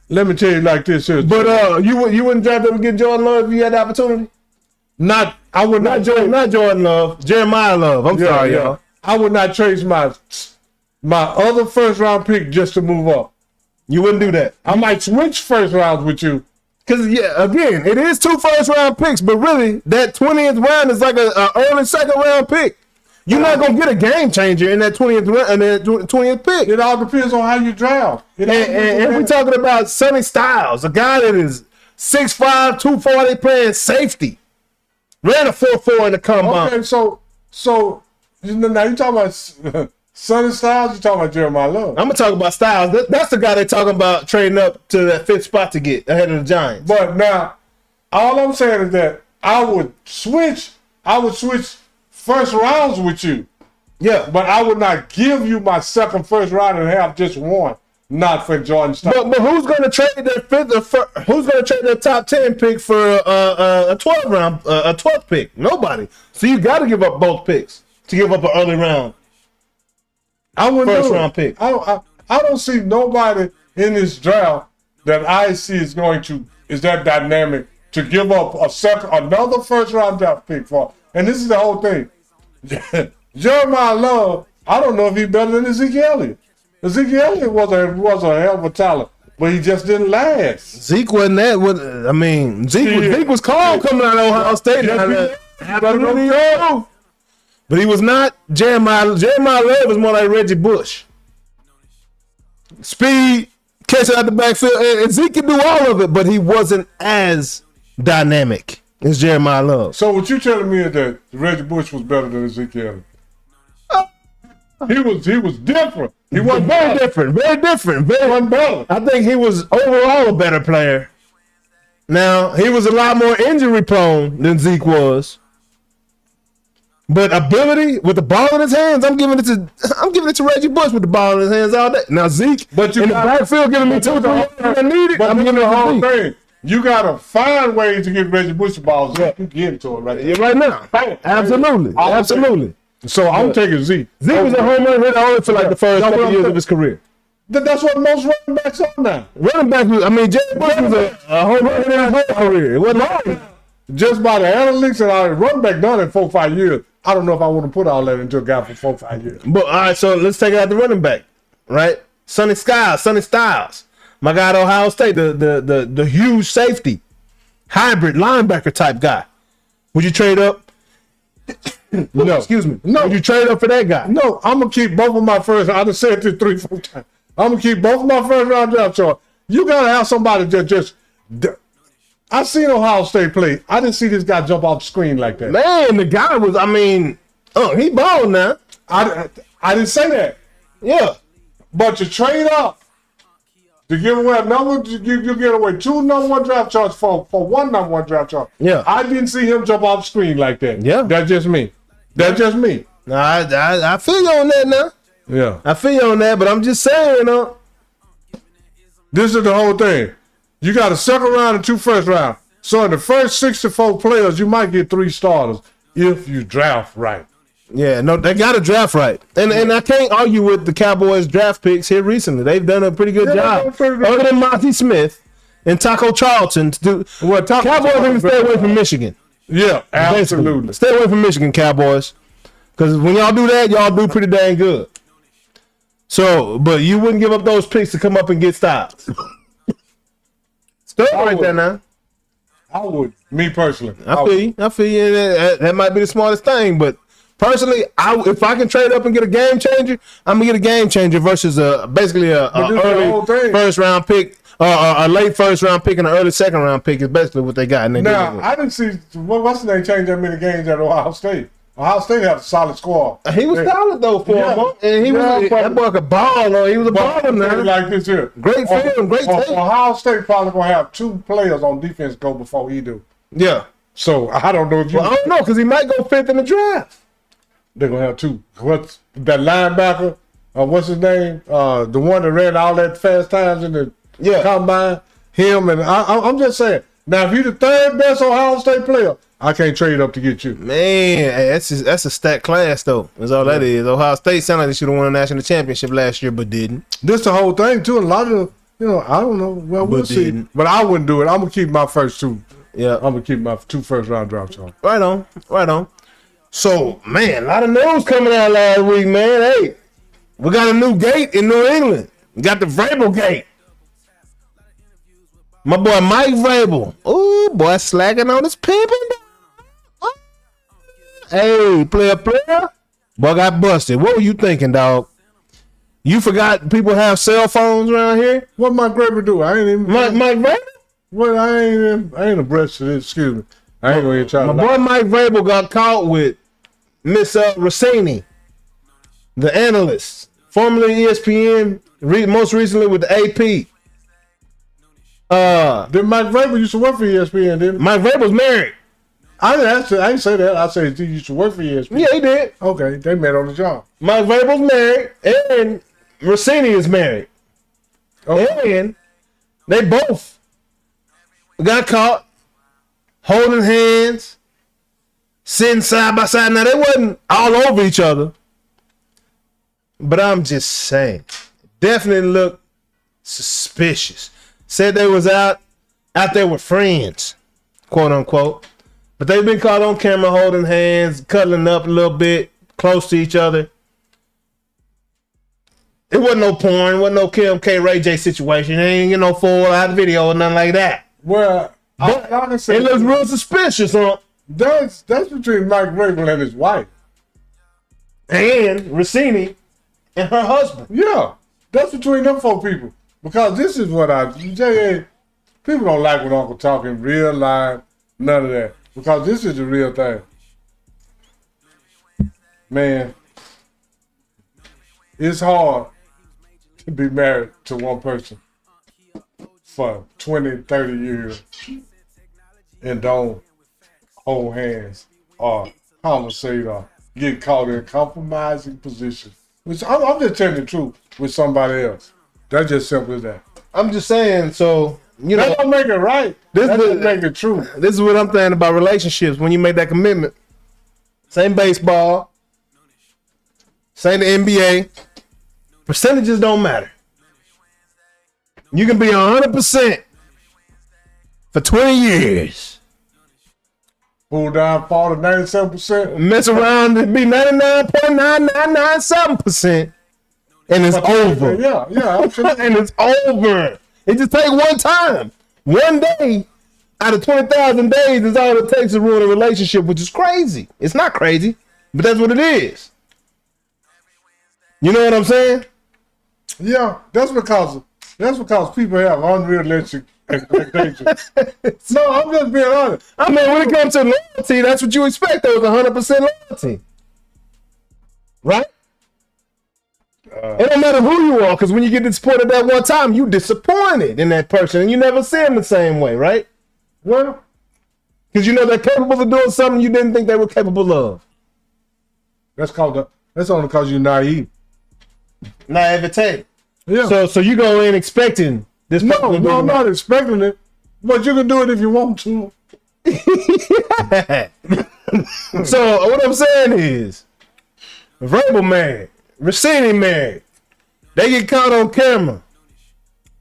Let me tell you like this here. But you wouldn't draft them to get Jordan Love if you had the opportunity? Not Jordan Love. Jeremiah Love. I'm sorry, y'all. I would not trade my other first round pick just to move up. You wouldn't do that. I might switch first rounds with you. Because, again, it is 2 first round picks, but really, that 20th round is like an early second round pick. You're not going to get a game changer in that 20th pick. It all depends on how you draft. And we're talking about Sonny Styles, a guy that is 6'5", 240, playing safety. Ran a 4.4 in the combine. Okay, so now you talking about Sonny Styles, you talking about Jeremiah Love. I'm going to talk about Styles. That's the guy they're talking about trading up to that 5th spot to get ahead of the Giants. But now, all I'm saying is that I would switch first rounds with you. Yeah, But I would not give you my second first round and have just one, not for Jordan Stockton. but who's gonna trade their who's gonna trade their top 10 pick for a 12th pick? Nobody. So you got to give up both picks to give up an early round. I wouldn't First do it. round pick. I don't see nobody in this draft that I see is that dynamic to give up another first round draft pick for. And this is the whole thing. Jeremiah Love, I don't know if he's better than Ezekiel Elliott. Ezekiel Elliott was a hell of a talent, but he just didn't last. Zeke wasn't that. Zeke was calm coming out of Ohio State. But he was not Jeremiah. Jeremiah Love was more like Reggie Bush. Speed, catching out the backfield. And Zeke could do all of it, but he wasn't as dynamic as Jeremiah Love. So what you telling me is that Reggie Bush was better than Ezekiel Elliott? He was different. He wasn't Very different. wasn't better. I think he was overall a better player. Now, he was a lot more injury prone than Zeke was. But ability with the ball in his hands, I'm giving it to Reggie Bush with the ball in his hands all day. Now Zeke But you in the backfield giving me 2 or 3 I need it. But I'm giving it the to whole Zeke. thing. You gotta find ways to get Reggie Bush the ball. So you give it to him right there. Yeah, right now. Absolutely. Absolutely. So I'm taking Zeke. Zeke was a home run hitter only for like the first couple years of his career. That's what most running backs are now. Running back Jerry Bush was a home run hitter in his whole career. It wasn't long. Just by the analytics and our running back done in 4 or 5 years. I don't know if I want to put all that into a guy for 4 or 5 years. But all right, so let's take it out the running back, right? Sonny Styles, my guy at Ohio State, the huge safety, hybrid linebacker type guy. Would you trade up? No. Excuse me. No. Would you trade up for that guy? No, I'm going to keep both of my first. I just said this 3 or 4 times. I'm going to keep both of my first round draft choice. You got to have somebody that just. I seen Ohio State play. I didn't see this guy jump off the screen like that. Man, the guy was, he balled now. I didn't say that. Yeah. But you trade up to give away you get away 2 number 1 draft choices for 1 number 1 draft choice. Yeah. I didn't see him jump off the screen like that. Yeah. That's just me. Nah, I feel you on that now. Yeah. I feel you on that, but I'm just saying, This is the whole thing. You got a second round and 2 first round. So in the first 64 players, you might get 3 starters if you draft right. Yeah, no, they got to draft right. And I can't argue with the Cowboys draft picks here recently. They've done a pretty good job. Other than Monty Smith and Taco Charlton to do. Well, Cowboys need to stay away from Michigan. Yeah, absolutely. Basically. Stay away from Michigan, Cowboys. Because when y'all do that, y'all do pretty dang good. So, but you wouldn't give up those picks to come up and get Styles. Stop right there now. I would. Me personally. I feel you. That might be the smartest thing, but personally, if I can trade up and get a game changer, I'm gonna get a game changer versus basically a early first round pick, a late first round pick and an early second round pick is basically what they got. Now I didn't see what's the name change that many games at Ohio State. Ohio State had a solid squad. He was solid though for him, and he was that boy could ball. He was a baller now. Like this here, great film, great tape. Ohio State probably gonna have 2 players on defense go before he do. Yeah. So I don't know if you. Well, I don't know because he might go 5th in the draft. They're gonna have 2. What's that linebacker? What's his name? The one that ran all that fast times in the combine. Him and I'm just saying. Now, if you're the 3rd best Ohio State player, I can't trade up to get you. Man, that's a stacked class though. That's all that is. Ohio State sounded like they should have won a national championship last year, but didn't. This the whole thing too. A lot of I don't know. Well, we'll see. But I wouldn't do it. I'm gonna keep my first 2. Yeah, I'm gonna keep my 2 first round draft choices. Right on. So, man, a lot of news coming out last week, man. Hey, we got a new gate in New England. We got the Vrabel gate. My boy Mike Vrabel. Ooh, boy, slacking on his pimping. Hey, player. Boy got busted. What were you thinking, dog? You forgot people have cell phones around here? What Mike Vrabel do? I ain't even. Mike Vrabel? Well, I ain't abreast to this. Excuse me. I ain't gonna even try. My boy Mike Vrabel got caught with Miss Rossini, the analyst, formerly ESPN, most recently with the AP. Then Mike Vrabel used to work for ESPN, didn't he? Mike Vrabel's married. I didn't say that. I said he used to work for ESPN. Yeah, he did. Okay, they met on the job. Mike Vrabel's married, and Rossini is married. Okay. And they both got caught holding hands, sitting side by side. Now, they wasn't all over each other, but I'm just saying, definitely looked suspicious. Said they was out there with friends, quote unquote. But they've been caught on camera holding hands, cuddling up a little bit, close to each other. It wasn't no porn, wasn't no Kim K. Ray J situation. It ain't no full out video or nothing like that. Well, But like I said, it looks real suspicious, huh? that's between Mike Vrabel and his wife. And Rossini and her husband. Yeah, that's between them 4 people. Because this is what people don't like when Uncle talking real live, none of that. Because this is the real thing. Man, it's hard to be married to one person for 20, 30 years and don't hold hands or conversate or get caught in a compromising position. Which I'm just telling the truth with somebody else. That's just simple as that. I'm just saying, so, you know. That don't make it right. That don't make it true. This is what I'm saying about relationships when you make that commitment. Same baseball. Same the NBA. Percentages don't matter. You can be 100% for 20 years. Pull down 40, 97%. Mess around and be 99.9997%. And it's over. Yeah. And it's over. It just takes one time. One day out of 20,000 days is all it takes to ruin a relationship, which is crazy. It's not crazy, but that's what it is. You know what I'm saying? Yeah, that's because people have unrealistic expectations. No, I'm just being honest. I mean, when it comes to loyalty, that's what you expect. There was 100% loyalty. Right? It don't matter who you are, because when you get disappointed that one time, you disappointed in that person, and you never see them the same way, right? Well, because you know they're capable of doing something you didn't think they were capable of. That's only because you're naive. Naivete. Yeah. So you go in expecting this. No, I'm not expecting it, but you can do it if you want to. So what I'm saying is, Vrabel married, Rossini married. They get caught on camera.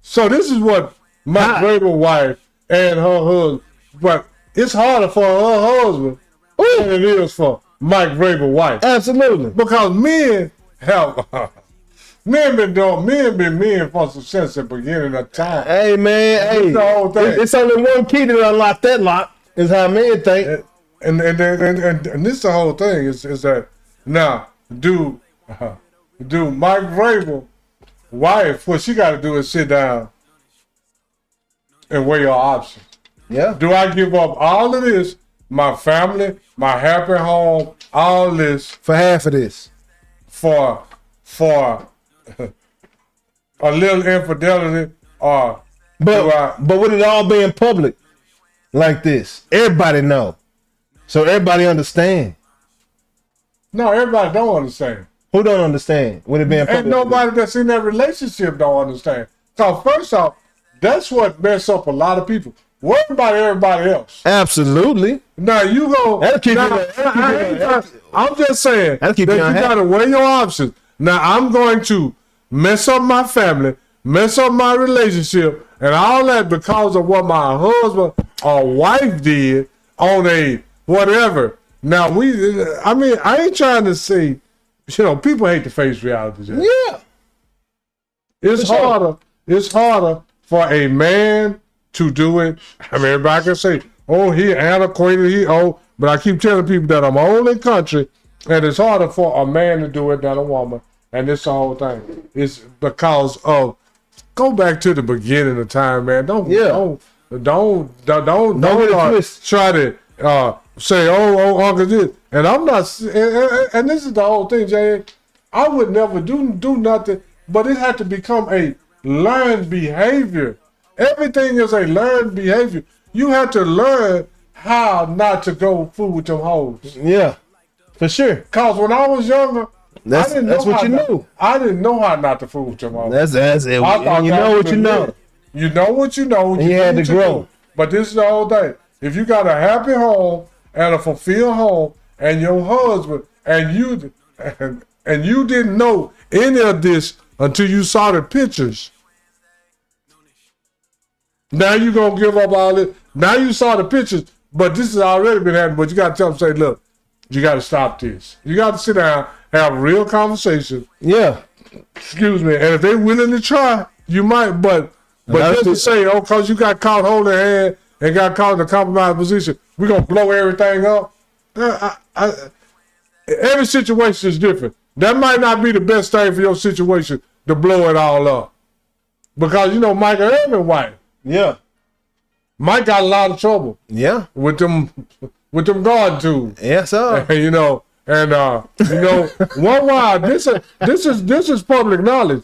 So this is what Mike Vrabel's wife and her husband. But it's harder for her husband than it is for Mike Vrabel's wife. Absolutely. Because men been men for since the beginning of time. Hey man, The whole thing. It's only one key to unlock that lock. Is how men think. And this the whole thing is that now do Mike Vrabel wife, what she got to do is sit down and weigh her options. Yeah. Do I give up all of this, my family, my happy home, all this For half of this. for a little infidelity, or But would it all be in public like this? Everybody know. So everybody understand. No, everybody don't understand. Who don't understand? Would it be in public? Ain't nobody that's in that relationship don't understand. So first off, that's what mess up a lot of people. Worry about everybody else. Absolutely. Now you go. That'll keep now, you. I'm just saying That'll that keep you you unhappy. got to weigh your options. Now I'm going to mess up my family, mess up my relationship, and all that because of what my husband or wife did on a whatever. Now I ain't trying to say, people hate to face reality. Jack. Yeah. It's harder. It's harder for a man to do it. I mean, everybody can say, "Oh, he antiquated, but I keep telling people that I'm old in country, and it's harder for a man to do it than a woman. And this the whole thing. It's because of go back to the beginning of time, man. Don't try to say, oh, Uncle this. And I'm not. And this is the whole thing, Jay. I would never do nothing, but it had to become a learned behavior. Everything is a learned behavior. You have to learn how not to go fool with them hoes. Yeah, for sure. Cause when I was younger, That's what you knew. I didn't know how not to fool with them hoes. That's it. And you know what you know. You know what you know. And you had to grow. But this is the whole thing. If you got a happy home and a fulfilled home, and your husband and you didn't know any of this until you saw the pictures. Now you gonna give up all this. Now you saw the pictures, but this has already been happening. But you gotta tell them, say, look, you gotta stop this. You gotta sit down, have a real conversation. Yeah. Excuse me. And if they're willing to try, you might. But just to say, oh, cause you got caught holding hand and got caught in a compromised position, we're gonna blow everything up. Every situation is different. That might not be the best thing for your situation to blow it all up. Because, you know, Michael Irvin's wife. Yeah. Mike got a lot of trouble. Yeah. With them garden tools. Yes, sir. You know, and one while this is public knowledge.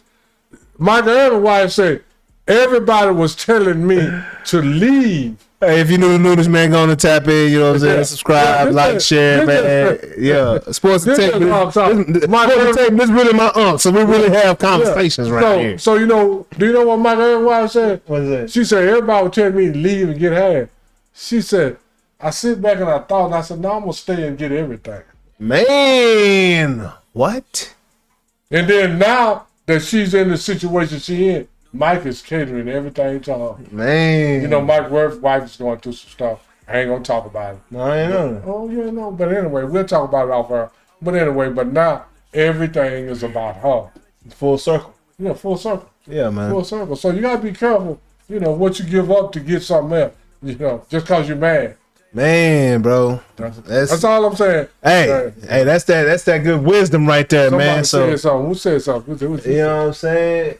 Michael Irvin's wife said everybody was telling me to leave. Hey, if you knew the Noonish, man, go on and tap in, you know what I'm saying? Subscribe, like, share, man. Yeah. Sports and Tech. This really my aunt, so we really have conversations right here. So, you know, do you know what Michael Irvin's wife said? What is that? She said, everybody was telling me to leave and get half. She said, I sit back and I thought, and I said, no, I'm going to stay and get everything. Man, what? And then now that she's in the situation she's in, Mike is catering everything to her. Man. You know, Mike Worth's wife is going through some stuff. I ain't going to talk about it. No, I ain't know that. Oh, yeah, no. But anyway, we'll talk about it off her. But anyway, but now everything is about her. Full circle. Yeah, full circle. Yeah, man. Full circle. So you got to be careful, you know, what you give up to get something else. You know, just because you're mad. Man, bro. That's all I'm saying. Hey, that's that good wisdom right there, man. Somebody said something. Who said something? Who you know what I'm saying?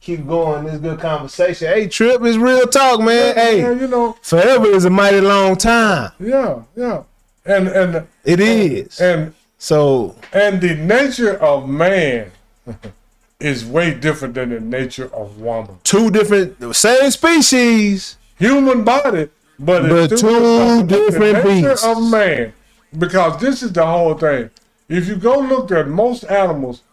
Keep going. This good conversation. Hey, Trip, is real talk, man. Hey, you know, forever is a mighty long time. Yeah. And it is. And the nature of man is way different than the nature of woman. Two different, same species, human body, but it's two different beasts. The nature of man, because this is the whole thing. If you go look at most animals,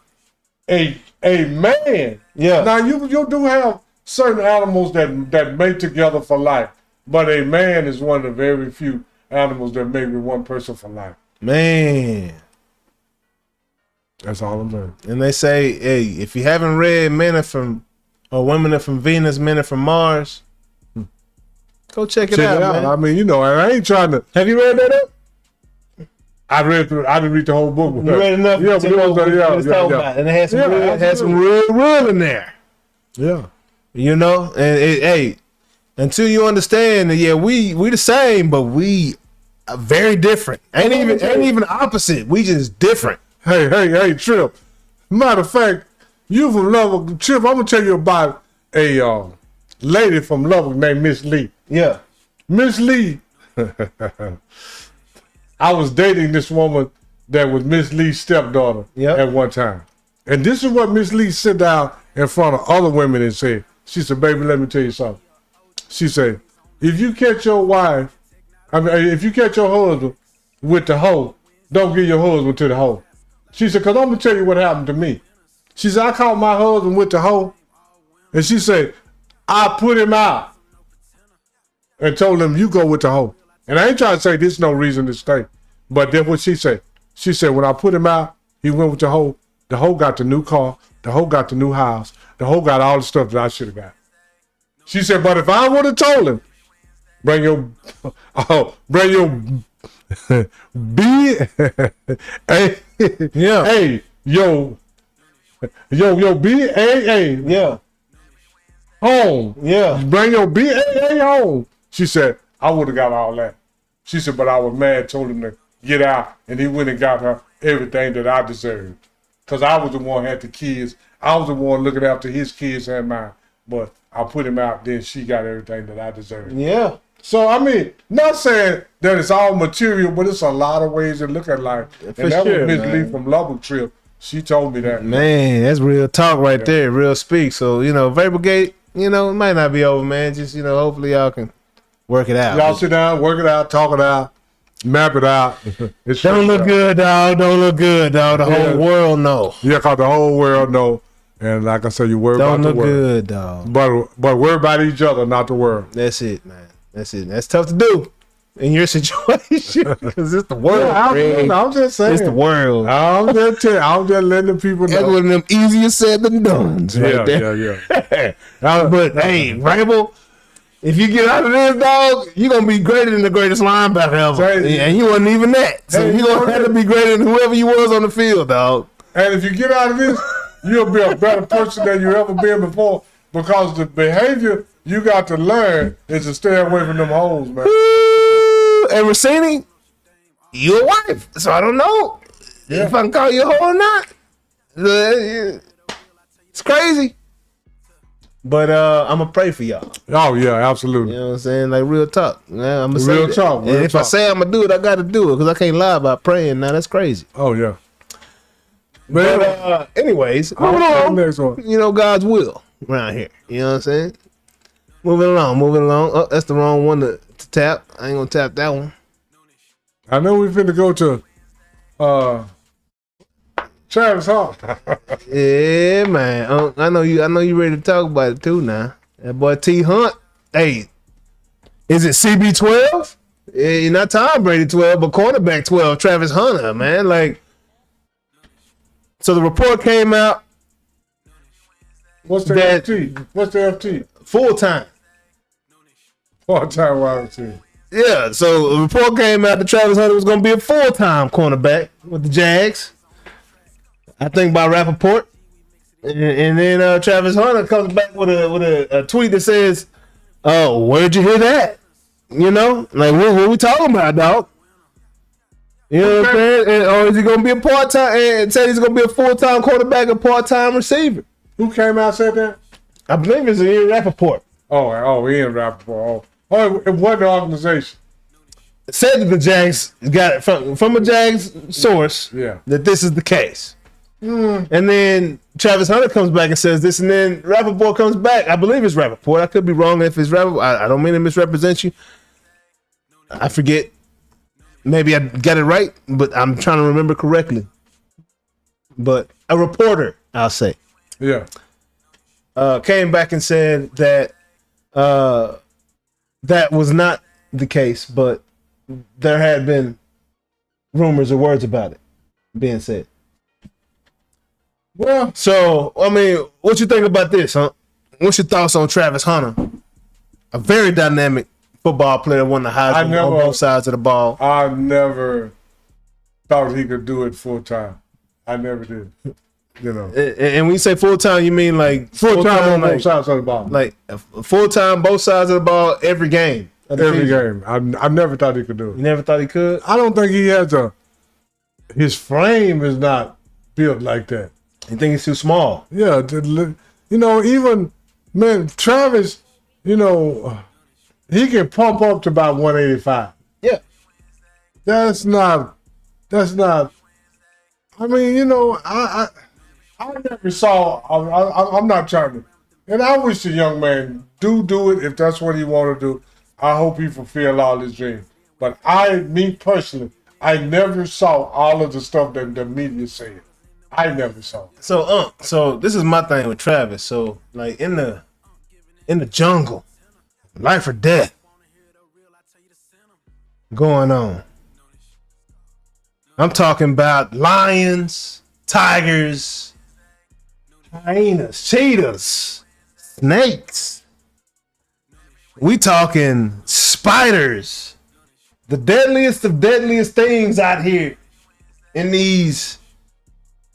a man. Yeah. Now you do have certain animals that mate together for life, but a man is one of the very few animals that mate with one person for life. Man. That's all I'm saying. And they say, hey, if you haven't read Women Are From Venus, Men Are From Mars, go check it out, man. I mean, you know, I ain't trying to. Have you read that up? I didn't read the whole book. You read enough? Yeah, but and it had some real in there. Yeah. You know, and until you understand that, yeah, we the same, but we are very different. Ain't even opposite. We just different. Hey, Trip. Matter of fact, you from Lubbock, Trip. I'm gonna tell you about a lady from Lubbock named Miss Lee. Yeah, Miss Lee. I was dating this woman that was Miss Lee's stepdaughter at one time. And this is what Miss Lee sit down in front of other women and said. She said, baby, let me tell you something. She said, if you catch your if you catch your husband with the hoe, don't give your husband to the hoe. She said, because I'm going to tell you what happened to me. She said, I caught my husband with the hoe. And she said, I put him out and told him, you go with the hoe. And I ain't trying to say there's no reason to stay. But that's what she said. She said, when I put him out, he went with the hoe. The hoe got the new car. The hoe got the new house. The hoe got all the stuff that I should have got. She said, but if I would have told him, bring your BAA home. Yeah. Bring your BAA home. She said, I would have got all that. She said, but I was mad, told him to get out, and he went and got her everything that I deserved. Because I was the one who had the kids. I was the one looking after his kids and mine. But I put him out, then she got everything that I deserved. Yeah. So, I mean, not saying that it's all material, but it's a lot of ways to look at life. For and that sure, was Miss man. Lee from Lubbock Trip. She told me that. Man, that's real talk right there, real speak. So, you know, Vrabel Gate, you know, it might not be over, man. Just, you know, hopefully y'all can Work it out. Y'all sit down, work it out, talk it out, map it out. It's Don't look good, dog. Don't look good, dog. The whole world know. Yeah, because the whole world know. And like I said, you worry Don't about the look world. good, dog. But worry about each other, not the world. That's it, man. That's it. That's tough to do in your situation because it's the world. Yeah, I'm just saying. It's the world. I'm just letting the people That's know. one of them easier said than done. Right there. Yeah. But hey, Vrabel, if you get out of this, dog, you're gonna be greater than the greatest linebacker ever. Hey. And you wasn't even that. So Hey, you're gonna have to be greater than whoever you was on the field, dog. And if you get out of this, you'll be a better person than you ever been before, because the behavior you got to learn is to stay away from them holes, man. And Rossini, you a wife, so I don't know if I can call you a hoe or not. It's crazy. But I'm gonna pray for y'all. Oh yeah, absolutely. You know what I'm saying? Like real talk. Yeah, I'm gonna say Real that. talk, And real if I talk. say I'm gonna do it, I gotta do it because I can't lie about praying. Now that's crazy. Oh yeah. But anyways, moving I'll on. next one. You know God's will around here. You know what I'm saying? Moving along. Oh, that's the wrong one to tap. I ain't gonna tap that one. I know we finna go to Travis Hall. Yeah, man. I know you ready to talk about it too now. That boy T Hunt. Hey, is it CB12? Yeah, not Tom Brady 12, but quarterback 12, Travis Hunter, man. Like, so the report came out. What's the That- FT? What's the FT? Full time. Part-time wide receiver. Yeah, so the report came out that Travis Hunter was going to be a full-time cornerback with the Jags. I think by Rappaport. And then Travis Hunter comes back with a tweet that says, "Oh, where'd you hear that? You know, like what we talking about, dog? You know what I'm saying? Or is he going to be a part-time and said he's going to be a full-time quarterback, a part-time receiver? Who came out and said that? I believe it's in Rappaport. Oh, Ian Rappaport. Oh, it wasn't the organization. Said that the Jags got it from a Jags source Yeah. that this is the case. And then Travis Hunter comes back and says this, and then Rappaport comes back. I believe it's Rappaport. I could be wrong if it's Rappaport. I don't mean to misrepresent you. I forget. Maybe I got it right, but I'm trying to remember correctly. But a reporter, I'll say, Yeah. came back and said that that was not the case, but there had been rumors or words about it being said. Well, So, I mean, what you think about this, huh? What's your thoughts on Travis Hunter? A very dynamic football player, won the Heisman on both sides of the ball. I never thought he could do it full time. I never did. You know, And when you say full time, you mean like full time on like, both sides of the ball. like full time, both sides of the ball, every game. of the Every season. game. I never thought he could do You it. never thought he could? I don't think he has his frame is not built like that. You think he's too small? Yeah, even, man, Travis, he can pump up to about 185. Yeah. That's not, I mean, I never saw, I'm not trying to, and I wish the young man do it if that's what he want to do. I hope he fulfill all his dreams. But me personally, I never saw all of the stuff that the media said. I never saw. So this is my thing with Travis. So like in the jungle, life or death going on. I'm talking about lions, tigers, hyenas, cheetahs, snakes. We talking spiders, the deadliest of deadliest things out here in these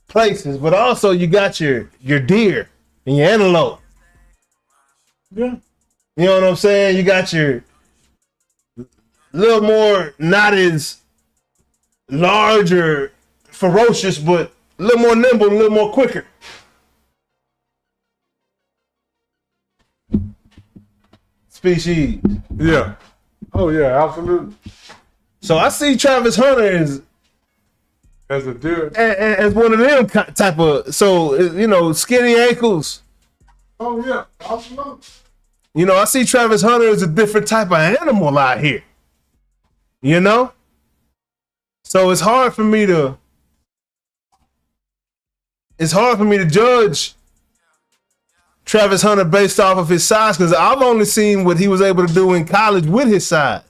places. But also you got your deer and your antelope. Yeah. You know what I'm saying? You got your little more, not as large or ferocious, but a little more nimble, a little more quicker. Species. Yeah. Oh, yeah, absolutely. So I see Travis Hunter As a dude. as one of them type of, so, skinny ankles. Oh, yeah, absolutely. You know, I see Travis Hunter as a different type of animal out here. You know? So it's hard for me to judge Travis Hunter based off of his size, because I've only seen what he was able to do in college with his size.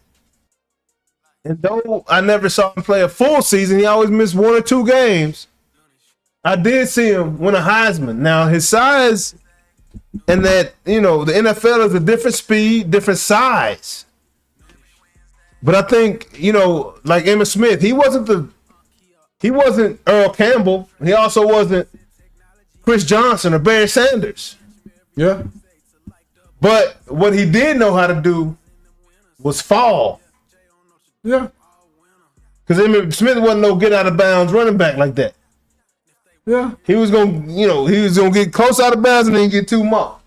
And though I never saw him play a full season, he always missed 1 or 2 games. I did see him win a Heisman. Now, his size and that, you know, the NFL is a different speed, different size. But I think, you know, like Emmitt Smith, he wasn't Earl Campbell. He also wasn't Chris Johnson or Barry Sanders. Yeah. But what he did know how to do was fall. Yeah. Because Emmitt Smith wasn't no get out of bounds running back like that. Yeah. He was gonna get close out of bounds and then get 2 more.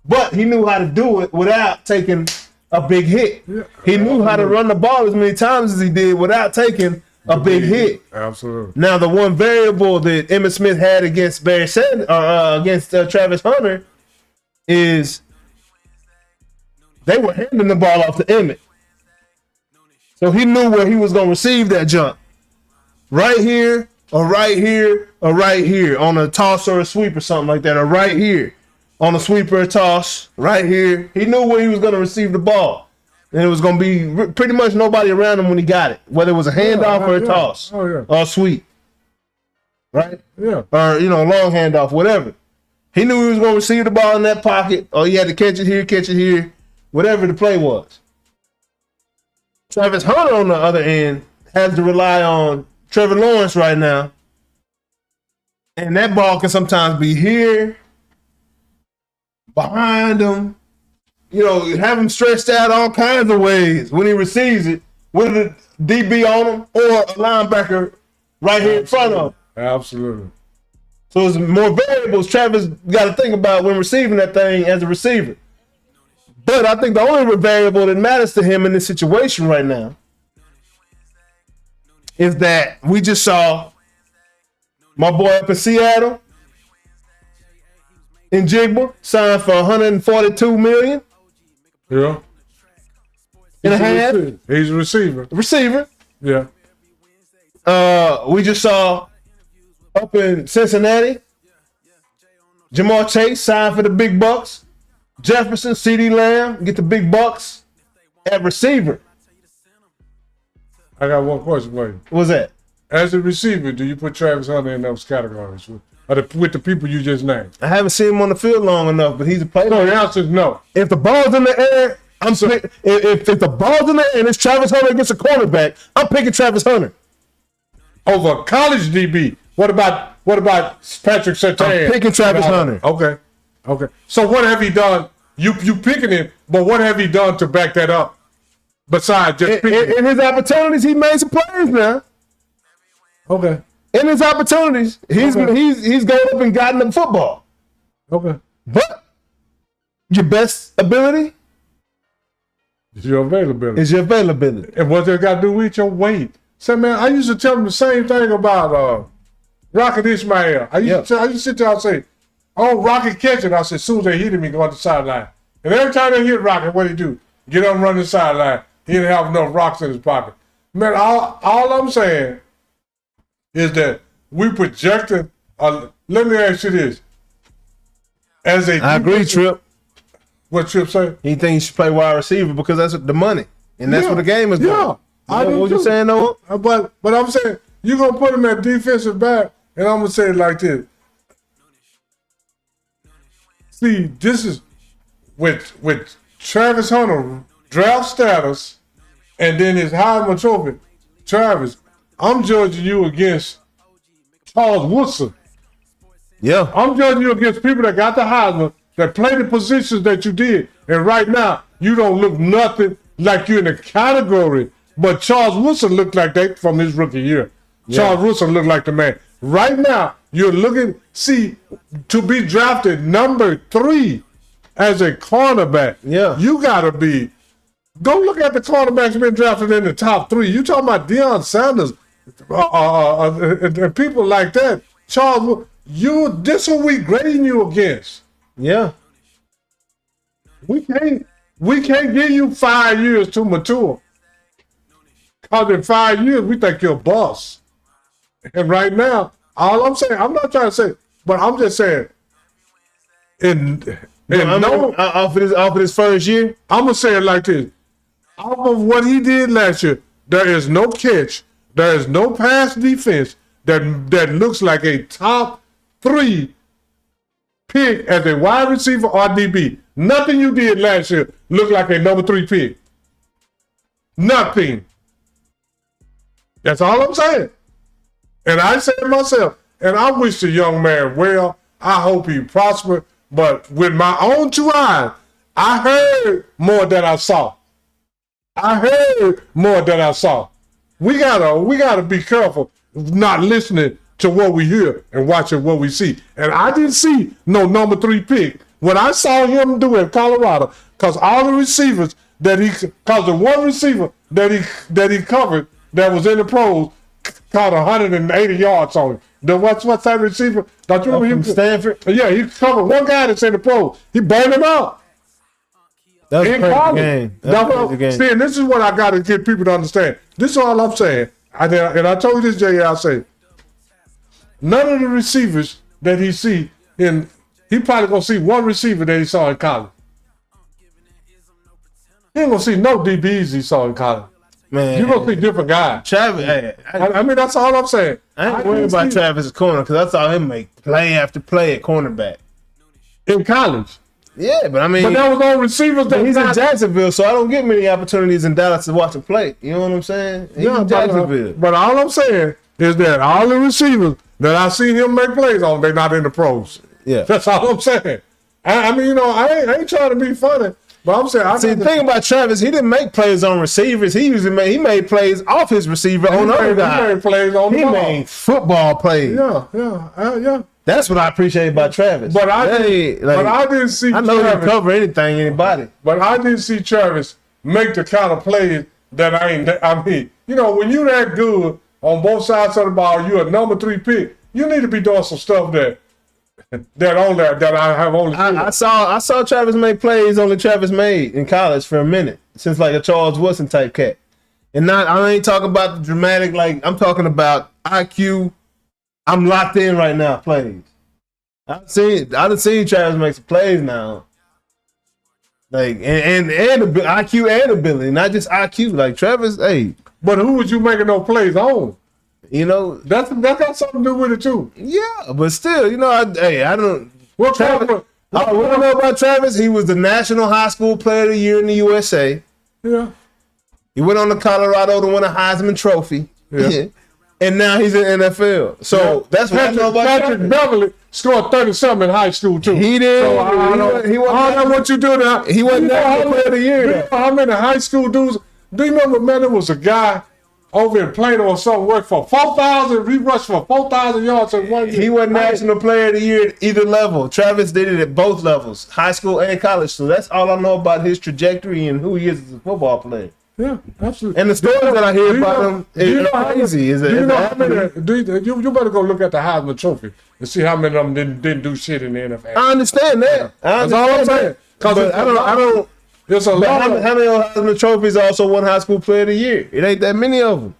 But he knew how to do it without taking a big hit. Yeah. He knew how to run the ball as many times as he did without taking a big hit. Absolutely. Now, the one variable that Emmitt Smith had against Barry Sanders, against Travis Hunter, is they were handing the ball off to Emmitt. So he knew where he was going to receive that jump. Right here, or right here, or right here on a toss or a sweep or something like that, or right here on a sweep or a toss, right here. He knew where he was going to receive the ball. And it was going to be pretty much nobody around him when he got it, whether it was a handoff or a toss or a sweep. Right? Yeah. Or, you know, long handoff, whatever. He knew he was going to receive the ball in that pocket, or he had to catch it here, whatever the play was. Travis Hunter, on the other end, has to rely on Trevor Lawrence right now. And that ball can sometimes be here, behind him, you know, have him stretched out all kinds of ways when he receives it, with a DB on him or a linebacker right here in front of him. Absolutely. So there's more variables Travis got to think about when receiving that thing as a receiver. But I think the only variable that matters to him in this situation right now is that we just saw my boy up in Seattle, in Jigba, signed for $142 million. Yeah. And a half. He's a receiver. Receiver. Yeah. We just saw up in Cincinnati, Jamar Chase signed for the big bucks. Jefferson, CeeDee Lamb get the big bucks at receiver. I got one question for you. What's that? As a receiver, do you put Travis Hunter in those categories with the people you just named? I haven't seen him on the field long enough, but he's a player. So the answer is no. If the ball's in the air, if the ball's in the air and it's Travis Hunter against a cornerback, I'm picking Travis Hunter over a college DB. What about Patrick Surtain? I'm picking Travis Hunter. Okay. So what have he done? You picking him, but what have he done to back that up? Besides just picking in his opportunities, he made some plays now. Okay. In his opportunities, he's gone up and gotten them football. Okay. But your best ability is your availability. And what they got to do with your weight. Say, man, I used to tell them the same thing about Rocket Ismail. I used to sit there and say, oh, Rocket catch it. I said, as soon as they hit him, he go on the sideline. And every time they hit Rocket, what he do? Get up and run the sideline. He didn't have enough rocks in his pocket. Man, all I'm saying is that we projected. Let me ask you this: I agree, Trip. What Trip say? He thinks he should play wide receiver because that's the money, and that's what the game is doing. Yeah, I do. What you saying, Noah? But I'm saying you're gonna put him at defensive back, and I'm gonna say it like this. See, this is with Travis Hunter draft status, and then his Heisman Trophy. Travis, I'm judging you against Charles Woodson. Yeah. I'm judging you against people that got the Heisman, that play the positions that you did. And right now, you don't look nothing like you're in the category. But Charles Woodson looked like that from his rookie year. Yeah. Charles Woodson looked like the man. Right now, you're looking, to be drafted number 3 as a cornerback. Yeah. You got to be. Go look at the cornerbacks been drafted in the top 3. You talking about Deion Sanders and people like that. Charles, this what we grading you against. Yeah. We can't give you 5 years to mature. Because in 5 years, we think you're a boss. And right now, all I'm saying, I'm not trying to say, but I'm just saying, off of this first year, I'm going to say it like this. Off of what he did last year, there is no catch, there is no pass defense that looks like a top 3 pick as a wide receiver or DB. Nothing you did last year looked like a number 3 pick. Nothing. That's all I'm saying. And I said to myself, and I wish the young man well. I hope he prosper. But with my own 2 eyes, I heard more than I saw. We gotta be careful not listening to what we hear and watching what we see. And I didn't see no number 3 pick. What I saw him do in Colorado, because all the receivers because the one receiver that he covered that was in the pros caught 180 yards on him. What's that receiver? Don't you remember him? Stanford? Yeah, he covered one guy that's in the pros. He burned him out. That's a crazy game. See, and this is what I got to get people to understand. This is all I'm saying. And I told you this, Jay, I say, none of the receivers that he see he probably going to see one receiver that he saw in college. He ain't going to see no DBs he saw in college. Man, you're going to see different guys. Travis, I mean, that's all I'm saying. I ain't worried about Travis' corner because I saw him make play after play at cornerback. In college. Yeah, but I mean. But that was on receivers that he's in Jacksonville, so I don't get many opportunities in Dallas to watch him play. You know what I'm saying? He's in Jacksonville. But all I'm saying is that all the receivers that I seen him make plays on, they're not in the pros. Yeah. That's all I'm saying. I mean, I ain't trying to be funny. But I'm saying, the thing about Travis, he didn't make plays on receivers. He made plays off his receiver on other guys. He made plays on the ball. He made football plays. Yeah. That's what I appreciate about Travis. But I didn't see. I know Travis, he cover anything, anybody. But I didn't see Travis make the kind of plays that I mean, when you're that good on both sides of the ball, you're a number 3 pick. You need to be doing some stuff that I have only. I saw Travis make plays only Travis made in college for a minute, since like a Charles Woodson type cat, and I ain't talking about the dramatic. Like I'm talking about IQ. I'm locked in right now. Plays. I done seen Travis make some plays now. Like and IQ and ability, not just IQ. Like Travis, hey. But who was you making those plays on? That got something to do with it too. Yeah, but still, I don't. What I know about Travis, he was the National High School Player of the Year in the USA. Yeah. He went on to Colorado to win a Heisman Trophy. Yeah. And now he's in the NFL. So that's what I know about Patrick Beverly scored 30-something in high school too. He did. So I don't know what you do now. He wasn't National Player of the Year. You know how many high school dudes? Do you remember, man, there was a guy over in Plano or something, worked for 4,000, he rushed for 4,000 yards in 1 year. He wasn't National Player of the Year at either level. Travis did it at both levels, high school and college. So that's all I know about his trajectory and who he is as a football player. Yeah, absolutely. And the stories that I hear about him is crazy. You better go look at the Heisman Trophy and see how many of them didn't do shit in the NFL. I understand that. That's all I'm saying. But I don't. There's a lot. How many Heisman trophies also won High School Player of the Year? It ain't that many of them.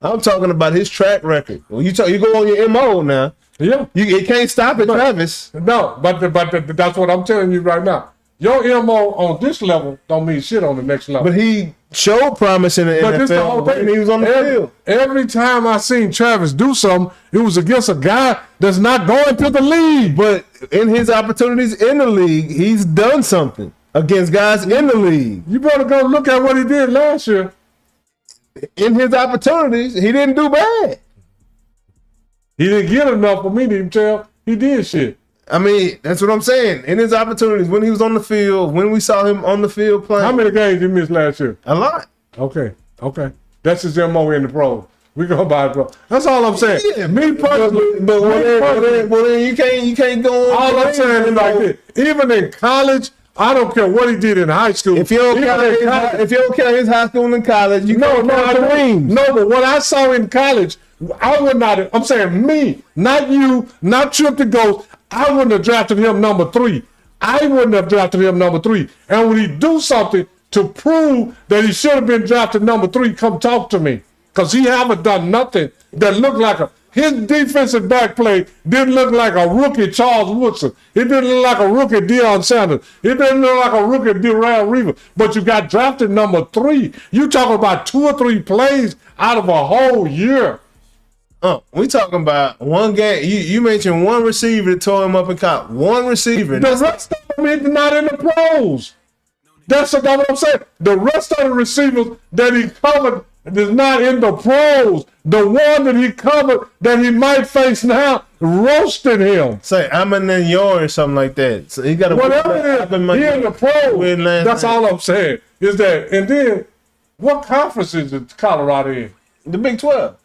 I'm talking about his track record. Well, you go on your MO now. Yeah, it can't stop at Travis. No, but that's what I'm telling you right now. Your MO on this level don't mean shit on the next level. But he showed promise in the NFL when he was on the field. Every time I seen Travis do something, it was against a guy that's not going to the league. But in his opportunities in the league, he's done something against guys in the league. You better go look at what he did last year. In his opportunities, he didn't do bad. He didn't get enough for me to even tell he did shit. I mean, that's what I'm saying. In his opportunities, when he was on the field, when we saw him on the field playing. How many games did he miss last year? A lot. Okay. That's his MO in the pros. We go by the pro. That's all I'm saying. Yeah, me personally. But then you can't go on. All I'm saying is like this. Even in college, I don't care what he did in high school. If you don't count his high school and college, you No, but what I saw in college, I would not. I'm saying me, not you, not Trip the Ghost. I wouldn't have drafted him number 3. I wouldn't have drafted him number 3. And when he do something to prove that he should have been drafted number 3, come talk to me. Because he haven't done nothing that looked like his defensive back play didn't look like a rookie Charles Woodson. It didn't look like a rookie Deion Sanders. It didn't look like a rookie Darrell Reaver. But you got drafted number 3. You talking about 2 or 3 plays out of a whole year. We talking about one game. You mentioned one receiver that tore him up in college. One receiver. The rest of them is not in the pros. That's what I'm saying. The rest of the receivers that he covered is not in the pros. The one that he covered that he might face now roasted him. Say I'm in the yard or something like that. So he got whatever it is. He in the pros. That's all I'm saying. Is that and then what conference is Colorado in? The Big 12.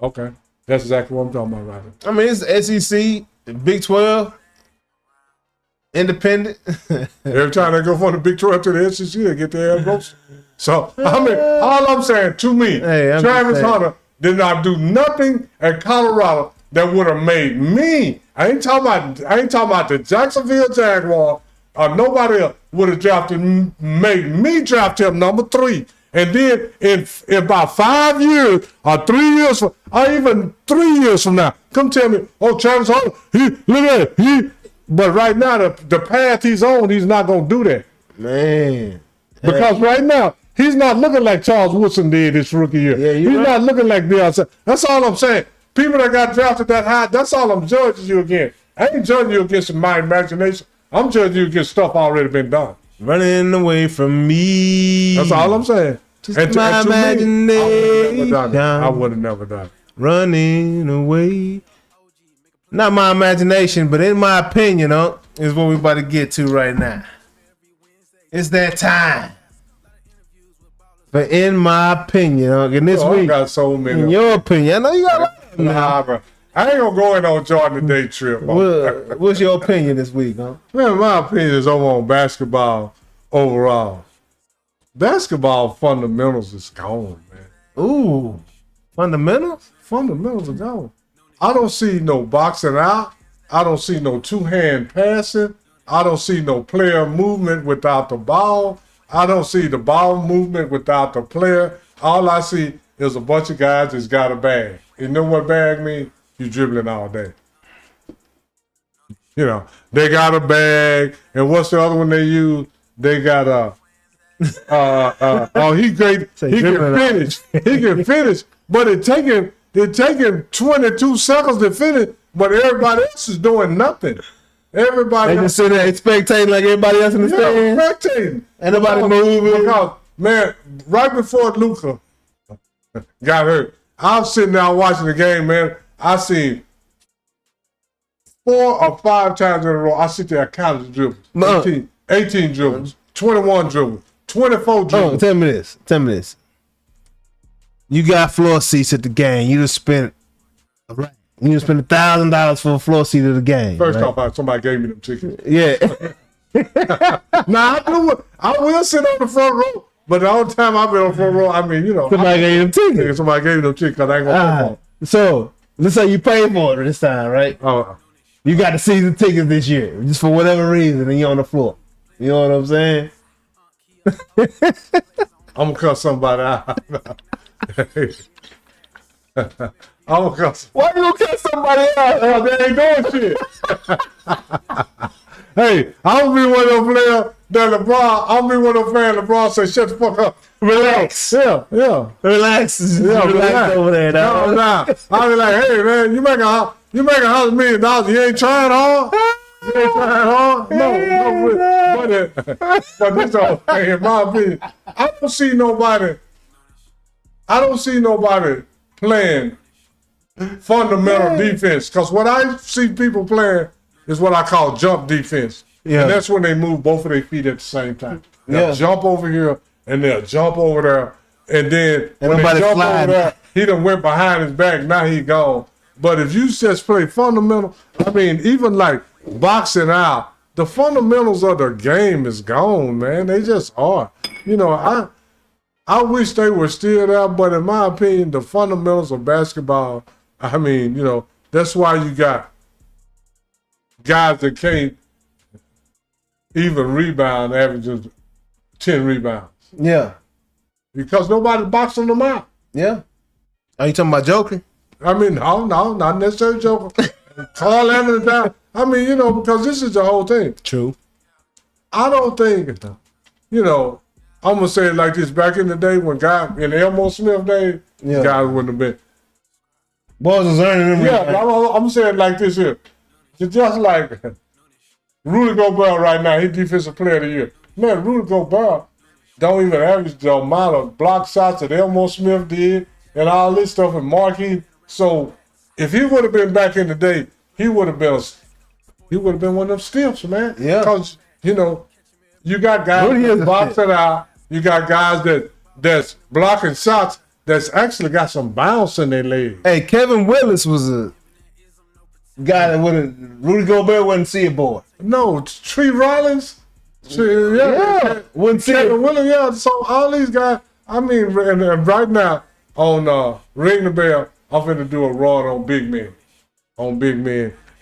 Okay, that's exactly what I'm talking about right now. I mean, it's SEC, Big 12, independent. Every time they go from the Big 12 to the SEC, they get their ass roasted. So, I mean, all I'm saying to me, Travis Hunter did not do nothing at Colorado that would have made me. I ain't talking about the Jacksonville Jaguars or nobody else would have made me draft him number 3. And then in about 5 years or 3 years, or even 3 years from now, come tell me, oh, Travis Hunter, look at it. But right now, the path he's on, he's not going to do that. Man. Because right now, he's not looking like Charles Woodson did this rookie year. Yeah, he's not looking like Deion Sanders. That's all I'm saying. People that got drafted that high, that's all I'm judging you against. I ain't judging you against my imagination. I'm judging you against stuff already been done. Running away from me. That's all I'm saying. Just my imagination. I would have never done it. Running away. Not my imagination, but in my opinion, is what we about to get to right now. It's that time. But in my opinion, in this week, I got so many. In your opinion, I know you got a lot. Nah, bro. I ain't gonna go in on Jordan the day trip. What's your opinion this week, huh? Man, my opinion is over on basketball overall. Basketball fundamentals is gone, man. Ooh, fundamentals? Fundamentals are gone. I don't see no boxing out. I don't see no two-hand passing. I don't see no player movement without the ball. I don't see the ball movement without the player. All I see is a bunch of guys that's got a bag. You know what bag means? You dribbling all day. You know, they got a bag. And what's the other one they use? They got a... he great. He can finish. He can finish. But it taking 22 seconds to finish. But everybody else is doing nothing. Everybody they just sit there spectating like everybody else in the stand. Spectating. Ain't nobody moving. Because man, right before Luka got hurt, I was sitting there watching the game. Man, I seen 4 or 5 times in a row. I sit there and count the dribbles. 18 dribbles, 21 dribbles. 24 dribbles. Oh, tell me this. You got floor seats at the game. You just spent $1,000 for a floor seat at the game. First off, somebody gave me them tickets. Yeah. Now I will sit on the front row, but the only time I've been on the front row, I mean, you know, somebody gave you them tickets. Somebody gave me them tickets because I ain't gonna pay for them. So let's say you paid for it this time, right? Oh, you got the season tickets this year, just for whatever reason, and you're on the floor. You know what I'm saying? I'm gonna cut somebody out. I'm gonna cut. Why you gonna cut somebody out? They ain't doing shit. Hey, I'm gonna be one of them players that LeBron. I'm gonna be one of them fans. LeBron say, "Shut the fuck up, relax." Yeah. Relax. Relax over there. Nah. I'll be like, "Hey man, you make $100 million. You ain't trying hard." You ain't trying hard? No. But this all, in my opinion, I don't see nobody playing fundamental defense. Because what I see people playing is what I call jump defense. Yeah. And that's when they move both of their feet at the same time. They'll jump over here and they'll jump over there. And then when they jump over there, he done went behind his back. Now he gone. But if you just play fundamental, I mean, even like boxing out, the fundamentals of the game is gone, man. They just are. You know, I wish they were still there, but in my opinion, the fundamentals of basketball, I mean, you know, that's why you got guys that can't even rebound averages 10 rebounds. Yeah. Because nobody's boxing them out. Yeah. Are you talking about Joker? I mean, no, not necessarily Joker. Carl Anthony down. I mean, because this is the whole thing. True. I don't think, I'm going to say it like this. Back in the day when in Elmo Smith days, guys wouldn't have been. Boys was earning them. Yeah, I'm going to say it like this here. It's just like Rudy Gobert right now, he's Defensive Player of the Year. Man, Rudy Gobert don't even average the amount of block shots that Elmo Smith did and all this stuff and Markey. So if he would have been back in the day, he would have been one of them stiffs, man. Yeah. Because, you got guys that box it out. You got guys that's blocking shots that's actually got some bounce in their legs. Hey, Kevin Willis was a guy that Rudy Gobert wouldn't see a boy. No, Tree Rollins. Wouldn't see it. Willis, yeah. So all these guys, I mean, and right now on Ring the Bell, I'm finna do a run on big men,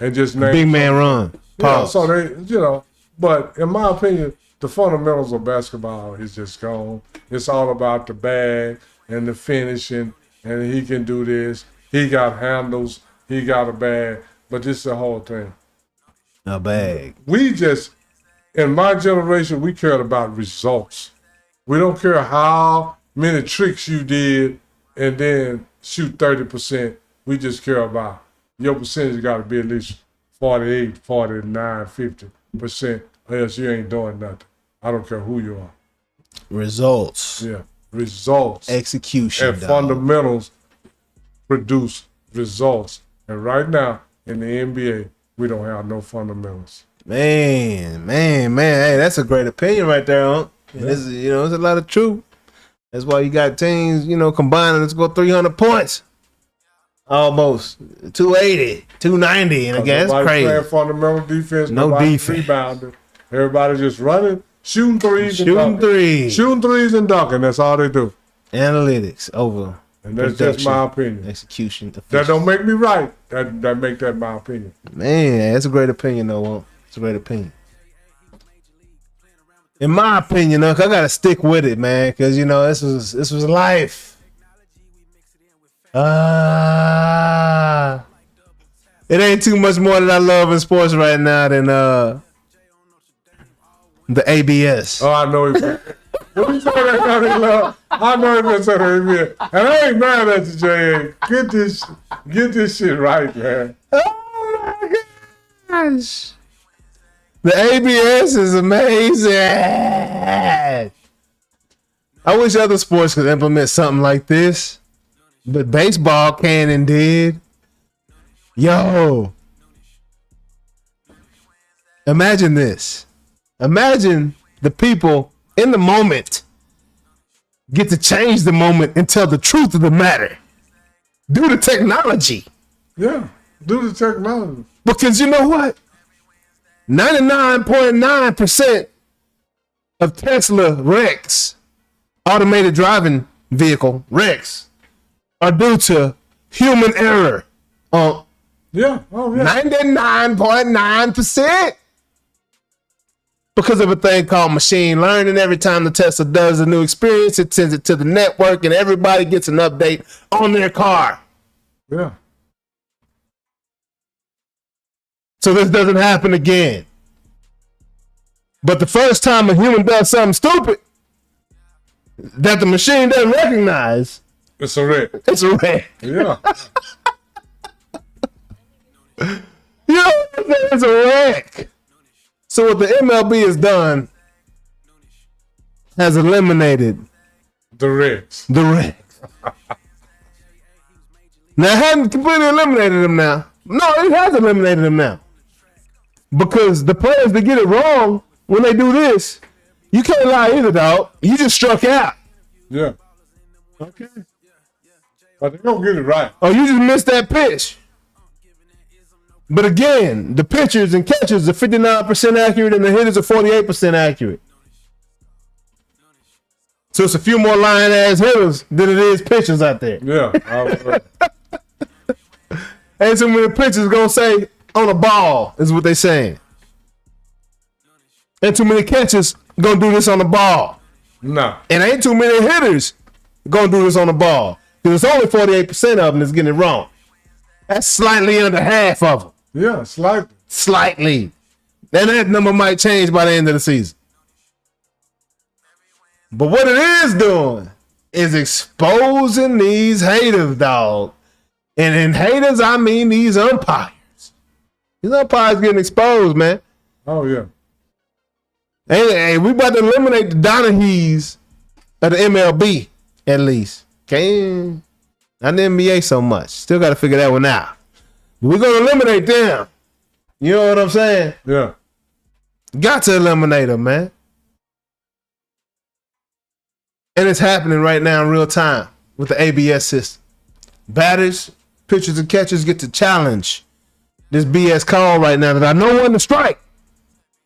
and just name Big man run. Yeah, so they, but in my opinion, the fundamentals of basketball is just gone. It's all about the bag and the finishing, and he can do this. He got handles. He got a bag. But this is the whole thing. A bag. In my generation, we cared about results. We don't care how many tricks you did and then shoot 30%. We just care about your percentage got to be at least 48, 49, 50%, or else you ain't doing nothing. I don't care who you are. Results. Yeah, results. Execution. And fundamentals produce results. And right now, in the NBA, we don't have no fundamentals. Man. Hey, that's a great opinion right there, huh? Yeah. There's a lot of truth. That's why you got teams, combining. Let's go 300 points. Almost 280, 290, and again, that's crazy. Playing fundamental defense, no defense, rebounding. Everybody just running, shooting threes, shooting threes and dunking. That's all they do. Analytics over. And that's just my opinion. Execution. That don't make me right. That make that my opinion. Man, that's a great opinion, though. It's a great opinion. In my opinion, though, I gotta stick with it, man, because this was life. It ain't too much more that I love in sports right now than the ABS. Oh, I know it. What you say that love? I know it been saying ABS. And I ain't mad at you, Jay. Get this shit right, man. Oh my gosh. The ABS is amazing. I wish other sports could implement something like this. But baseball can and did. Yo. Imagine this. Imagine the people in the moment get to change the moment and tell the truth of the matter. Do the technology. Yeah, do the technology. Because you know what? 99.9% of Tesla wrecks, automated driving vehicle wrecks, are due to human error. Yeah. 99.9%. Because of a thing called machine learning. Every time the Tesla does a new experience, it sends it to the network and everybody gets an update on their car. Yeah. So this doesn't happen again. But the first time a human does something stupid that the machine doesn't recognize, it's a wreck. It's a wreck. Yeah. It's a wreck. So what the MLB has done has eliminated the wrecks. Now, it hasn't completely eliminated them now. No, it has eliminated them now. Because the players that get it wrong when they do this, you can't lie either, dog. You just struck out. Yeah. Okay. But they don't get it right. Oh, you just missed that pitch. But again, the pitchers and catchers are 59% accurate and the hitters are 48% accurate. So it's a few more lying-ass hitters than it is pitchers out there. Yeah. And so when the pitcher's going to say, on a ball, is what they saying. ain't too many catchers gonna do this on the ball. No. And ain't too many hitters gonna do this on the ball. Because it's only 48% of them that's getting it wrong. That's slightly under half of them. Yeah, slightly. Slightly. And that number might change by the end of the season. But what it is doing is exposing these haters, dog. And in haters, I mean these umpires. These umpires getting exposed, man. Oh, yeah. Hey, we about to eliminate the Donahues of the MLB, at least. Okay? Not the NBA so much. Still got to figure that one out. We're going to eliminate them. You know what I'm saying? Yeah. Got to eliminate them, man. And it's happening right now in real time with the ABS system. Batters, pitchers, and catchers get to challenge this BS call right now that I know wasn't a strike.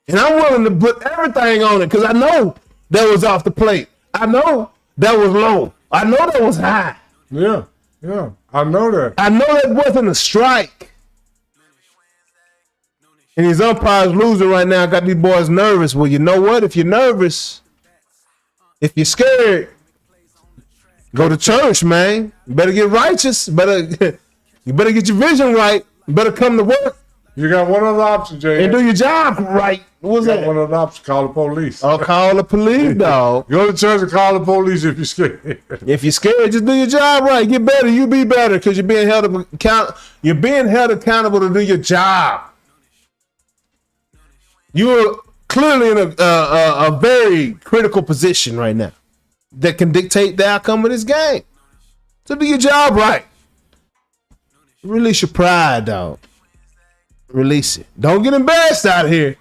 And I'm willing to put everything on it because I know that was off the plate. I know that was low. I know that was high. Yeah. Yeah. I know that. I know that wasn't a strike. And these umpires losing right now got these boys nervous. Well, you know what? If you're nervous, if you're scared, go to church, man. You better get righteous. You better get your vision right. You better come to work. You got one other option, Jay. And do your job right. What's that? One other option, call the police. I'll call the police, dog. Go to church and call the police if you're scared. If you're scared, just do your job right. Get better. You be better because you're being held accountable to do your job. You're clearly in a very critical position right now that can dictate the outcome of this game. So do your job right. Release your pride, dog. Release it. Don't get embarrassed out here.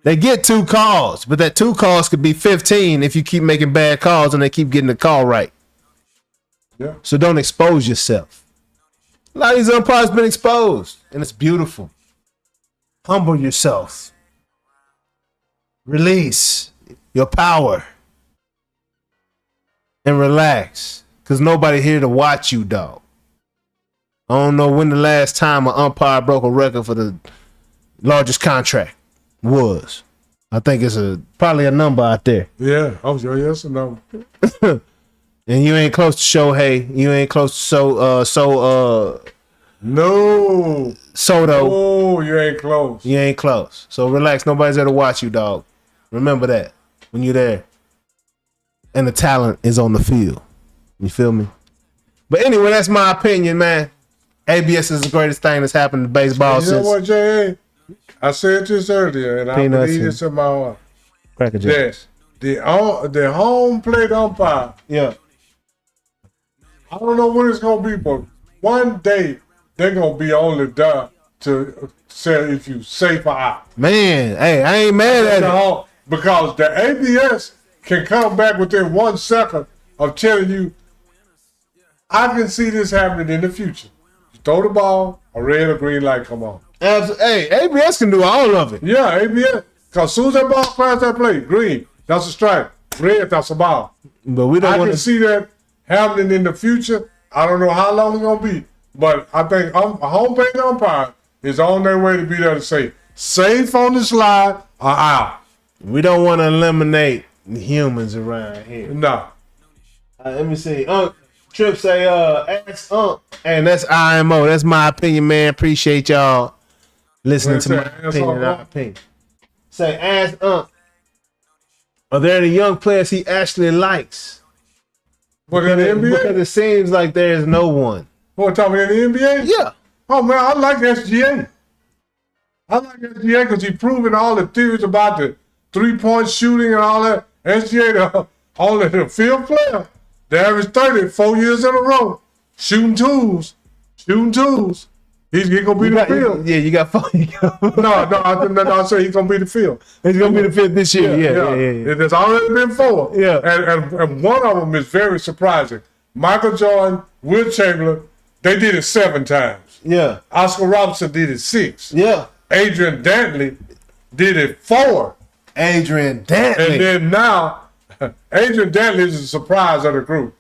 They get 2 calls, but that 2 calls could be 15 if you keep making bad calls and they keep getting the call right. Yeah. So don't expose yourself. A lot of these umpires been exposed, and it's beautiful. Humble yourself. Release your power. And relax. Because nobody here to watch you, dog. I don't know when the last time an umpire broke a record for the largest contract was. I think it's probably a number out there. Yeah. Oh, yes or no? And you ain't close to Shohei. You ain't close to No. Soto. Oh, you ain't close. You ain't close. So relax. Nobody's there to watch you, dog. Remember that when you're there. And the talent is on the field. You feel me? But anyway, that's my opinion, man. ABS is the greatest thing that's happened to baseball You know since. what, Jay? I said this earlier, and I Peanuts believe this in my heart. Cracker Jacks. The home plate umpire, Yeah. I don't know when it's going to be, but one day they're going to be only there to say if you safe or out. Man, hey, I ain't mad at it. Because the ABS can come back within 1 second of telling you, I can see this happening in the future. You throw the ball, a red or green light come on. Hey, ABS can do all of it. Yeah, ABS. Because as soon as that ball crosses that plate, green, that's a strike. Red, that's a ball. But we don't I want can to see that happening in the future. I don't know how long it's going to be. But I think a home plate umpire is on their way to be there to say, safe on the slide or out. We don't want to eliminate the humans around here. No. Let me see. Trip say, ask and that's IMO. That's my opinion, man. Appreciate y'all listening to my opinion. Our opinion. Say, ask are there any young players he actually likes? What, in the NBA? Because it seems like there is no one. What, talking in the NBA? Yeah. Oh, man, I like SGA. I like SGA because he's proving all the theories about the three-point shooting and all that. SGA, only the field player. They average 30 4 years in a row. Shooting tools. He's going to be the field. Yeah, you got 4. No, I say he's going to be the field. He's going to be the 5th this year. Yeah. There's already been 4. Yeah. And one of them is very surprising. Michael Jordan, Will Chamberlain, they did it 7 times. Yeah. Oscar Robertson did it 6. Yeah. Adrian Dantley did it 4. Adrian Dantley. And then now, Adrian Dantley is a surprise of the group.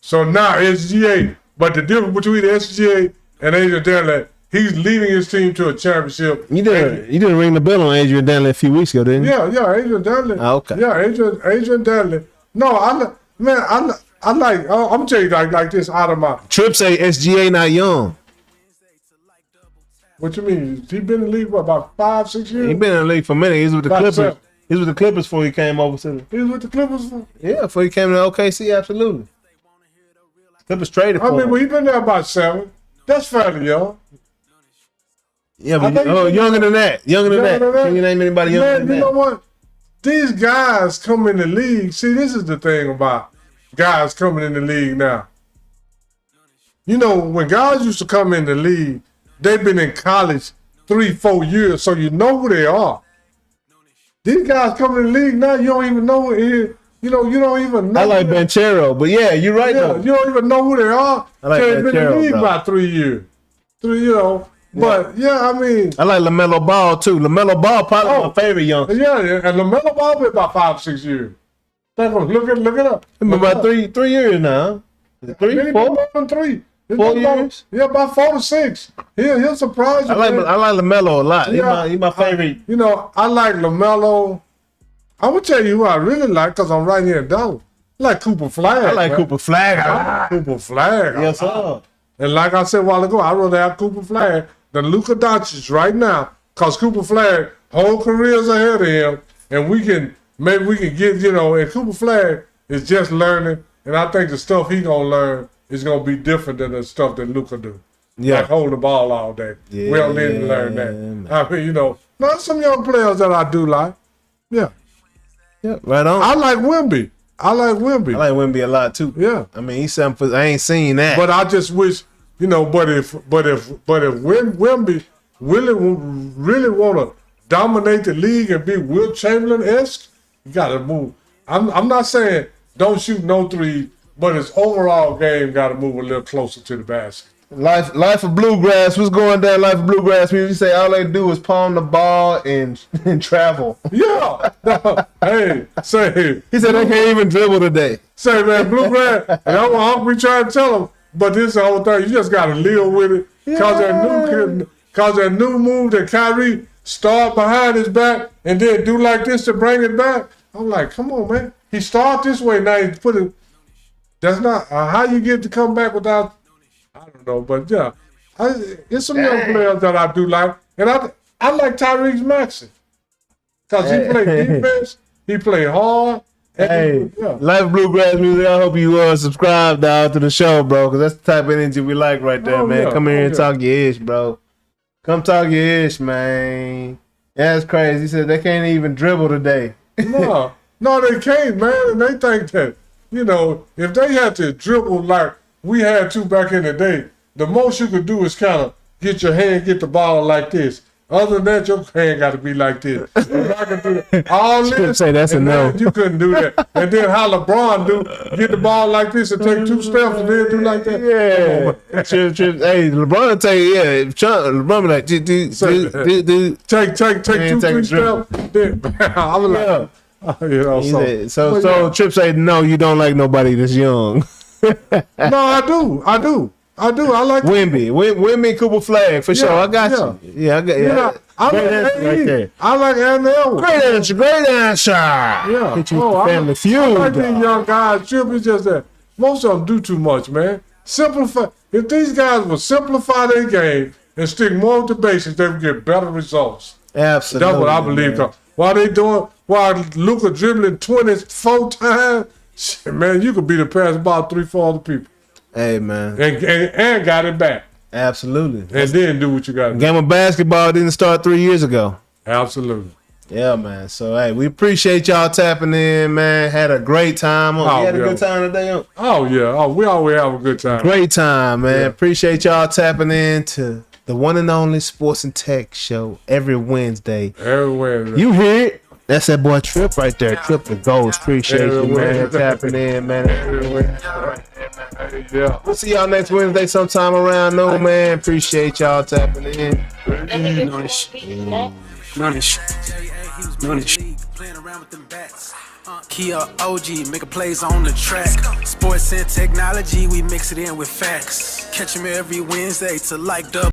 So now SGA, but the difference between SGA and Adrian Dantley, He's leading his team to a championship. You didn't ring the bell on Adrian Danley a few weeks ago, didn't you? Yeah, Adrian Danley. Oh, okay. Yeah, Adrian Danley. No, I'm gonna tell you like this out of my. Trip say SGA not young. What you mean? He been in the league for about 5-6 years? He been in the league for a minute. He was with the About Clippers. 7. He was with the Clippers before he came over to the. He was with the Clippers. Yeah, before he came to OKC, absolutely. Clippers traded for him. Well, he been there about 7. That's fairly young. Yeah, but younger than that. Younger than that. Can you name anybody younger than that? You know what? These guys come in the league. See, this is the thing about guys coming in the league now. You know, when guys used to come in the league, they've been in college 3-4 years, so you know who they are. These guys coming in the league now, you don't even know you don't even know. I like Banchero, but yeah, you're right though. You don't even know who they are. I like They've been in the Banchero, league bro. about 3 years. But yeah, I mean, I like LaMelo Ball too. LaMelo Ball probably my favorite young. yeah, and LaMelo Ball been about 5-6 years. Look it up. It's been about three years now. Is it 3, 4? 3. 4 years? Yeah, about 4 to 6. He'll surprise you. I like LaMelo a lot. Yeah. He's my favorite. I like LaMelo. I'm gonna tell you who I really like because I'm right here in Dallas. I like Cooper Flag. I like man. Cooper Flag. Cooper Flag. Yes, sir. And like I said a while ago, I'd rather have Cooper Flag than Luka Doncic right now, because Cooper Flag whole career's ahead of him, and maybe we can get, and Cooper Flag is just learning, and I think the stuff he gonna learn is gonna be different than the stuff that Luka do. Yeah. Like hold the ball all day. Yeah, We don't need to learn that. man. I mean, not some young players that I do like. Yeah. Yeah, right on. I like Wemby. I like Wemby a lot too. Yeah. I mean, he's something I ain't seen that. But I just wish, but if Wemby really want to dominate the league and be Will Chamberlain-esque, you got to move. I'm not saying don't shoot no three, but his overall game got to move a little closer to the basket. Life of Bluegrass. What's going down? Life of Bluegrass. You say all they do is palm the ball and travel. Yeah. Hey, say. He said they can't even dribble today. Say, man, Bluegrass, and I'm what Uncle trying to tell him, but this the whole thing, you just got to live with it. Because that new move that Kyrie start behind his back and then do like this to bring it back. I'm like, come on, man. He start this way, now he's put it. That's not how you get to come back without, I don't know, but yeah. It's some young players that I do like. And I like Tyrese Maxey. Because he play defense, he play hard. Hey, Life of Bluegrass Music, I hope you subscribe dog to the show, bro, because that's the type of energy we like right there, man. Yeah. Come here and talk your ish, bro. Come talk your ish, man. That's crazy. He said they can't even dribble today. No, they can't, man. And they think that, if they had to dribble like we had to back in the day, the most you could do is kind of get your hand, get the ball like this. Other than that, your hand got to be like this. If I could do all this, say that's a no. You couldn't do that. And then how LeBron do, get the ball like this and take 2 steps and then do like that. Yeah. Hey, LeBron LeBron be like, take 2-3 steps. Then, I was like, so Trip say, no, you don't like nobody that's young. No, I do. I like Wemby, Cooper Flag for sure. I got you. Yeah, I got you. I like answer right there. I like Anthony Edwards. Great answer. Yeah. Hit you with the Family Feud. I like these young guys. Trip is just that most of them do too much, man. Simplify. If these guys would simplify their game and stick more with the basics, they would get better results. Absolutely. That's what I believe. Man. While Luka dribbling 24 times, shit, man, you could beat the pass about 3-4 other people. Hey, man. And got it back. Absolutely. And then do what you got to do. Game of basketball didn't start 3 years ago. Absolutely. Yeah, man. So, hey, we appreciate y'all tapping in, man. Had a great time. You had a good time today? Oh, yeah. Oh, we always have a good time. Great time, man. Yeah. Appreciate y'all tapping in to the one and only Sports and Tech Show every Wednesday. Every Wednesday. You hear it? That's that boy Trip right there. Trip the Ghost. Appreciate you, man. Tapping in, man. Yeah. We'll see y'all next Wednesday sometime around noon, man. Appreciate y'all tapping in. Noonish. Playing around with them bats. Kia OG, making plays on the track. Sports and technology, we mix it in with facts. Catch 'em every Wednesday to like